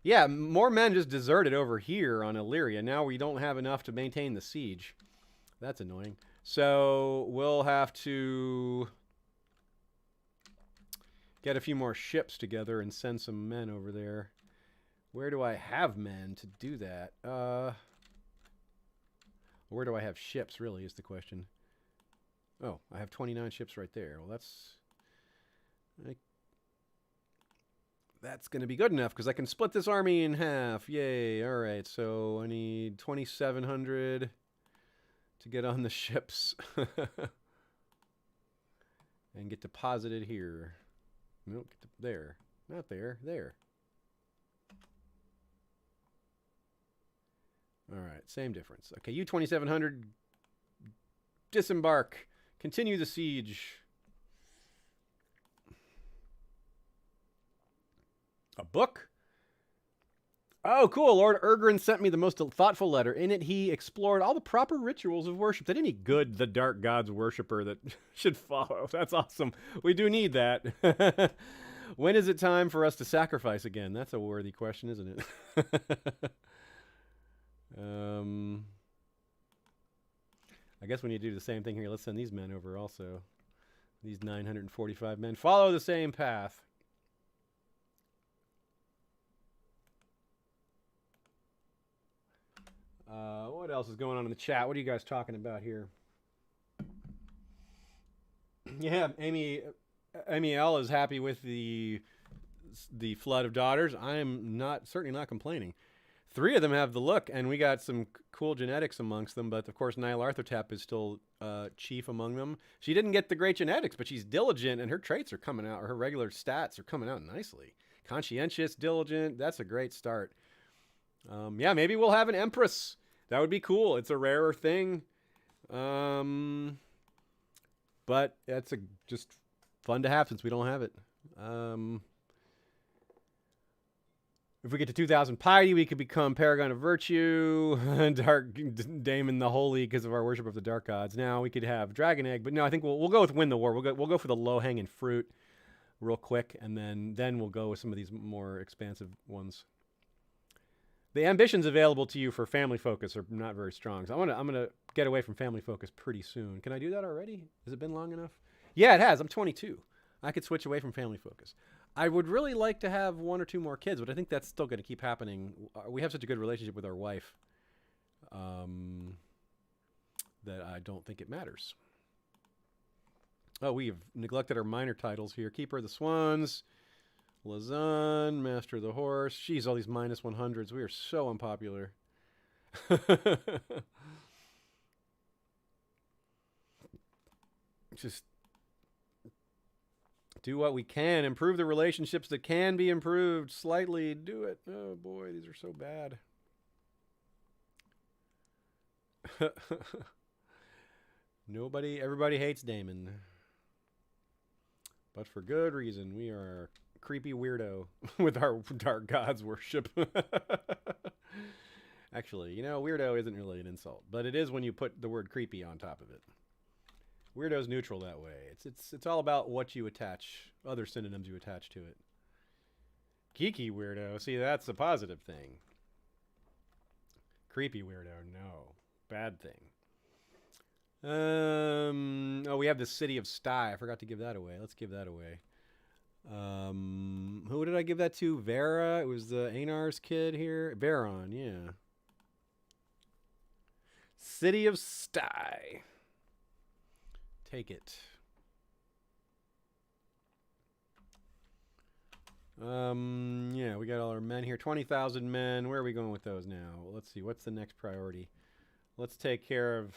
Yeah, more men just deserted over here on Illyria. Now we don't have enough to maintain the siege. That's annoying. So we'll have to get a few more ships together and send some men over there. Where do I have men to do that? Where do I have ships, really, is the question. Oh, I have 29 ships right there. Well, that's going to be good enough, because I can split this army in half. Yay. All right, so I need 2,700 to get on the ships and get deposited here. Nope, there. Not there. There. All right, same difference. Okay, you 2,700, disembark. Continue the siege. A book? Oh, cool. Lord Ergrin sent me the most thoughtful letter. In it, he explored all the proper rituals of worship that any good the dark gods worshiper that should follow. That's awesome. We do need that. When is it time for us to sacrifice again? That's a worthy question, isn't it? I guess we need to do the same thing here. Let's send these men over also. These 945 men follow the same path. What else is going on in the chat? What are you guys talking about here? Yeah, Amy L is happy with the flood of daughters. I am certainly not complaining. 3 of them have the look, and we got some cool genetics amongst them. But of course, Niall Arthurtap is still chief among them. She didn't get the great genetics, but she's diligent, and her traits are coming out. Or her regular stats are coming out nicely. Conscientious, diligent. That's a great start. Yeah, maybe we'll have an empress. That would be cool. It's a rarer thing. But that's just fun to have since we don't have it. If we get to 2,000 piety, we could become Paragon of Virtue, Dark Daemon the Holy because of our worship of the dark gods. Now we could have Dragon Egg, but no, I think we'll go with Win the War. We'll go for the low hanging fruit, real quick, and then we'll go with some of these more expansive ones. The ambitions available to you for family focus are not very strong. So I'm gonna get away from family focus pretty soon. Can I do that already? Has it been long enough? Yeah, it has. I'm 22. I could switch away from family focus. I would really like to have 1 or 2 more kids, but I think that's still going to keep happening. We have such a good relationship with our wife that I don't think it matters. Oh, we have neglected our minor titles here. Keeper of the Swans, Lazan, Master of the Horse. Jeez, all these minus 100s. We are so unpopular. Just do what we can. Improve the relationships that can be improved slightly. Do it. Oh, boy, these are so bad. Everybody hates Daemon. But for good reason. We are a creepy weirdo with our dark gods worship. Actually, weirdo isn't really an insult, but it is when you put the word creepy on top of it. Weirdo's neutral that way. It's all about what you attach, other synonyms you attach to it. Geeky weirdo, see, that's a positive thing. Creepy weirdo, no. Bad thing. Oh, we have the City of Sty. I forgot to give that away. Let's give that away. Who did I give that to? Vera? It was the Ainar's kid here. Veron, yeah. City of Sty. Take it. Yeah, we got all our men here. 20,000 men. Where are we going with those now? Let's see. What's the next priority? Let's take care of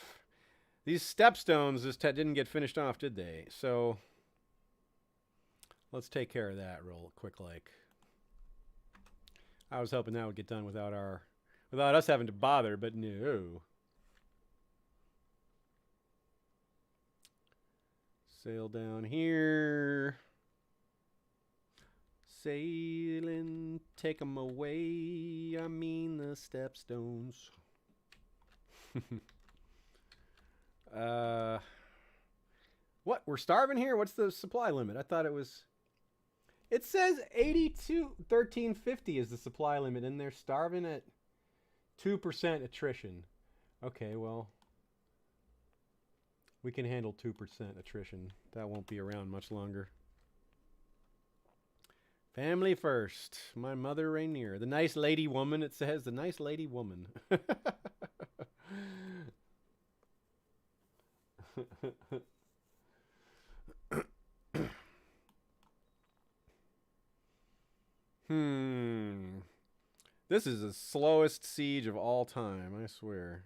these stepstones. This didn't get finished off, did they? So let's take care of that real quick. Like, I was hoping that would get done without us having to bother, but no. Sail down here. Sailing, take 'em away. I mean the stepstones. What? We're starving here? What's the supply limit? I thought it was... It says 1350 is the supply limit, and they're starving at 2% attrition. Okay, well... We can handle 2% attrition. That won't be around much longer. Family first. My mother Rainier. The nice lady woman. It says the nice lady woman. This is the slowest siege of all time, I swear.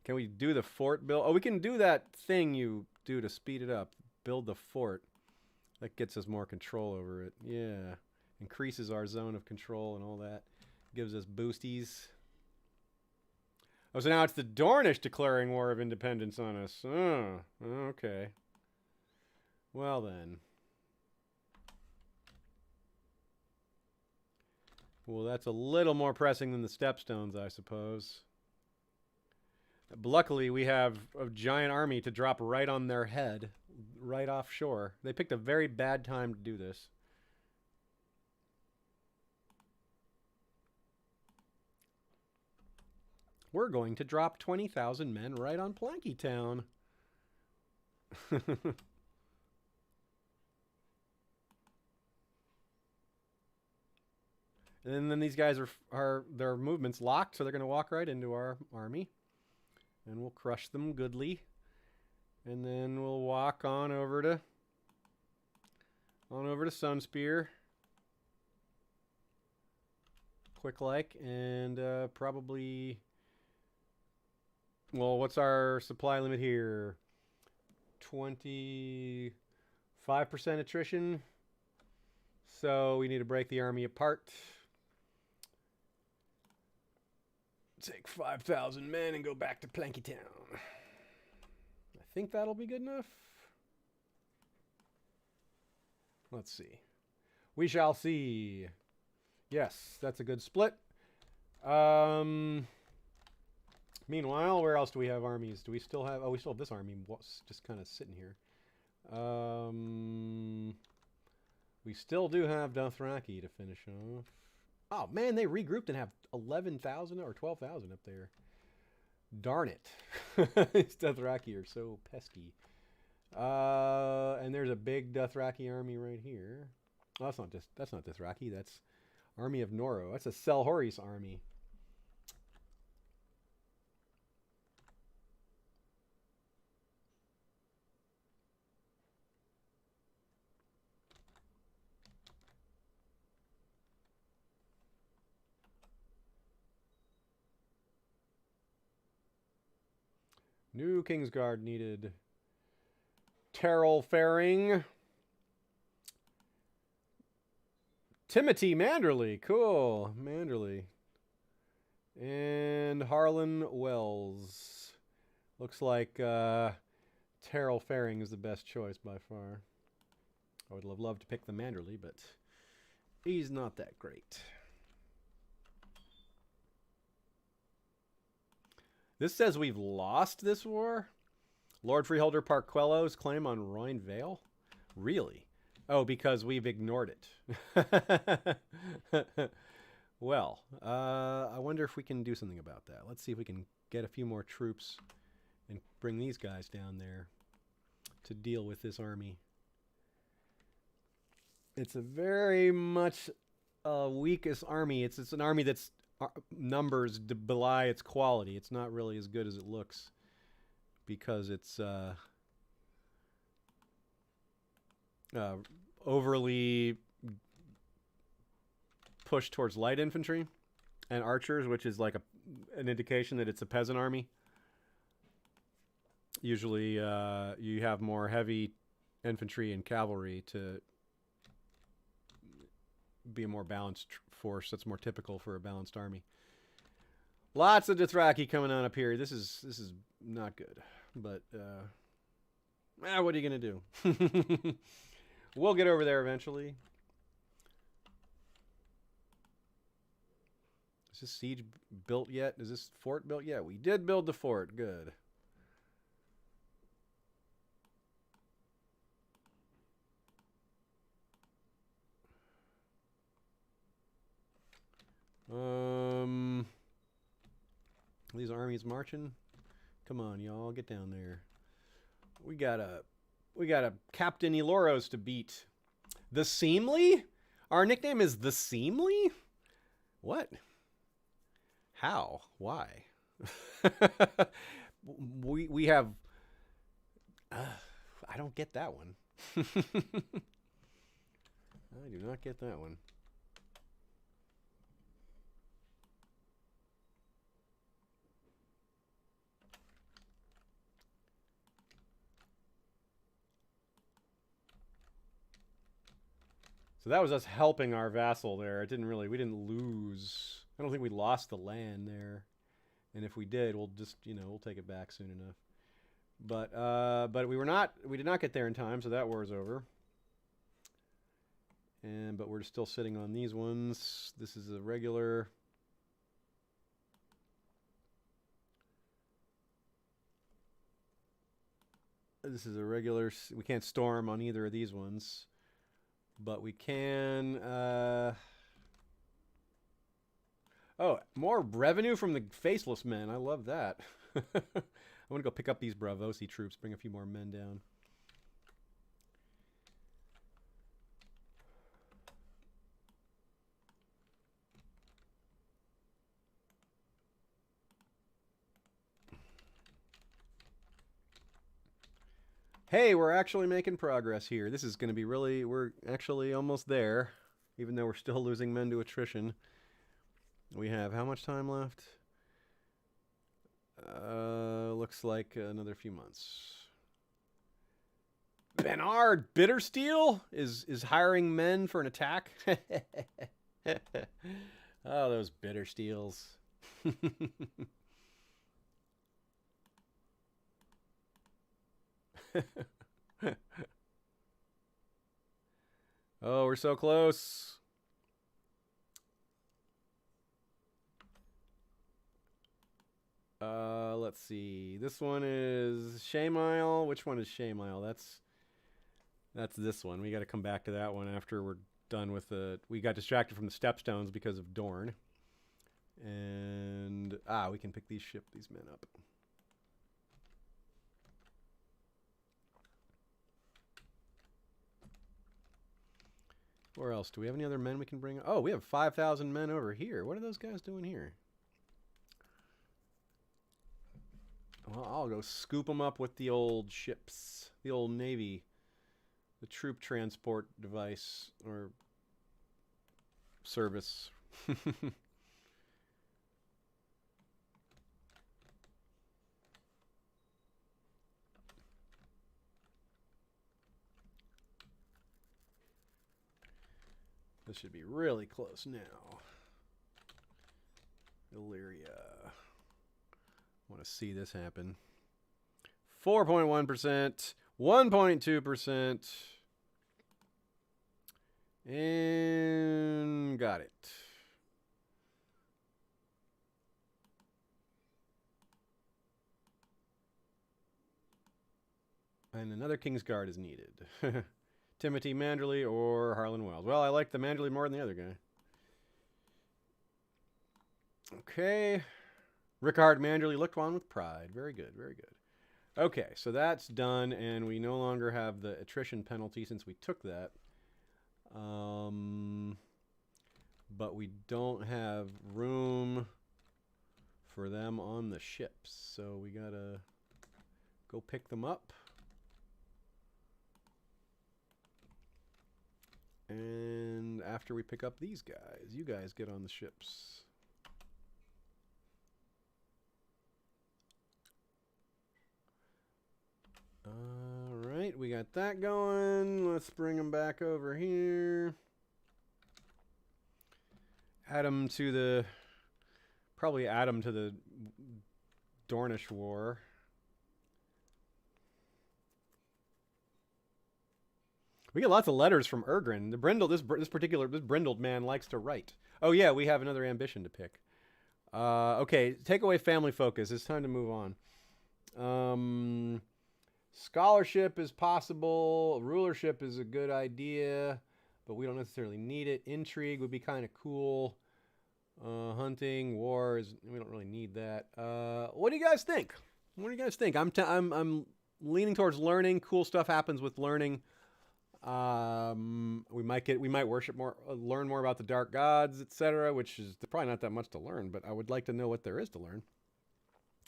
Can we do the fort build? Oh, we can do that thing you do to speed it up. Build the fort. That gets us more control over it. Yeah. Increases our zone of control and all that. Gives us boosties. Oh, so now it's the Dornish declaring war of independence on us. Oh, okay. Well then. Well, that's a little more pressing than the stepstones, I suppose. But luckily, we have a giant army to drop right on their head, right offshore. They picked a very bad time to do this. We're going to drop 20,000 men right on Planky Town. And then these guys are their movements locked, so they're going to walk right into our army. And we'll crush them goodly. And then we'll walk on over to Sunspear. Quick like, and probably, well, what's our supply limit here? 25% attrition. So we need to break the army apart. Take 5,000 men and go back to Planky Town. I think that'll be good enough. Let's see. We shall see. Yes, that's a good split. Meanwhile, where else do we have armies? Do we still have... Oh, we still have this army just kind of sitting here. We still do have Dothraki to finish off. Oh, man, they regrouped and have 11,000 or 12,000 up there. Darn it. These Dothraki are so pesky. And there's a big Dothraki army right here. Oh, that's not Dothraki. That's Army of Noro. That's a Sothoryos army. New Kingsguard needed. Terrell Faring. Timothy Manderley. Cool. Manderley. And Harlan Wells. Looks like Terrell Faring is the best choice by far. I would have loved to pick the Manderley, but he's not that great. This says we've lost this war? Lord Freeholder Parquello's claim on Royne Vale? Really? Oh, because we've ignored it. Well, I wonder if we can do something about that. Let's see if we can get a few more troops and bring these guys down there to deal with this army. It's a very much weakest army. It's an army that's numbers belie its quality. It's not really as good as it looks because it's overly pushed towards light infantry and archers, which is like an indication that it's a peasant army. Usually you have more heavy infantry and cavalry to be a more balanced force. That's more typical for a balanced army. Lots of Dothraki coming on up here. This is not good, but what are you gonna do? We'll get over there eventually. Is this siege built yet? Is this fort built yet? We did build the fort. Good. These armies marching. Come on, y'all, get down there. We got a Captain Eloros to beat. The Seemly? Our nickname is The Seemly? What? How? Why? we have... I don't get that one. I do not get that one. So that was us helping our vassal there. It didn't really, we didn't lose. I don't think we lost the land there. And if we did, we'll just, we'll take it back soon enough. But we did not get there in time, so that war's over. But we're still sitting on these ones. This is a regular. This is a regular. We can't storm on either of these ones, but we can. Oh, more revenue from the faceless men. I love that. I want to go pick up these Bravosi troops, bring a few more men down. Hey, we're actually making progress here. This is going to be really, we're actually almost there, even though we're still losing men to attrition. We have how much time left? Looks like another few months. Bernard Bittersteel is hiring men for an attack. Oh, those Bittersteels. Oh, we're so close. Let's see. This one is Shaymile. Which one is Shaymile? That's this one. We got to come back to that one after we're done with the. We got distracted from the stepstones because of Dorne. And we can pick these men up. Where else? Do we have any other men we can bring? Oh, we have 5,000 men over here. What are those guys doing here? Well, I'll go scoop them up with the old ships. The old Navy. The troop transport device. Or service. This should be really close now. Illyria. Want to see this happen. 4.1%, 1.2%, and got it. And another Kingsguard is needed. Timothy Manderley or Harlan Wells. Well, I like the Manderley more than the other guy. Okay. Rickard Manderley looked on with pride. Very good, very good. Okay, so that's done, and we no longer have the attrition penalty since we took that. But we don't have room for them on the ships, so we gotta go pick them up. And after we pick up these guys, you guys get on the ships. All right, we got that going. Let's bring them back over here. Probably add them to the Dornish War. We get lots of letters from Ergrin. This brindled man likes to write. Oh yeah, we have another ambition to pick. Okay, take away family focus. It's time to move on. Scholarship is possible. Rulership is a good idea, but we don't necessarily need it. Intrigue would be kind of cool. Hunting, wars, we don't really need that. What do you guys think? What do you guys think? I'm leaning towards learning. Cool stuff happens with learning. We might worship more, learn more about the dark gods, etc., which is probably not that much to learn, but I would like to know what there is to learn.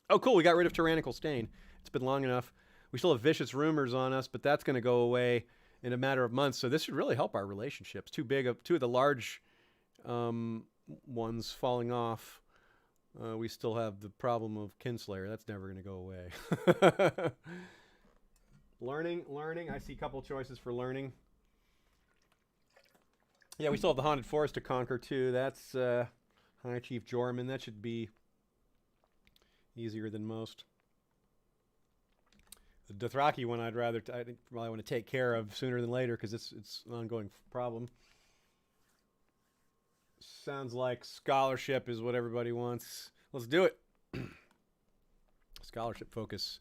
Oh, cool. We got rid of tyrannical stain. It's been long enough. We still have vicious rumors on us, but that's going to go away in a matter of months. So this should really help our relationships. Two of the large ones falling off. We still have the problem of Kinslayer. That's never going to go away. Learning. I see a couple choices for learning. Yeah, we still have the Haunted Forest to conquer too. That's High Chief Jorman. That should be easier than most. The Dothraki one I think probably want to take care of sooner than later because it's an ongoing problem. Sounds like scholarship is what everybody wants. Let's do it. Scholarship focus.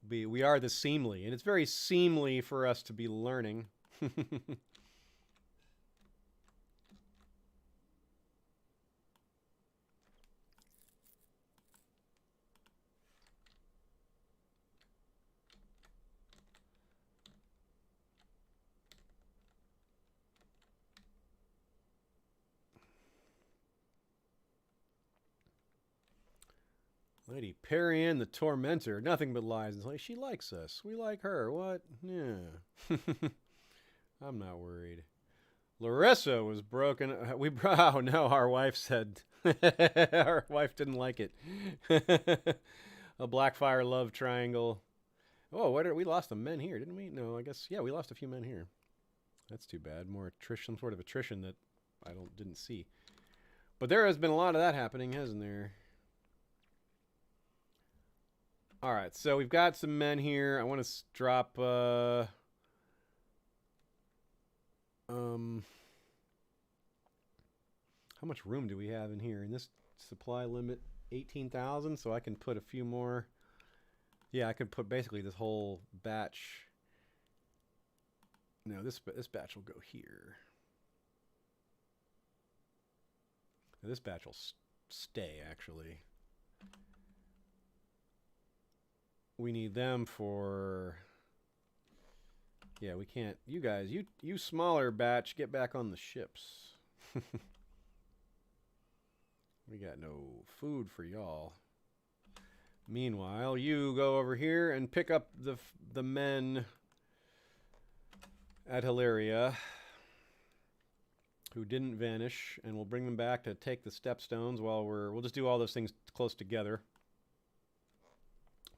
We are the seemly, and it's very seemly for us to be learning. Lady Perian, the Tormentor. Nothing but lies. It's like, she likes us. We like her. What? Yeah. I'm not worried. Larissa was broken. Oh no, our wife said. Our wife didn't like it. A Blackfyre love triangle. Oh, we lost some men here, didn't we? No, I guess, yeah, we lost a few men here. That's too bad. More attrition, some sort of attrition that I didn't see. But there has been a lot of that happening, hasn't there? All right, so we've got some men here. I want to drop how much room do we have in here? In this supply limit, 18,000, so I can put a few more. Yeah, I could put basically this whole batch. No, this batch will go here. Now, this batch will stay, actually. We need them for... Yeah, we can't... You guys, you smaller batch, get back on the ships. We got no food for y'all. Meanwhile, you go over here and pick up the men at Hilaria who didn't vanish, and we'll bring them back to take the stepstones while we'll just do all those things close together.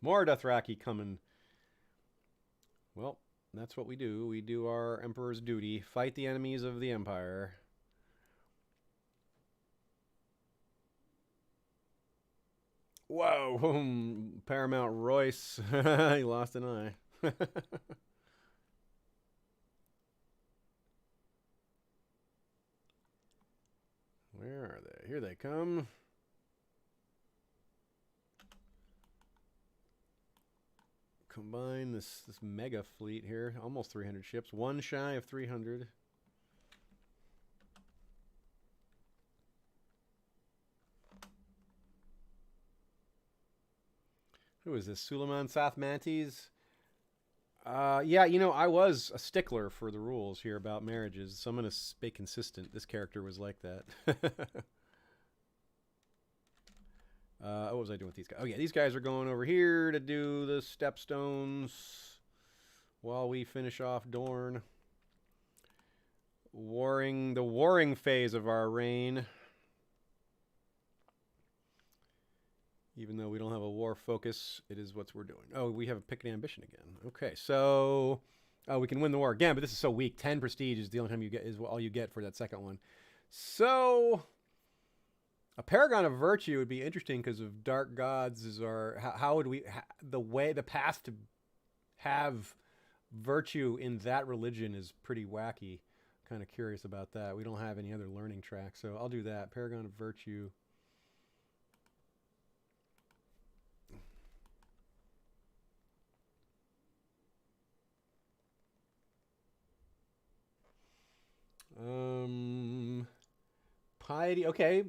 More Dothraki coming. Well, that's what we do. We do our Emperor's duty. Fight the enemies of the Empire. Whoa! Paramount Royce. He lost an eye. Where are they? Here they come. Combine this mega fleet here. Almost 300 ships. One shy of 300. Who is this? Suleiman Sathmantes? Yeah, you know, I was a stickler for the rules here about marriages, so I'm going to stay consistent. This character was like that. What was I doing with these guys? Oh, yeah, these guys are going over here to do the stepstones while we finish off Dorne. The warring phase of our reign. Even though we don't have a war focus, it is what we're doing. Oh, we have a pick an ambition again. Okay, so we can win the war again, but this is so weak. 10 prestige is the only time you get, is all you get for that second one. So a paragon of virtue would be interesting because of dark gods is our how would we the path to have virtue in that religion is pretty wacky. Kind of curious about that. We don't have any other learning track, so I'll do that. Paragon of virtue. Piety. Okay,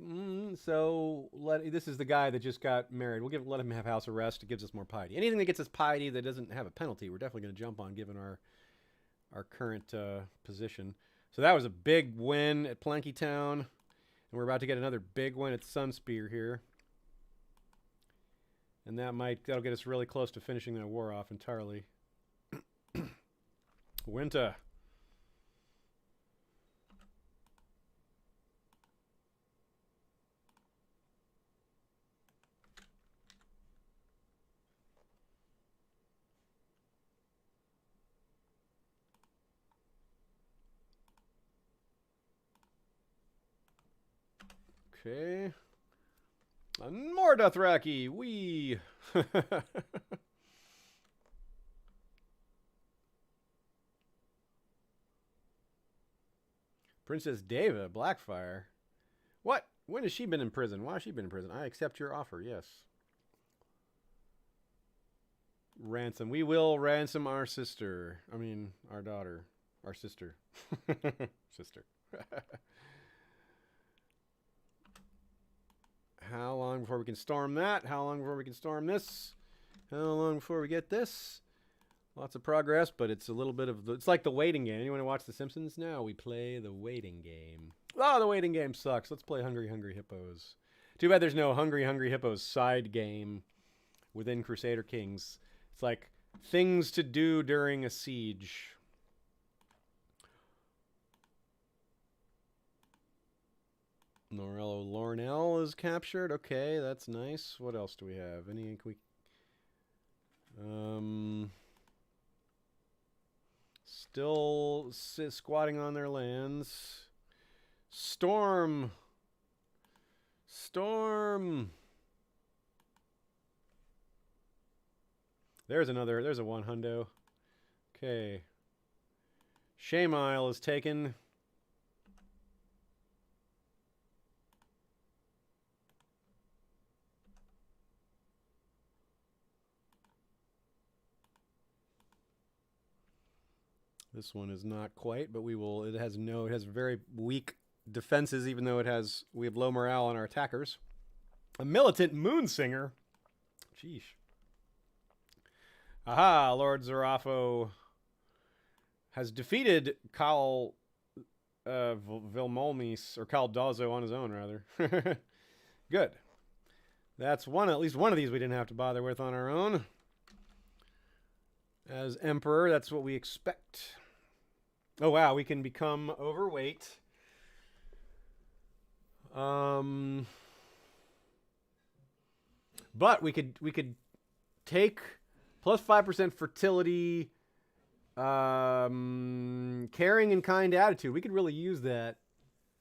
so this is the guy that just got married. We'll let him have house arrest. It gives us more piety. Anything that gets us piety that doesn't have a penalty, we're definitely going to jump on, given our current position. So that was a big win at Plankytown, and we're about to get another big win at Sunspear here, and that'll get us really close to finishing that war off entirely. Winter. Okay. More Dothraki. Wee. Princess Daeva, Blackfyre. What? When has she been in prison? Why has she been in prison? I accept your offer, yes. Ransom. We will ransom our sister. I mean, our daughter. Our sister. Sister. How long before we can storm that? How long before we can storm this? How long before we get this? Lots of progress, but it's a little bit of... It's like the waiting game. Anyone who watch The Simpsons? Now we play the waiting game. Oh, the waiting game sucks. Let's play Hungry Hungry Hippos. Too bad there's no Hungry Hungry Hippos side game within Crusader Kings. It's like things to do during a siege. Norello Lornell is captured. Okay, that's nice. What else do we have? Any still squatting on their lands. Storm. There's a one hundo. Okay. Shame Isle is taken. This one is not quite, but we will. It has very weak defenses, even though we have low morale on our attackers. A militant moonsinger. Sheesh. Aha! Lord Zarafo has defeated Khal Vilmolmis, or Khal Dazo on his own, rather. Good. That's at least one of these we didn't have to bother with on our own. As Emperor, that's what we expect. Oh wow, we can become overweight. But we could take plus 5% fertility, caring and kind attitude. We could really use that.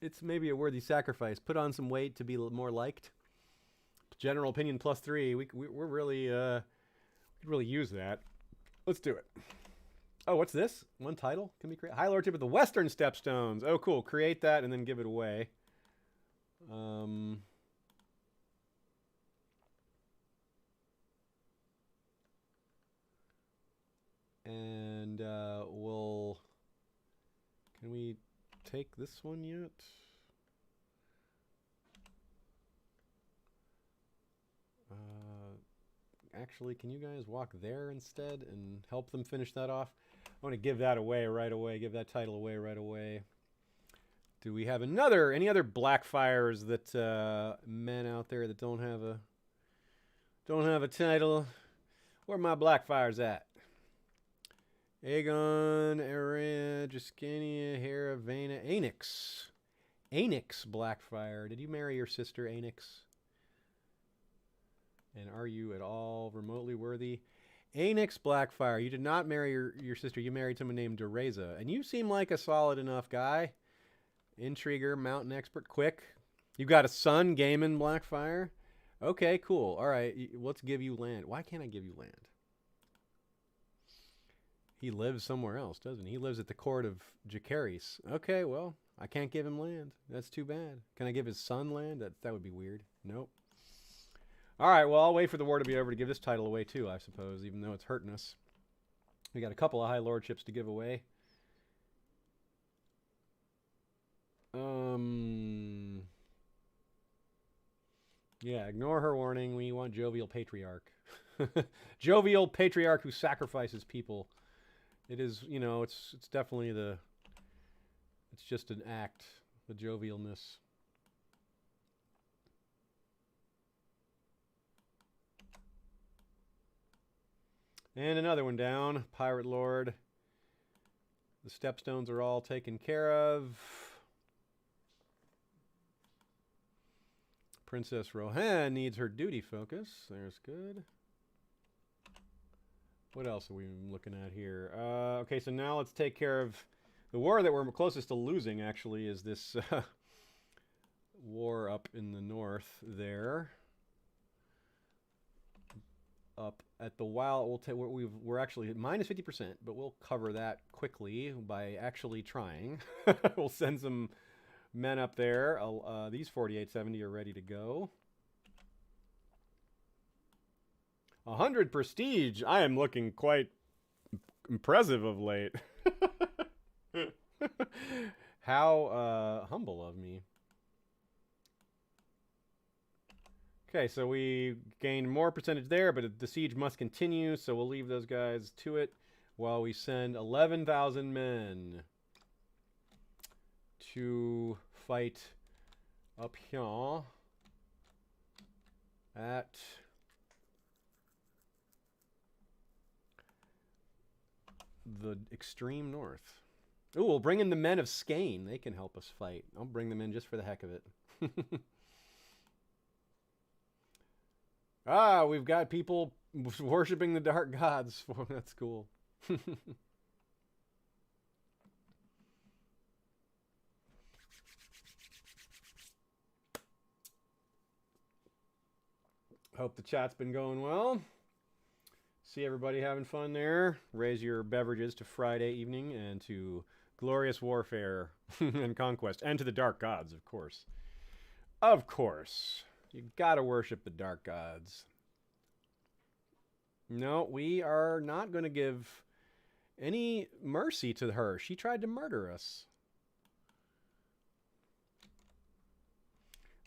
It's maybe a worthy sacrifice. Put on some weight to be more liked. General opinion plus 3. We're really we could really use that. Let's do it. Oh, what's this? One title can be created. High Lordship of the Western Stepstones. Oh, cool. Create that and then give it away. And can we take this one yet? Actually, can you guys walk there instead and help them finish that off? I want to give that away right away. Give that title away right away. Do we have any other Blackfyres that men out there that don't have a title? Where are my Blackfyres at? Aegon, Era, Giscania, Hera, Vena, Anix. Anix Blackfyre. Did you marry your sister, Anix? And are you at all remotely worthy? Anix Blackfyre. You did not marry your sister. You married someone named Dereza. And you seem like a solid enough guy. Intriguer, mountain expert, quick. You've got a son, Daemon Blackfyre. Okay, cool. All right, let's give you land. Why can't I give you land? He lives somewhere else, doesn't he? He lives at the court of Jacaerys. Okay, well, I can't give him land. That's too bad. Can I give his son land? That would be weird. Nope. All right, well, I'll wait for the war to be over to give this title away too, I suppose, even though it's hurting us. We got a couple of high lordships to give away. Yeah, ignore her warning. We want Jovial Patriarch. Jovial Patriarch who sacrifices people. It is, it's definitely it's just an act, the jovialness. And another one down. Pirate Lord. The stepstones are all taken care of. Princess Rohan needs her duty focus. There's good. What else are we looking at here? Okay, so now let's take care of the war that we're closest to losing, actually, is this war up in the north there. Up at the wild, we're actually at minus 50%, but we'll cover that quickly by actually trying. We'll send some men up there. These 4870 are ready to go. 100 prestige. I am looking quite impressive of late. How humble of me. Okay, so we gained more percentage there, but the siege must continue, so we'll leave those guys to it while we send 11,000 men to fight up here at the extreme north. Ooh, we'll bring in the men of Skane. They can help us fight. I'll bring them in just for the heck of it. Ah, we've got people worshipping the dark gods. That's cool. Hope the chat's been going well. See everybody having fun there. Raise your beverages to Friday evening and to glorious warfare and conquest. And to the dark gods, of course. Of course. You gotta worship the dark gods. No, we are not going to give any mercy to her. She tried to murder us.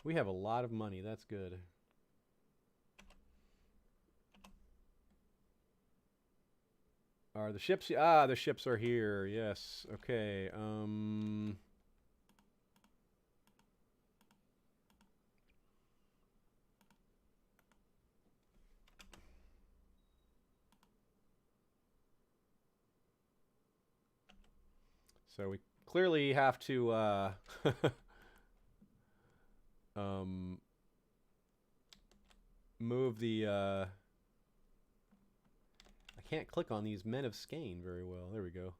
We have a lot of money. That's good. Are the ships? Ah, the ships are here. Yes. Okay. So we clearly have to move the I can't click on these men of Skane very well. There we go.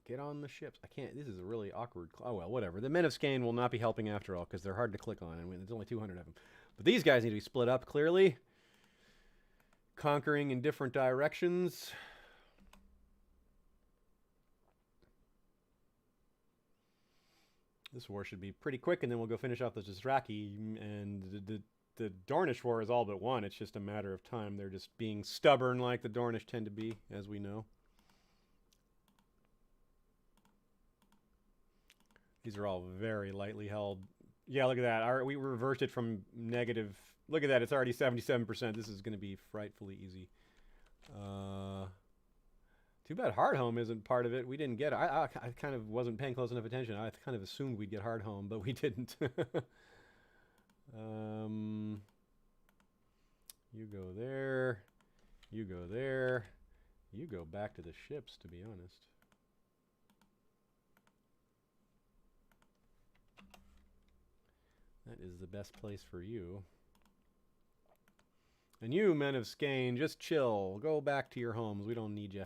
Get on the ships. I can't. This is a really awkward. Oh, well, whatever. The men of Skane will not be helping after all because they're hard to click on, and there's only 200 of them. But these guys need to be split up clearly. Conquering in different directions. This war should be pretty quick, and then we'll go finish off the Dothraki, and the Dornish war is all but won. It's just a matter of time. They're just being stubborn like the Dornish tend to be, as we know. These are all very lightly held. Yeah, look at that. We reversed it from negative. Look at that. It's already 77%. This is going to be frightfully easy. Too bad Hardhome isn't part of it. We didn't get it. I kind of wasn't paying close enough attention. I kind of assumed we'd get Hardhome, but we didn't. You go there. You go there. You go back to the ships, to be honest. That is the best place for you. And you, men of Skane, just chill. Go back to your homes. We don't need you.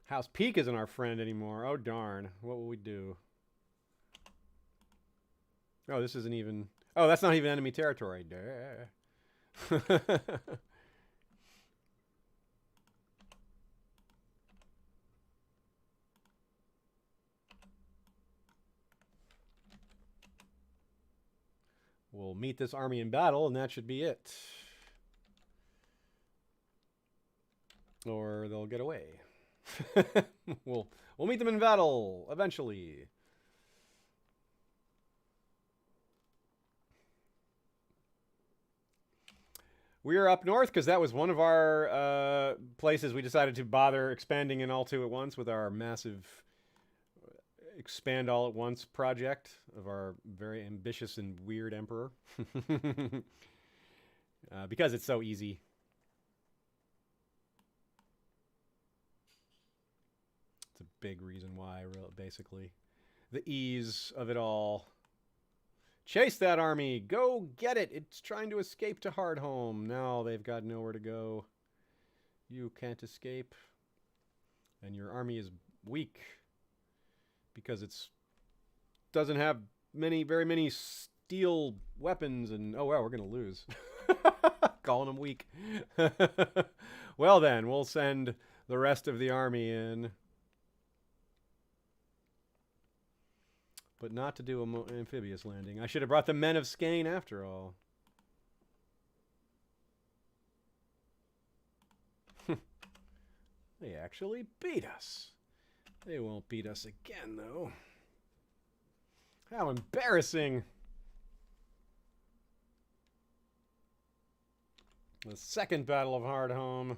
House Peak isn't our friend anymore. Oh, darn. What will we do? Oh, this isn't even... Oh, that's not even enemy territory. Duh. We'll meet this army in battle, and that should be it. Or they'll get away. We'll meet them in battle eventually. We are up north because that was one of our places we decided to bother expanding in all two at once with our massive expand all at once project of our very ambitious and weird emperor. Because it's so easy. It's a big reason why, basically. The ease of it all. Chase that army! Go get it! It's trying to escape to Hardhome. Now they've got nowhere to go. You can't escape. And your army is weak. Because it's doesn't have very many steel weapons, and oh wow, we're gonna lose. Calling them weak. Well then, we'll send the rest of the army in. But not to do an amphibious landing. I should have brought the men of Skane after all. They actually beat us. They won't beat us again, though. How embarrassing. The second Battle of Hardhome.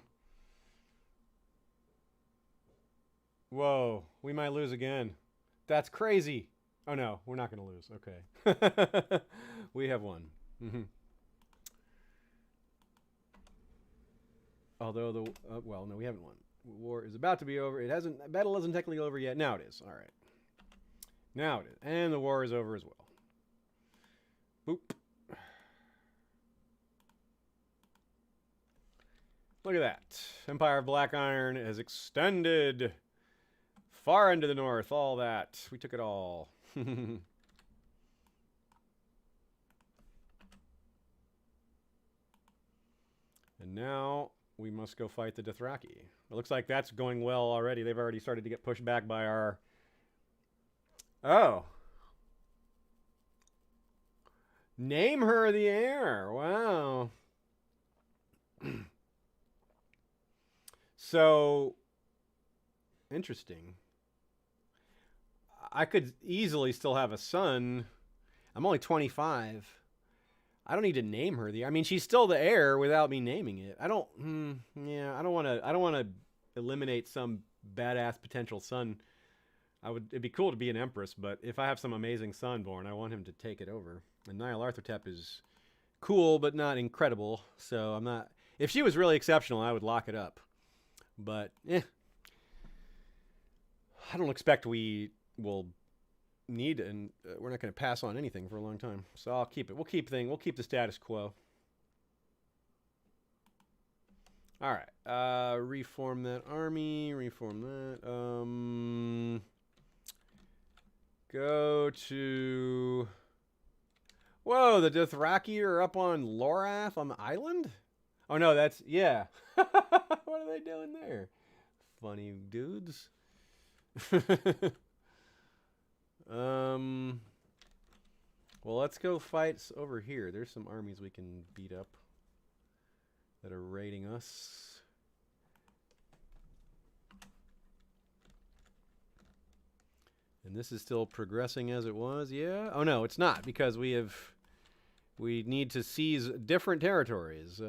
Whoa, we might lose again. That's crazy. Oh no, we're not going to lose. Okay. We have won. Although the well, no, we haven't won. War is about to be over. It hasn't. Battle isn't technically over yet. Now it is. All right. Now it is, and the war is over as well. Boop. Look at that. Empire of Black Iron has extended far into the north. All that. We took it all. And now we must go fight the Dothraki. It looks like that's going well already. They've already started to get pushed back by our... Oh. Name her the heir. Wow. So, interesting. I could easily still have a son. I'm only 25. I don't need to name her I mean, she's still the heir without me naming it. I don't. Yeah, I don't want to eliminate some badass potential son. It'd be cool to be an empress, but if I have some amazing son born, I want him to take it over. And Niall Arthurtep is cool, but not incredible. So I'm not. If she was really exceptional, I would lock it up. But I don't expect we will need, and we're not going to pass on anything for a long time. So I'll keep it. We'll keep the status quo. All right. Reform that army. Reform that. Go to... Whoa, the Dothraki are up on Lorath on the island? Oh, no, that's... Yeah. What are they doing there? Funny dudes. Well, let's go fight over here. There's some armies we can beat up that are raiding us. And this is still progressing as it was, yeah? Oh, no, it's not, because we need to seize different territories.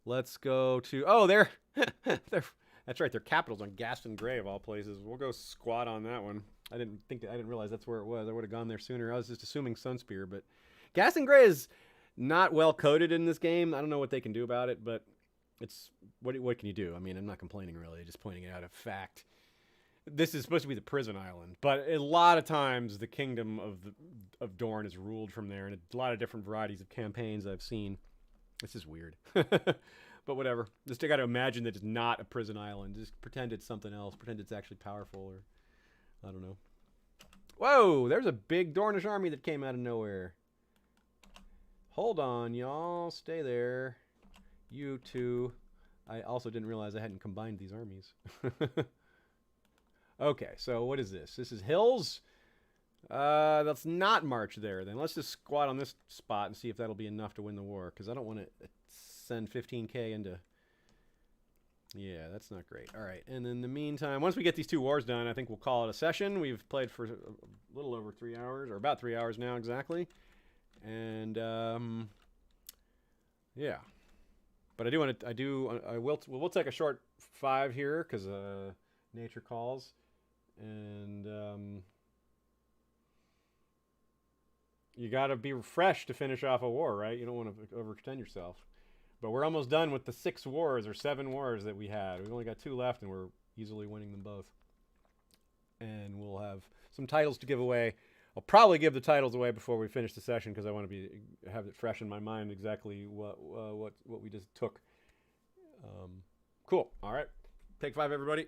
Let's go to... Oh, that's right, their capital's on Gaston Grey, of all places. We'll go squat on that one. I didn't realize that's where it was. I would have gone there sooner. I was just assuming Sunspear, but Gaston Grey is not well coded in this game. I don't know what they can do about it, but it's what can you do? I mean, I'm not complaining really, just pointing out a fact. This is supposed to be the prison island, but a lot of times the kingdom of Dorne is ruled from there, and a lot of different varieties of campaigns I've seen. This is weird. But whatever. Just I got to imagine that it's not a prison island. Just pretend it's something else. Pretend it's actually powerful, or I don't know. Whoa! There's a big Dornish army that came out of nowhere. Hold on, y'all. Stay there. You two. I also didn't realize I hadn't combined these armies. Okay, so what is this? This is hills. Let's not march there. Then let's just squat on this spot and see if that'll be enough to win the war. Because I don't want to send 15k into... Yeah, that's not great. All right, and in the meantime, once we get these two wars done, I think we'll call it a session. We've played for a little over 3 hours, or about 3 hours now exactly. And yeah, but we'll take a short 5 here because nature calls, and you got to be fresh to finish off a war, right? You don't want to overextend yourself. But we're almost done with the 6 wars or 7 wars that we had. We've only got 2 left, and we're easily winning them both. And we'll have some titles to give away. I'll probably give the titles away before we finish the session because I want to have it fresh in my mind exactly what we just took. Cool. All right. Take 5, everybody.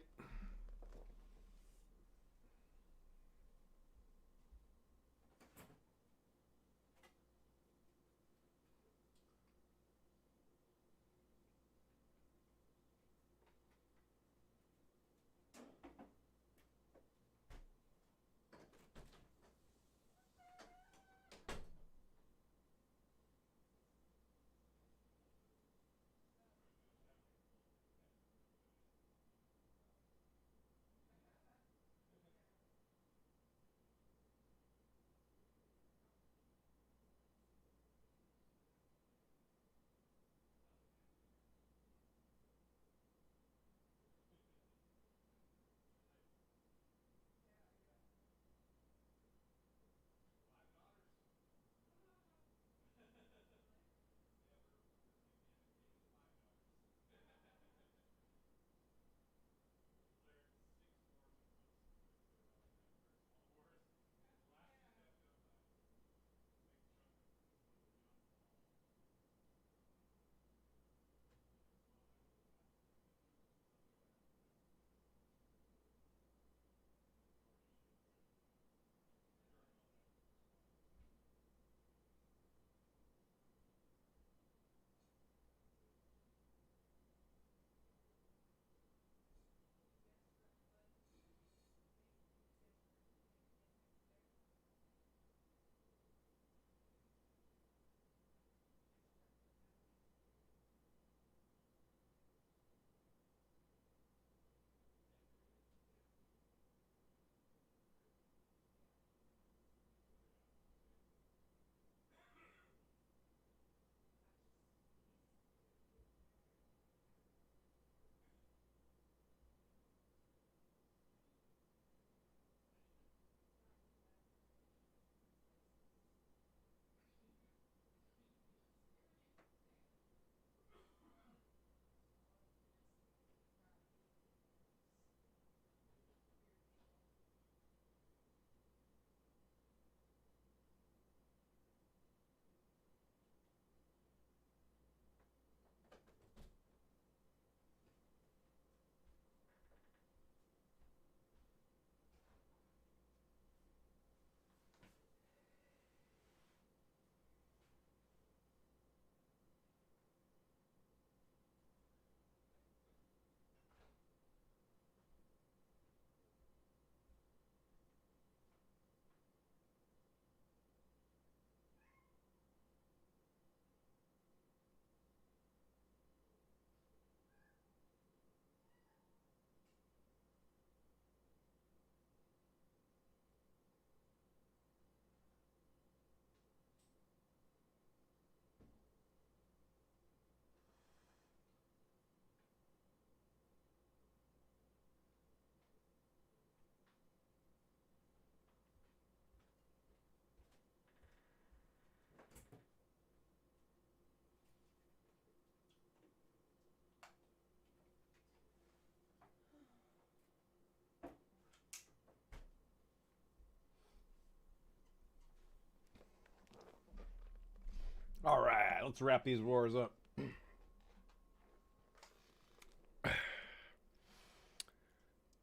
All right, let's wrap these wars up.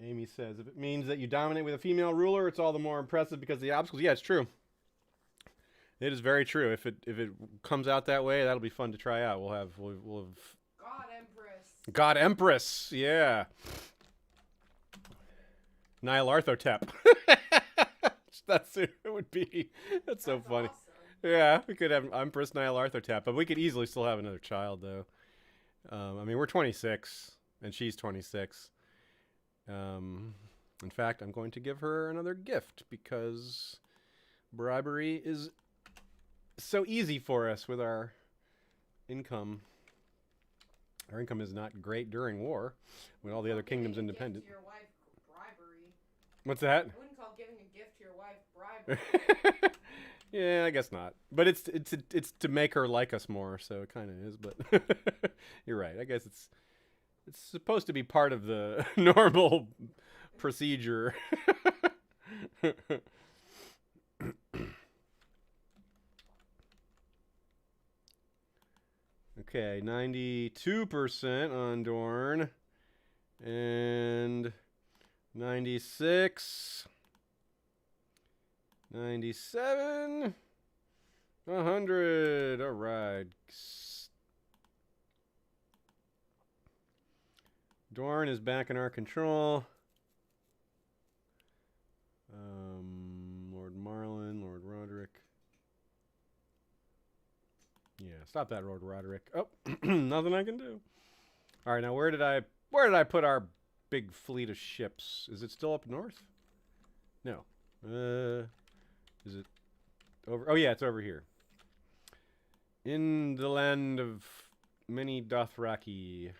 Amy says, if it means that you dominate with a female ruler, it's all the more impressive because of the obstacles. Yeah, it's true. It is very true. If it comes out that way, that'll be fun to try out. We'll have God Empress. God Empress. Yeah. Nyarlathotep. That's it. Would be. That's so funny. Awesome. Yeah, we could have Empress Nyarlathotep, but we could easily still have another child though. I mean, we're 26 and she's 26. In fact, I'm going to give her another gift because bribery is so easy for us with our income. Our income is not great during war when all the other kingdoms independent. Your wife bribery. What's that? I wouldn't call giving a gift to your wife bribery. Yeah, I guess not. But it's to make her like us more, so it kind of is. But you're right. I guess it's supposed to be part of the normal procedure. Okay, 92% on Dorne. And 96. 97. 100. All right. Dorne is back in our control. Lord Marlin, Lord Roderick. Yeah, stop that, Lord Roderick. Oh, nothing I can do. All right, now where did I put our big fleet of ships? Is it still up north? No. Is it over? Oh yeah, it's over here. In the land of many Dothraki.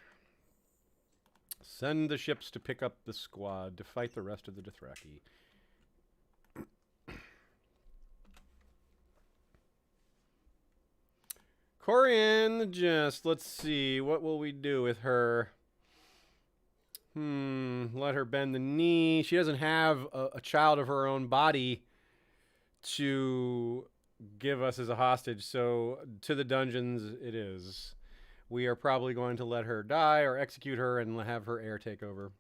Send the ships to pick up the squad to fight the rest of the Dothraki. Corian the Just. Let's see. What will we do with her? Let her bend the knee. She doesn't have a child of her own body to give us as a hostage. So to the dungeons it is. We are probably going to let her die or execute her and have her heir take over.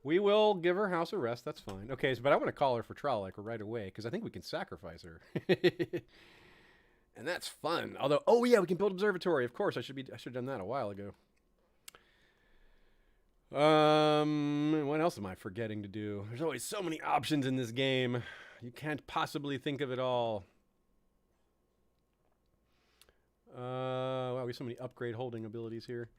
We will give her house arrest. That's fine. Okay, but I want to call her for trial like right away because I think we can sacrifice her. And that's fun. Although, oh yeah, we can build observatory. Of course, I should have done that a while ago. What else am I forgetting to do? There's always so many options in this game. You can't possibly think of it all. Wow, we have so many upgrade holding abilities here.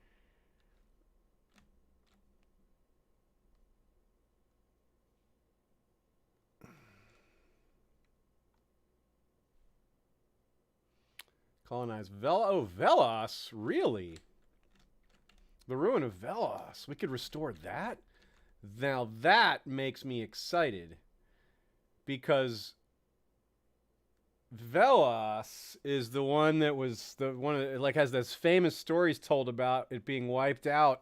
Colonize Velos? Really? The ruin of Velos. We could restore that? Now that makes me excited. Because Velos is the one that was the one that like has those famous stories told about it being wiped out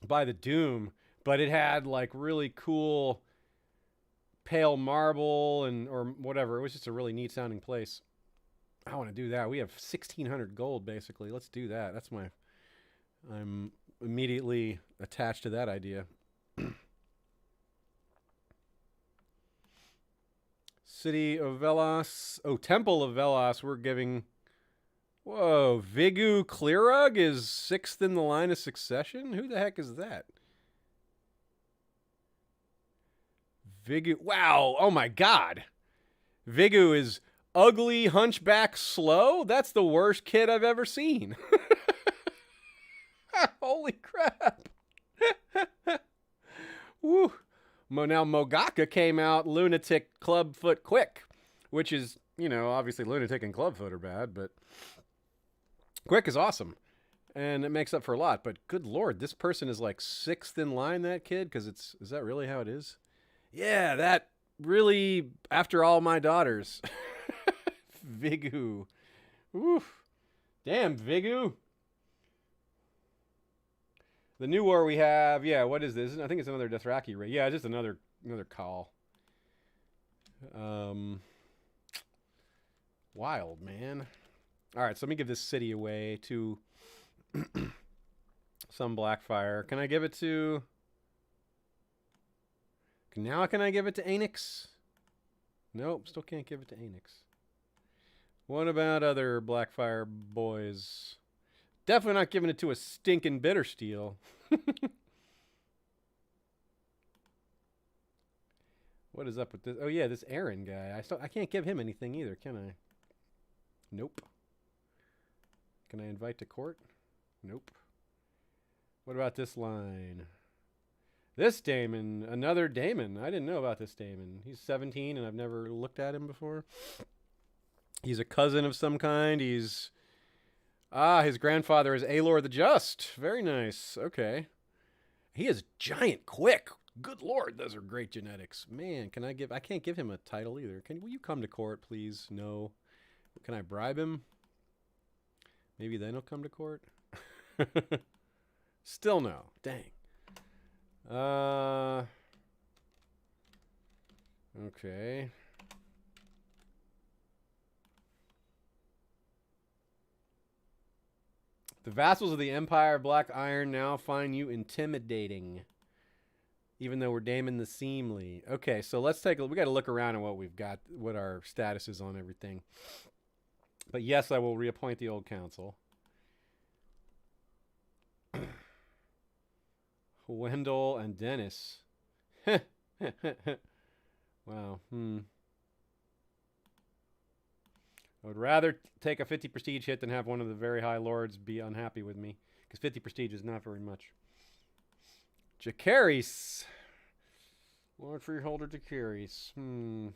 by the Doom, but it had like really cool pale marble and or whatever. It was just a really neat sounding place. I want to do that. We have 1,600 gold basically. Let's do that. That's my. I'm immediately attached to that idea. City of Velos. Oh, Temple of Velos. We're giving. Whoa, Vigu Clearug is 6th in the line of succession? Who the heck is that? Vigu. Wow. Oh my God. Vigu is ugly, hunchback, slow? That's the worst kid I've ever seen. Holy crap. Woo. Now Mogaka came out lunatic, clubfoot, quick, which is, you know, obviously lunatic and clubfoot are bad, but quick is awesome. And it makes up for a lot. But good Lord, this person is like 6th in line, that kid? Because is that really how it is? Yeah, that really, after all my daughters. Vigu. Oof. Damn, Vigu. The new war we have, yeah, what is this? I think it's another Dothraki raid. Yeah, just another call. Wild, man. All right, so let me give this city away to some Blackfyre. Can I give it to... Now can I give it to Anix? Nope, still can't give it to Anix. What about other Blackfyre boys? Definitely not giving it to a stinking Bittersteel. What is up with this? Oh yeah, this Aaron guy. I can't give him anything either, can I? Nope. Can I invite to court? Nope. What about this line? This Daemon, another Daemon. I didn't know about this Daemon. He's 17 and I've never looked at him before. He's a cousin of some kind. His grandfather is Aelor the Just. Very nice. Okay. He is giant quick. Good lord, those are great genetics. Man, I can't give him a title either. Will you come to court, please? No. Can I bribe him? Maybe then he'll come to court. Still no. Dang. Okay. The vassals of the Empire of Black Iron now find you intimidating. Even though we're Daemon the Seemly. Okay, so let's take a look. We got to look around at what we've got, what our status is on everything. But yes, I will reappoint the old council. Wendell and Dennis. Wow. I would rather take a 50 prestige hit than have one of the very high lords be unhappy with me. Because 50 prestige is not very much. Jacaerys. Lord Freeholder Jacaerys. I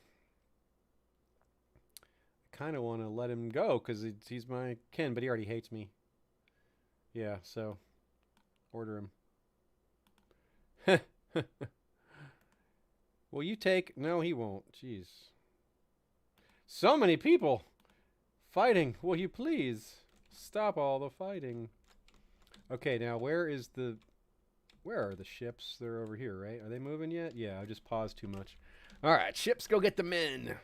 kind of want to let him go because he's my kin, but he already hates me. Yeah, so order him. Will you take... No, he won't. Jeez. So many people fighting. Will you please stop all the fighting? Okay, now where is the... Where are the ships? They're over here, right? Are they moving yet? Yeah, I just paused too much. All right, ships, go get the men.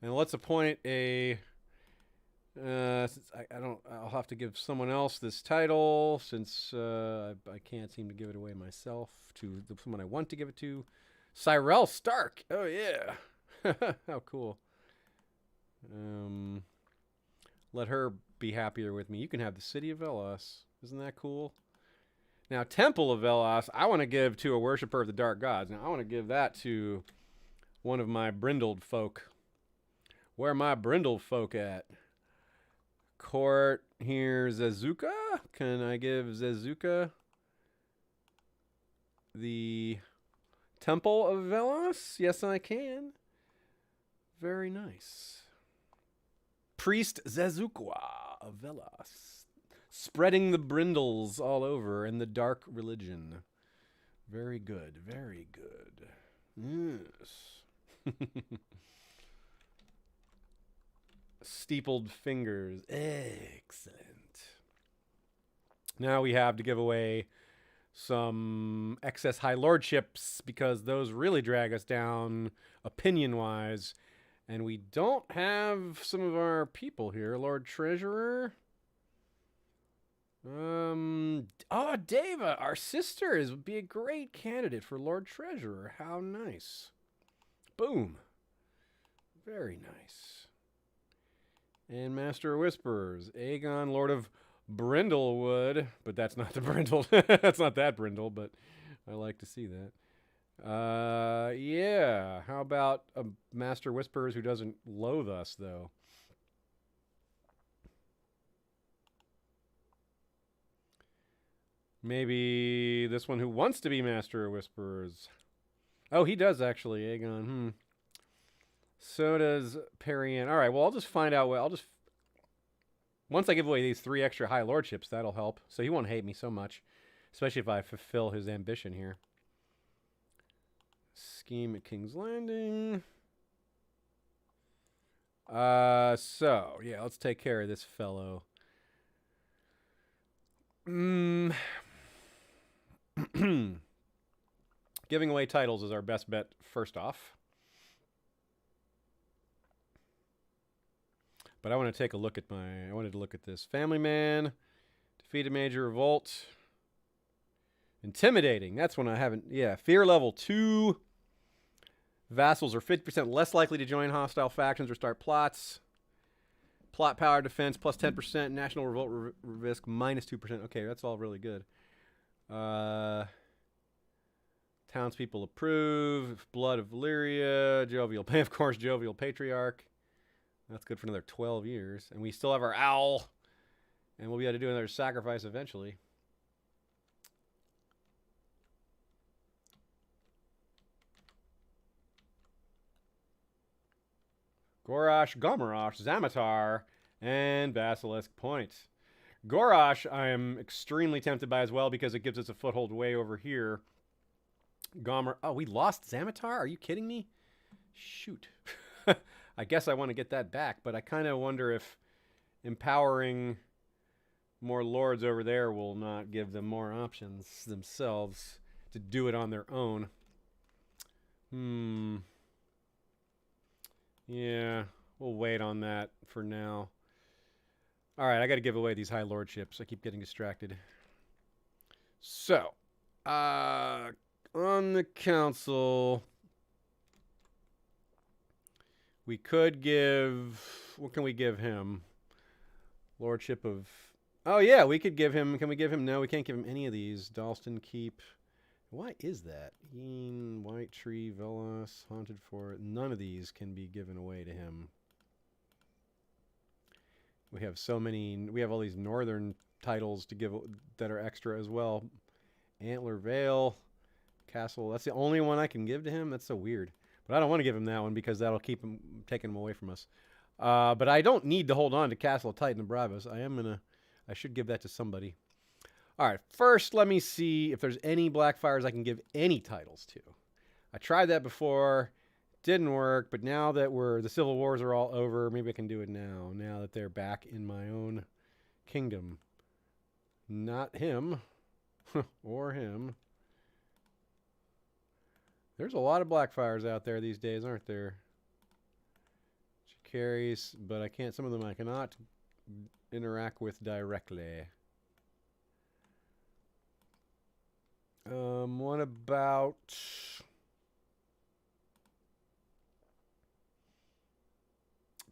And let's appoint a... since I'll have to give someone else this title since I can't seem to give it away myself to someone I want to give it to. Cyrell Stark. Oh, yeah. How cool. Let her be happier with me. You can have the city of Velos. Isn't that cool? Now, Temple of Velos, I want to give to a worshiper of the dark gods. Now, I want to give that to one of my brindled folk. Where are my brindled folk at? Court here, Zezuka. Can I give Zezuka the Temple of Velos? Yes, I can. Very nice. Priest Zezuqua of Velos. Spreading the brindles all over in the dark religion. Very good. Very good. Yes. Steepled fingers. Excellent. Now we have to give away some excess high lordships because those really drag us down opinion-wise. And we don't have some of our people here. Lord Treasurer. Deva, our sister, would be a great candidate for Lord Treasurer. How nice. Boom. Very nice. And Master of Whisperers, Aegon, Lord of Brindlewood, but that's not the Brindle. That's not that Brindle, but I like to see that. Yeah. How about a Master of Whisperers who doesn't loathe us, though? Maybe this one who wants to be Master of Whisperers. Oh, he does actually, Aegon. So does Perian. All right, well, I'll just find out once I give away these 3 extra high lordships, that'll help. So he won't hate me so much, especially if I fulfill his ambition here. Scheme at King's Landing. So, yeah, let's take care of this fellow. Giving away titles is our best bet first off. But I want to take a look at I wanted to look at this. Family man, defeated major revolt. Intimidating. That's one I haven't. Yeah, fear level 2. Vassals are 50% less likely to join hostile factions or start plots. Plot power defense plus 10%. National revolt risk minus 2%. Okay, that's all really good. Townspeople approve. Blood of Valyria. Jovial. Of course, Jovial Patriarch. That's good for another 12 years. And we still have our owl. And we'll be able to do another sacrifice eventually. Gorosh, Gomerosh, Zamatar, and Basilisk Point. Gorosh, I am extremely tempted by as well because it gives us a foothold way over here. Oh, we lost Zamatar? Are you kidding me? Shoot. I guess I want to get that back, but I kind of wonder if empowering more lords over there will not give them more options themselves to do it on their own. Yeah, we'll wait on that for now. All right, I got to give away these high lordships. I keep getting distracted. So, on the council, we could give... What can we give him? Lordship of... Oh, yeah, we could give him... Can we give him... No, we can't give him any of these. Dalston Keep... Why is that? White Tree, Velos, Haunted Fort. None of these can be given away to him. We have so many... We have all these northern titles to give that are extra as well. Antler Vale, Castle. That's the only one I can give to him? That's so weird. But I don't want to give him that one because that'll keep him taking him away from us. But I don't need to hold on to Castle of Titan and Bravos. I should give that to somebody. All right, first let me see if there's any Blackfyres I can give any titles to. I tried that before, didn't work, but now that the Civil Wars are all over, maybe I can do it now that they're back in my own kingdom. Not him, or him. There's a lot of Blackfyres out there these days, aren't there? She carries, but I can't, some of them I cannot interact with directly. What about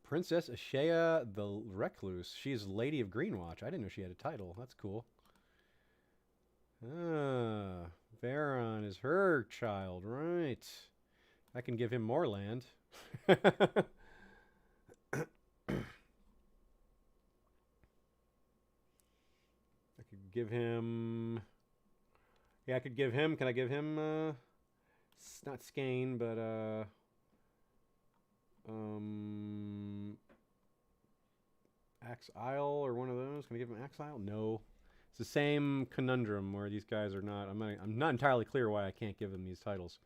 Princess Ashea the Recluse? She's Lady of Greenwatch. I didn't know she had a title. That's cool. Varon is her child, right? I can give him more land. I could give him... Yeah, I could give him... Can I give him... not Skane, but... Axe Isle or one of those? Can I give him Axe Isle? No. It's the same conundrum where these guys are not... I'm not entirely clear why I can't give them these titles.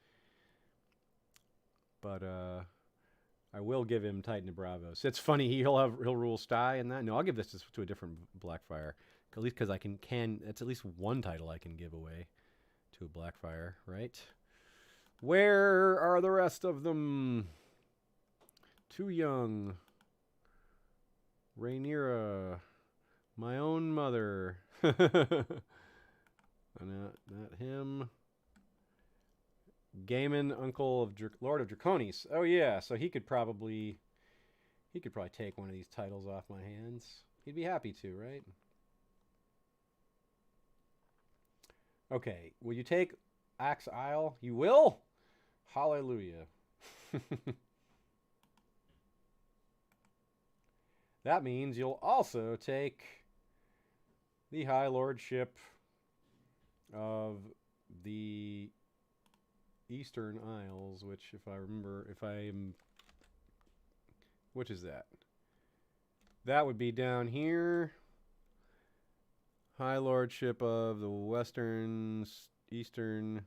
But I will give him Titan of Bravos. It's funny, he'll rule Sty and that. No, I'll give this to a different Blackfyre. At least because I can it's at least one title I can give away to a Blackfyre, right? Where are the rest of them? Too young. Rhaenyra. My own mother. Not him. Gaiman, uncle of Lord of Draconis. Oh yeah, so he could probably take one of these titles off my hands. He'd be happy to, right? Okay, will you take Axe Isle? You will? Hallelujah. That means you'll also take the High Lordship of the Eastern Isles, which, if I remember, which is that? That would be down here. High Lordship of the Eastern,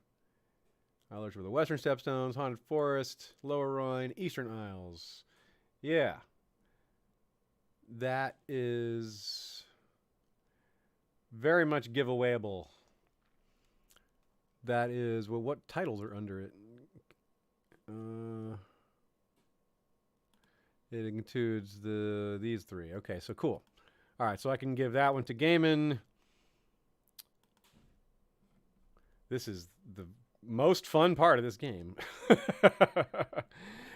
High Lordship of the Western Stepstones, Haunted Forest, Lower Rhine, Eastern Isles. Yeah. That is very much giveawayable. That is, well, what titles are under it? It includes these three. Okay, so cool. All right, so I can give that one to Gaiman. This is the most fun part of this game.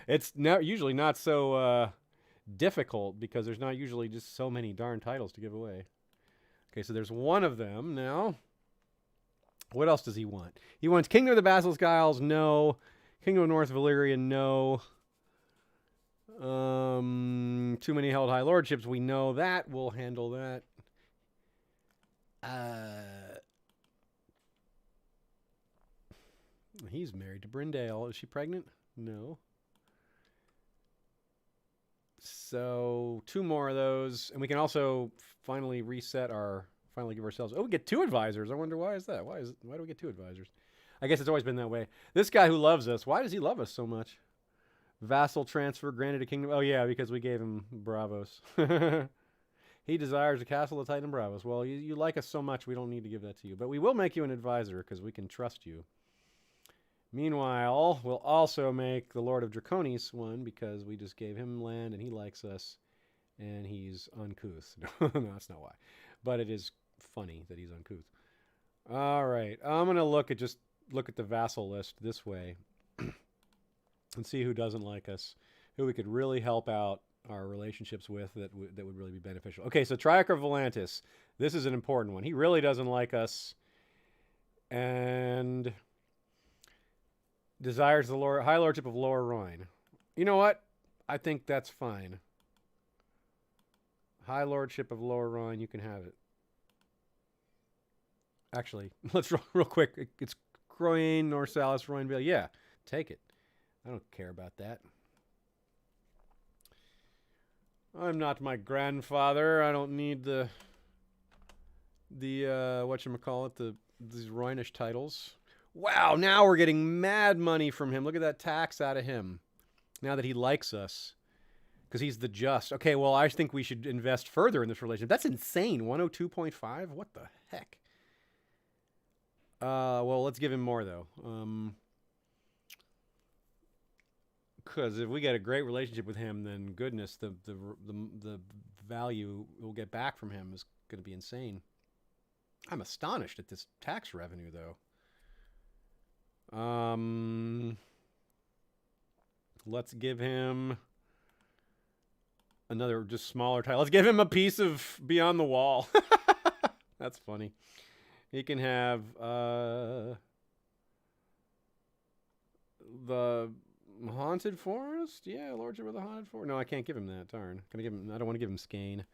It's usually not so difficult because there's not usually just so many darn titles to give away. Okay, so there's one of them now. What else does he want? He wants Kingdom of the Basilisk Isles, no. Kingdom of North Valyria, no. Too many held high lordships, we know that. We'll handle that. He's married to Bryndale. Is she pregnant? No. So 2 more of those, and we can also finally reset our. Finally give ourselves. Oh, we get 2 advisors. I wonder why is that? Why do we get 2 advisors? I guess it's always been that way. This guy who loves us. Why does he love us so much? Vassal transfer granted a kingdom. Oh yeah, because we gave him Bravos. He desires a castle of Titan Bravos. Well, you like us so much, we don't need to give that to you, but we will make you an advisor because we can trust you. Meanwhile, we'll also make the Lord of Draconis one because we just gave him land and he likes us, and he's uncouth. No, that's not why, but it is funny that he's uncouth. All right, I'm gonna look at the vassal list this way and see who doesn't like us, who we could really help out our relationships with that would really be beneficial. Okay, so Triarch of Volantis. This is an important one. He really doesn't like us, and desires the High Lordship of Lower Rhine. You know what? I think that's fine. High Lordship of Lower Rhine, you can have it. Actually, let's real quick. It's Croyne, Norsalis, Rhoynvale. Yeah, take it. I don't care about that. I'm not my grandfather. I don't need the whatchamacallit, these Rhinish titles. Wow, now we're getting mad money from him. Look at that tax out of him. Now that he likes us. Because he's the just. Okay, well, I think we should invest further in this relationship. That's insane. 102.5? What the heck? Well, let's give him more, though. Because if we get a great relationship with him, then goodness, the value we'll get back from him is going to be insane. I'm astonished at this tax revenue, though. Let's give him another just smaller title. Let's give him a piece of Beyond the Wall. That's funny. He can have the Haunted Forest. Yeah, Lordship of the Haunted Forest. No, I can't give him that. Darn. I don't want to give him Skane.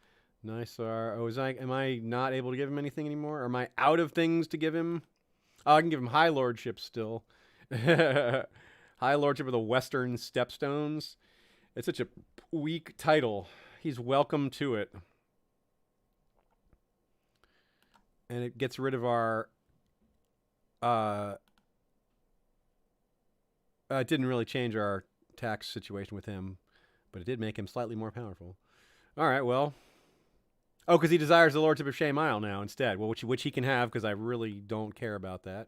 Nysar. Oh, am I not able to give him anything anymore? Or am I out of things to give him? Oh, I can give him High Lordship still. High Lordship of the Western Stepstones. It's such a weak title. He's welcome to it. And it gets rid of our... it didn't really change our tax situation with him, but it did make him slightly more powerful. All right, well... Oh, because he desires the Lordship of Shame Isle now instead, well, which he can have because I really don't care about that.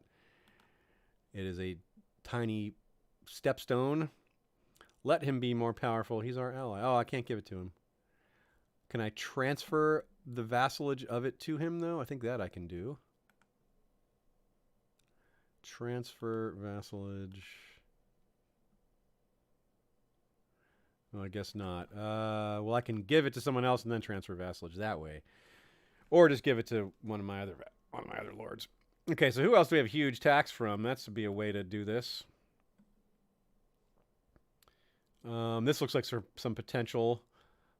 It is a tiny stepstone. Let him be more powerful. He's our ally. Oh, I can't give it to him. Can I transfer the vassalage of it to him, though? I think that I can do. Transfer vassalage. Well, I guess not. Well, I can give it to someone else and then transfer vassalage that way, or just give it to one of my other lords. Okay, so who else do we have huge tax from? That would be a way to do this. This looks like some potential.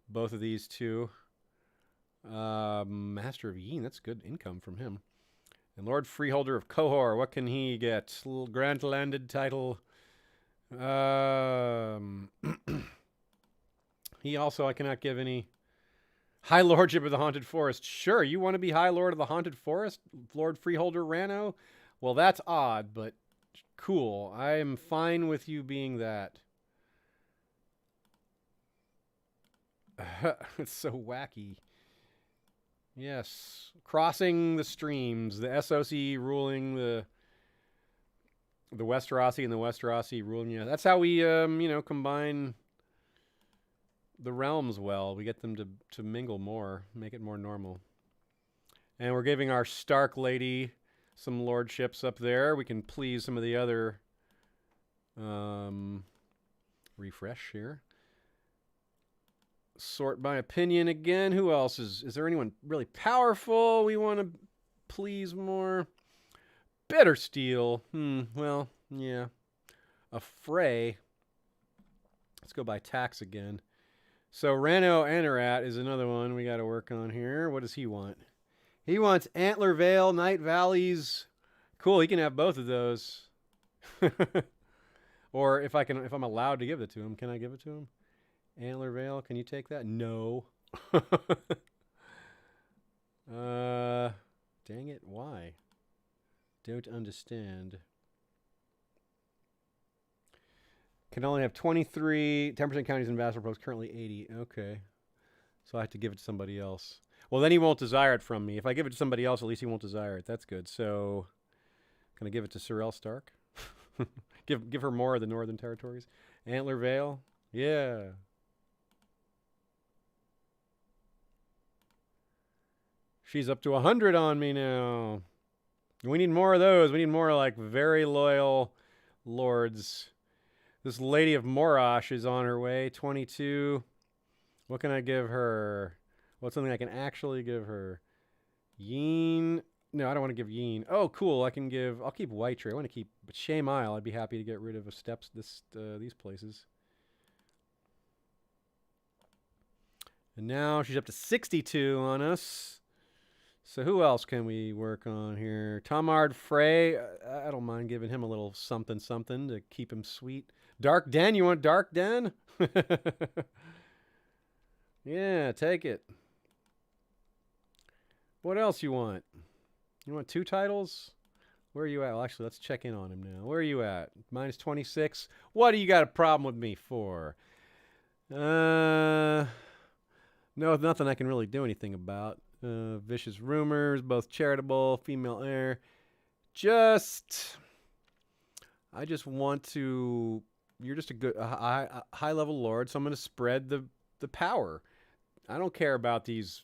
Both of these two. Master of Yeen, that's good income from him. And Lord Freeholder of Qohor, what can he get? Little grant landed title. He also, I cannot give any. High Lordship of the Haunted Forest. Sure, you want to be High Lord of the Haunted Forest? Lord Freeholder Rano? Well, that's odd, but cool. I am fine with you being that. It's so wacky. Yes. Crossing the streams. The SOC ruling the Westerosi and the Westerosi ruling. Yeah, that's how we, combine the realms well. We get them to mingle more, make it more normal. And we're giving our Stark lady some lordships up there. We can please some of the other refresh here. Sort by opinion again. Who else is there anyone really powerful we want to please more? Bittersteel. Well, yeah. A Frey. Let's go by tax again. So Rano Anarat is another one we got to work on here. What does he want? He wants Antler Vale, Night Valleys. Cool, he can have both of those. Or if I'm allowed to give it to him, can I give it to him? Antler Vale, can you take that? No. Dang it, why? Don't understand. Can only have 23, 10% counties and vassal posts, currently 80. Okay. So I have to give it to somebody else. Well, then he won't desire it from me. If I give it to somebody else, at least he won't desire it. That's good. So, can I give it to Sorel Stark? give her more of the Northern Territories. Antler Vale? Yeah. She's up to 100 on me now. We need more of those. We need more, like, very loyal lords. This Lady of Morash is on her way. 22. What can I give her? What's something I can actually give her? Yeen. No, I don't want to give Yeen. Oh, cool. I'll keep Whitetree. I want to keep, but Shame Isle. I'd be happy to get rid of these places. And now she's up to 62 on us. So who else can we work on here? Tomard Frey. I don't mind giving him a little something to keep him sweet. Dark Den. You want Dark Den? Yeah, take it. What else you want? You want 2 titles? Where are you at? Well, actually, let's check in on him now. Where are you at? Minus 26. What do you got a problem with me for? No, nothing I can really do anything about. Vicious rumors, both charitable, female heir. I just want to. You're just a high level lord, so I'm going to spread the power. I don't care about these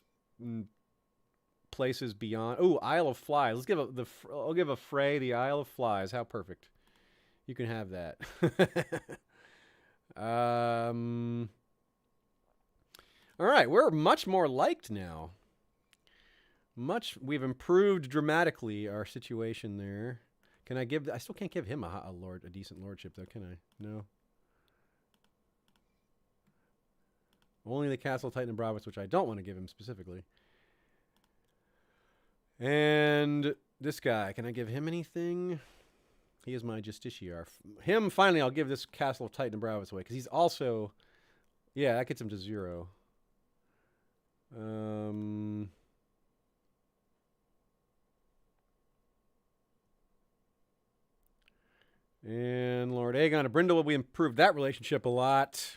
places beyond. Ooh, Isle of Flies. I'll give a Frey the Isle of Flies. How perfect. You can have that. All right, we're much more liked now. We've improved dramatically our situation there. I still can't give him a decent lordship though, can I? No. Only the Castle Titan and Bravos, which I don't want to give him specifically. And this guy, can I give him anything? He is my justiciar. Him, finally, I'll give this Castle of Titan and Bravos away, because he's also... Yeah, that gets him to 0. And Lord Aegon of Brindle, we improved that relationship a lot.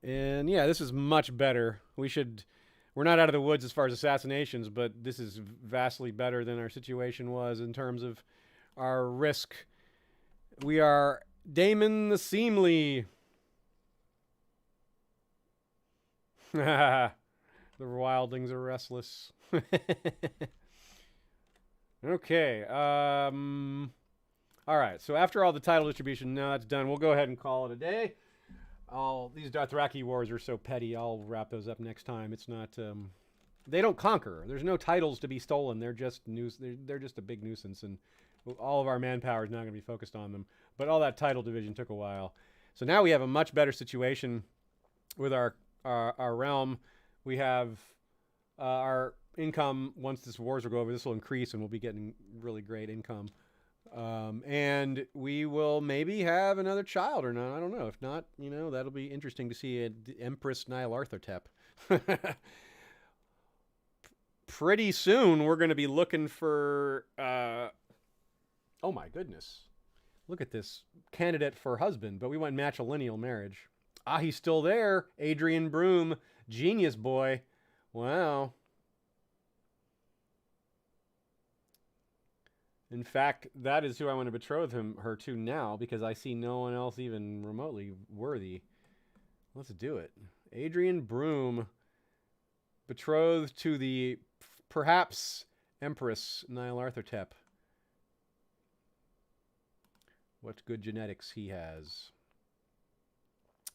And yeah, this is much better. We're not out of the woods as far as assassinations, but this is vastly better than our situation was in terms of our risk. We are Daemon the Seemly. The wildlings are restless. Okay. All right. So after all the title distribution, now that's done. We'll go ahead and call it a day. These Dothraki wars are so petty. I'll wrap those up next time. It's not. They don't conquer. There's no titles to be stolen. They're just They're just a big nuisance, and all of our manpower is not going to be focused on them. But all that title division took a while. So now we have a much better situation with our realm. We have our income. Once this wars will go over, this will increase, and we'll be getting really great income. And we will maybe have another child or not. I don't know. If not, that'll be interesting to see Empress Nyarlathotep. Pretty soon, we're going to be looking for... oh my goodness. Look at this. Candidate for husband, but we went matrilineal marriage. Ah, he's still there. Adrian Broom. Genius boy. Wow. In fact, that is who I want to betroth her to now, because I see no one else even remotely worthy. Let's do it. Adrian Broom, betrothed to the perhaps Empress Nyarlathotep. What good genetics he has.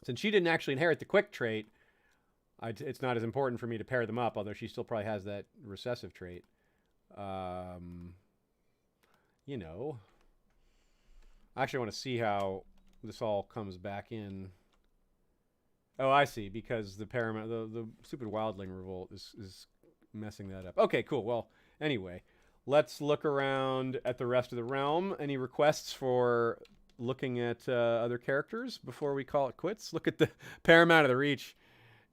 Since she didn't actually inherit the quick trait, it's not as important for me to pair them up, although she still probably has that recessive trait. You know. I actually want to see how this all comes back in. Oh, I see. Because the paramount, the stupid wildling revolt is messing that up. Okay, cool. Well, anyway, let's look around at the rest of the realm. Any requests for looking at other characters before we call it quits? Look at the paramount of the reach.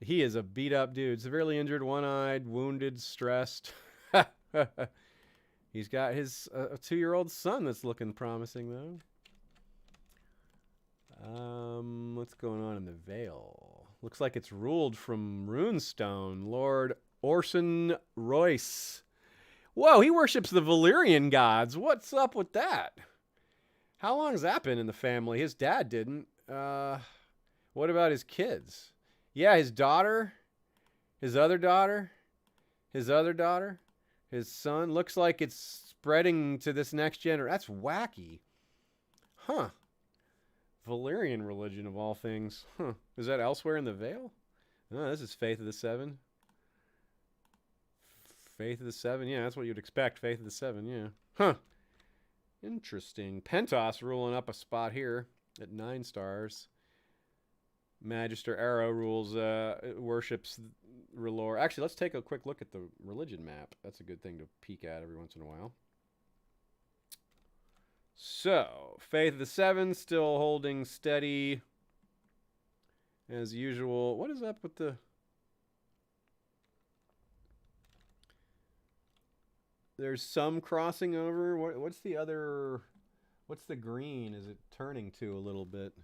He is a beat up dude, severely injured, one-eyed, wounded, stressed. He's got his 2-year-old son that's looking promising though. What's going on in the Vale? Looks like it's ruled from Runestone. Lord Orson Royce. Whoa, he worships the Valyrian gods. What's up with that? How long has that been in the family? His dad didn't. What about his kids? Yeah, his daughter, his other daughter, his other daughter, his son. Looks like it's spreading to this next generation. That's wacky. Huh. Valyrian religion of all things. Huh. Is that elsewhere in the Vale? Oh, this is Faith of the Seven. Faith of the Seven. Yeah, that's what you'd expect. Faith of the Seven, yeah. Huh. Interesting. Pentos ruling up a spot here at 9 stars. Magister Arrow rules, worships R'hllor. Actually, let's take a quick look at the religion map. That's a good thing to peek at every once in a while. So, Faith of the Seven still holding steady as usual. What is up with the... There's some crossing over. What's the other... What's the green? Is it turning to a little bit?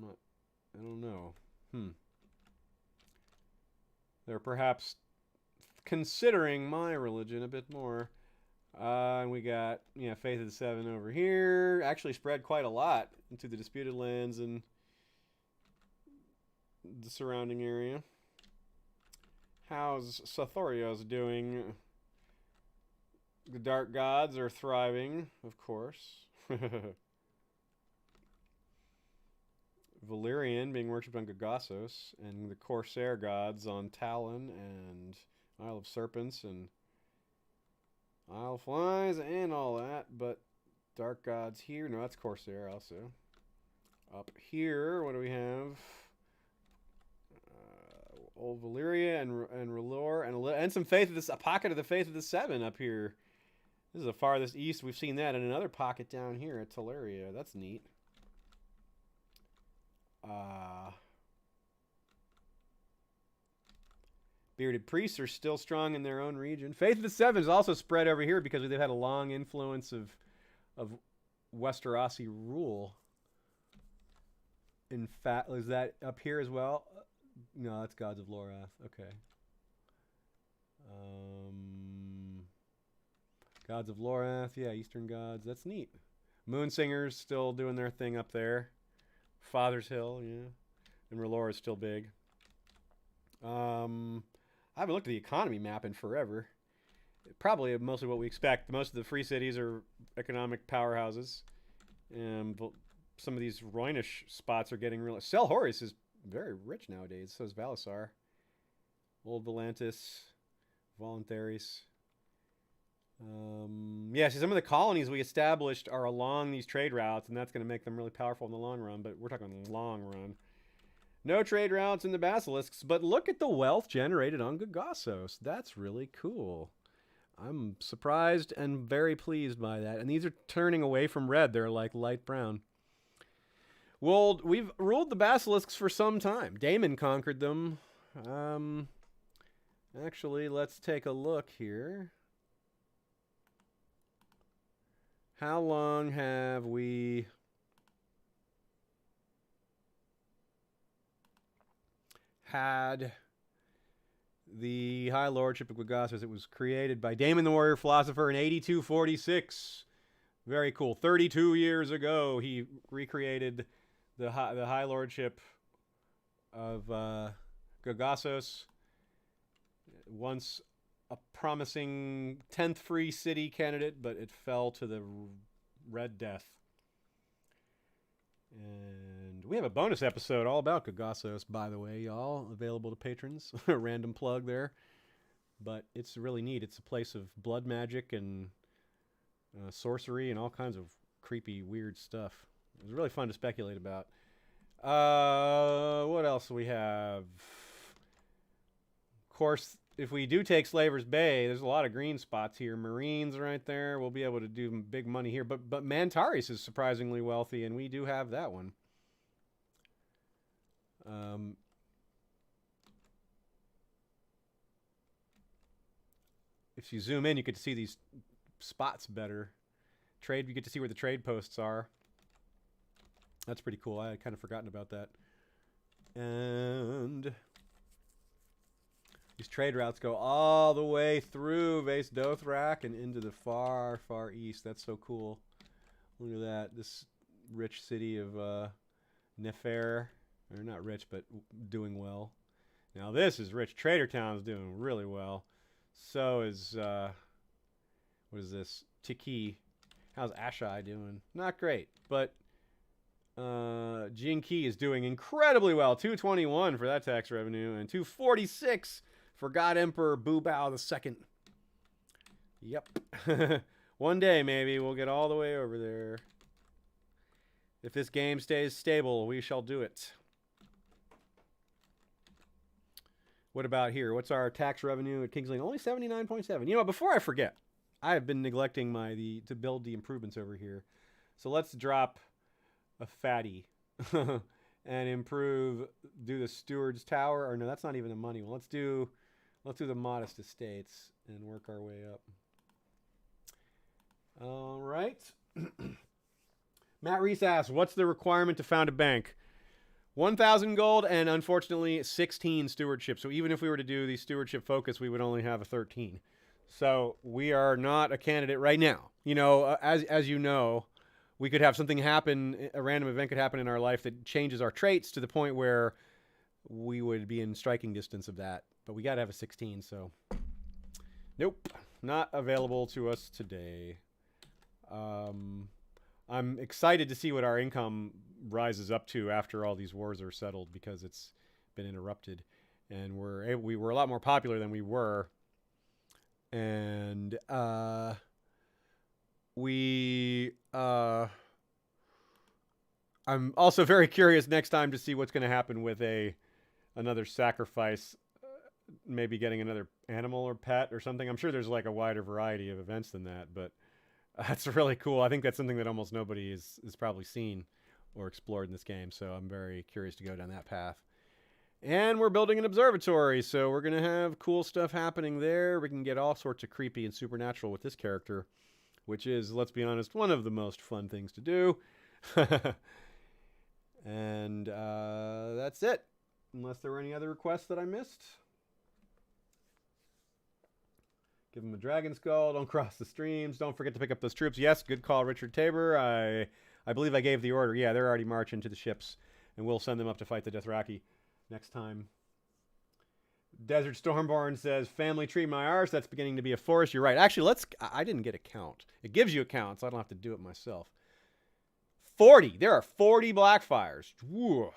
I don't know. They're perhaps considering my religion a bit more. And we got, yeah, Faith of the Seven over here. Actually spread quite a lot into the disputed lands and the surrounding area. How's Sothoryos doing? The Dark Gods are thriving, of course. Valyrian being worshipped on Gagossos, and the Corsair gods on Talon and Isle of Serpents and Isle of Flies and all that, but Dark Gods here. No, that's Corsair also. Up here, what do we have? Old Valyria and R'hllor and some Faith of this, a pocket of the Faith of the Seven up here. This is the farthest east. We've seen that in another pocket down here at Teleria. That's neat. Bearded priests are still strong in their own region. Faith of the Seven is also spread over here because they've had a long influence of Westerosi rule. In fact, is that up here as well? No, that's Gods of Lorath. Okay. Gods of Lorath, yeah, Eastern Gods. That's neat. Moonsingers still doing their thing up there. Father's Hill, yeah. And R'hllor is still big. I haven't looked at the economy map in forever. Probably mostly what we expect. Most of the free cities are economic powerhouses. Some of these Roynish spots are getting real. Selhorys is very rich nowadays. So is Valisar. Old Volantis. Voluntaries. Yeah, see, some of the colonies we established are along these trade routes, and that's going to make them really powerful in the long run, but we're talking long run. No trade routes in the Basilisks, but look at the wealth generated on Gagossos. That's really cool. I'm surprised and very pleased by that. And these are turning away from red. They're like light brown. Well, we've ruled the Basilisks for some time. Daemon conquered them. Actually, let's take a look here. How long have we had the High Lordship of Gagossos? It was created by Daemon the Warrior Philosopher in 8246. Very cool. 32 years ago, he recreated the high lordship of Gogassos, once a promising 10th free city candidate, but it fell to the Red Death. And we have a bonus episode all about Gogassos, by the way, y'all, available to patrons. Random plug there. But it's really neat. It's a place of blood magic and sorcery and all kinds of creepy, weird stuff. It was really fun to speculate about. What else do we have? Of course, if we do take Slaver's Bay, there's a lot of green spots here. Marines right there. We'll be able to do big money here. But Mantaris is surprisingly wealthy, and we do have that one. If you zoom in, you get to see these spots better. You get to see where the trade posts are. That's pretty cool. I had kind of forgotten about that. And these trade routes go all the way through Vaes Dothrak and into the far, far east. That's so cool. Look at that. This rich city of Nefer. Or not rich, but doing well. Now this is rich. Trader Town's doing really well. So is, what is this? Tiki. How's Ashai doing? Not great, but Jinki is doing incredibly well. 221 for that tax revenue and 246 for God Emperor Bubao II. Yep. One day, maybe, we'll get all the way over there. If this game stays stable, we shall do it. What about here? What's our tax revenue at King's Landing? Only 79.7. You know, before I forget, I have been neglecting to build the improvements over here. So let's drop a fatty and do the Steward's Tower. Or no, that's not even a money one. Let's do the Modest Estates and work our way up. All right. Matt Reese asks, what's the requirement to found a bank? 1,000 gold and, unfortunately, 16 stewardship. So even if we were to do the stewardship focus, we would only have a 13. So we are not a candidate right now. You know, as you know, we could have something happen, a random event could happen in our life that changes our traits to the point where we would be in striking distance of that. But we got to have a 16, so nope, not available to us today. I'm excited to see what our income rises up to after all these wars are settled, because it's been interrupted, and we were a lot more popular than we were, and I'm also very curious next time to see what's going to happen with another sacrifice, maybe getting another animal or pet or something. I'm sure there's like a wider variety of events than that, but that's really cool. I think that's something that almost nobody is probably seen or explored in this game, so I'm very curious to go down that path. And we're building an observatory, so we're going to have cool stuff happening there. We can get all sorts of creepy and supernatural with this character, which is, let's be honest, one of the most fun things to do. And that's it, unless there were any other requests that I missed. Give them a dragon skull. Don't cross the streams. Don't forget to pick up those troops. Yes, good call, Richard Tabor. I believe I gave the order. Yeah, they're already marching to the ships, and we'll send them up to fight the Dothraki next time. Desert Stormborn says, family tree my arse. That's beginning to be a forest. You're right. Actually, I didn't get a count. It gives you a count, so I don't have to do it myself. 40. There are 40 Blackfyres. Woo.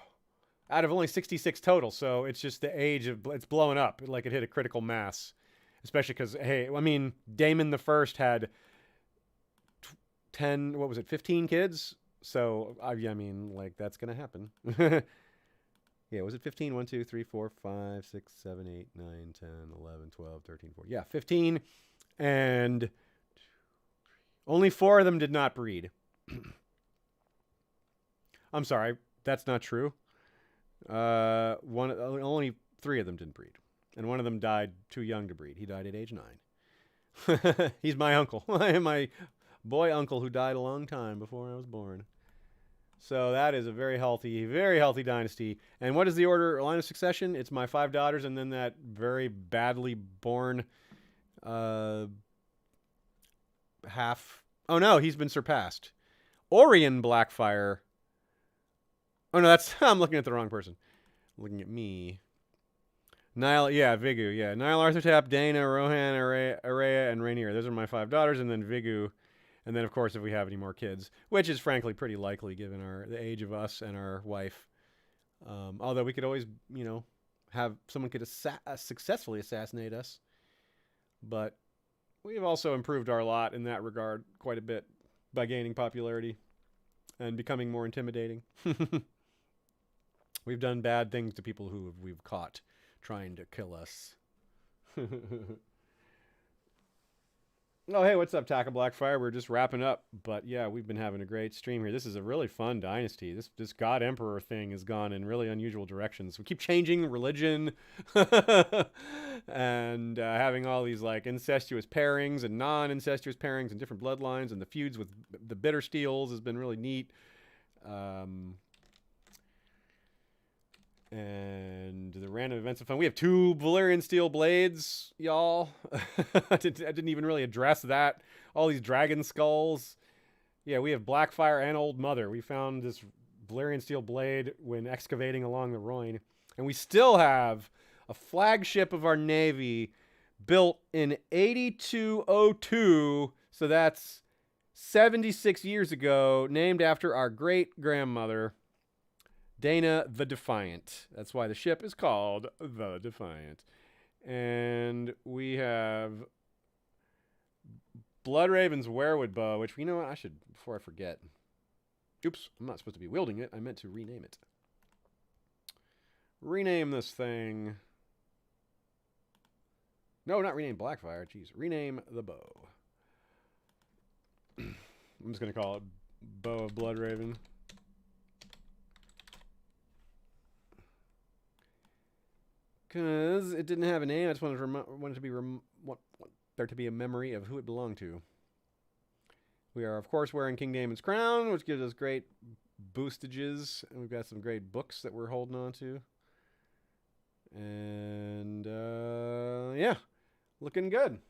Out of only 66 total, so it's just the age of... It's blowing up like it hit a critical mass. Especially because, hey, I mean, Daemon I had 10, what was it, 15 kids? So, I mean, like, that's going to happen. Yeah, was it 15? 1, 2, 3, 4, 5, 6, 7, 8, 9, 10, 11, 12, 13, 14. Yeah, 15. And only 4 of them did not breed. I'm sorry, that's not true. Only 3 of them didn't breed. And one of them died too young to breed. He died at age 9. He's my uncle. My boy uncle who died a long time before I was born. So that is a very healthy dynasty. And what is the line of succession? It's my 5 daughters and then that very badly born half. Oh no, he's been surpassed. Orion Blackfyre Oh no, that's I'm looking at the wrong person. I'm looking at me. Nile, yeah, Vigu, yeah. Nile, Arthurtap, Dana, Rohan, Araya, and Rainier. Those are my 5 daughters, and then Vigu, and then of course if we have any more kids, which is frankly pretty likely given the age of us and our wife. Although we could always, have someone could successfully assassinate us, but we've also improved our lot in that regard quite a bit by gaining popularity and becoming more intimidating. We've done bad things to people who we've caught trying to kill us. Oh, hey, what's up, Taka Blackfyre? We're just wrapping up, but yeah, we've been having a great stream here. This is a really fun dynasty. This God Emperor thing has gone in really unusual directions. We keep changing religion and having all these like incestuous pairings and non-incestuous pairings and different bloodlines, and the feuds with the Bittersteels has been really neat. And the random events of fun. We have 2 Valyrian steel blades, y'all. I didn't even really address that. All these dragon skulls. Yeah, we have Blackfyre and Old Mother. We found this Valyrian steel blade when excavating along the Rhoyne. And we still have a flagship of our navy built in 8202. So that's 76 years ago, named after our great-grandmother, Dana the Defiant. That's why the ship is called the Defiant. And we have Bloodraven's Werewood Bow, which, you know what, I should, before I forget. Oops, I'm not supposed to be wielding it. I meant to rename it. Rename this thing. No, not rename Blackfyre. Jeez, rename the bow. I'm just going to call it Bow of Bloodraven. Because it didn't have a name. I just wanted there to be a memory of who it belonged to. We are, of course, wearing King Daemon's crown, which gives us great boostages. And we've got some great books that we're holding on to. And, yeah, looking good.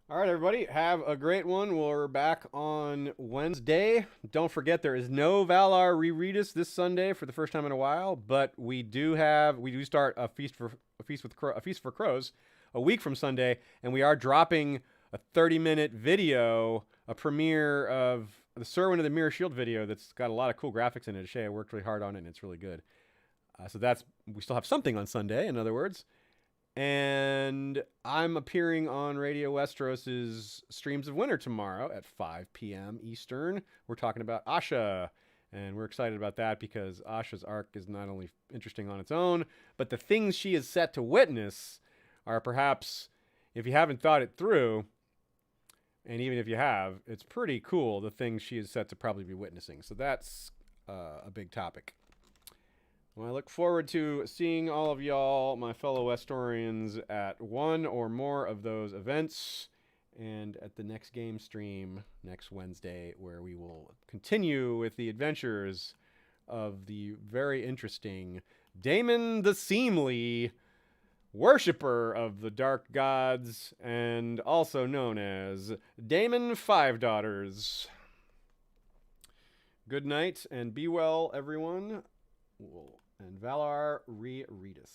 All right, everybody, have a great one. We're back on Wednesday. Don't forget, there is no Valar Rereadus this Sunday for the first time in a while, but we do start a feast for crows a week from Sunday, and we are dropping a 30-minute video, a premiere of the Serwyn of the Mirror Shield video that's got a lot of cool graphics in it. Shay worked really hard on it, and it's really good. So we still have something on Sunday, in other words. And I'm appearing on Radio Westeros' Streams of Winter tomorrow at 5 p.m. Eastern. We're talking about Asha, and we're excited about that because Asha's arc is not only interesting on its own, but the things she is set to witness are perhaps, if you haven't thought it through, and even if you have, it's pretty cool, the things she is set to probably be witnessing. So that's a big topic. Well, I look forward to seeing all of y'all, my fellow Westorians, at one or more of those events and at the next game stream next Wednesday, where we will continue with the adventures of the very interesting Daemon the Seemly, worshipper of the dark gods, and also known as Daemon Five Daughters. Good night and be well, everyone. And Valar Rereadus.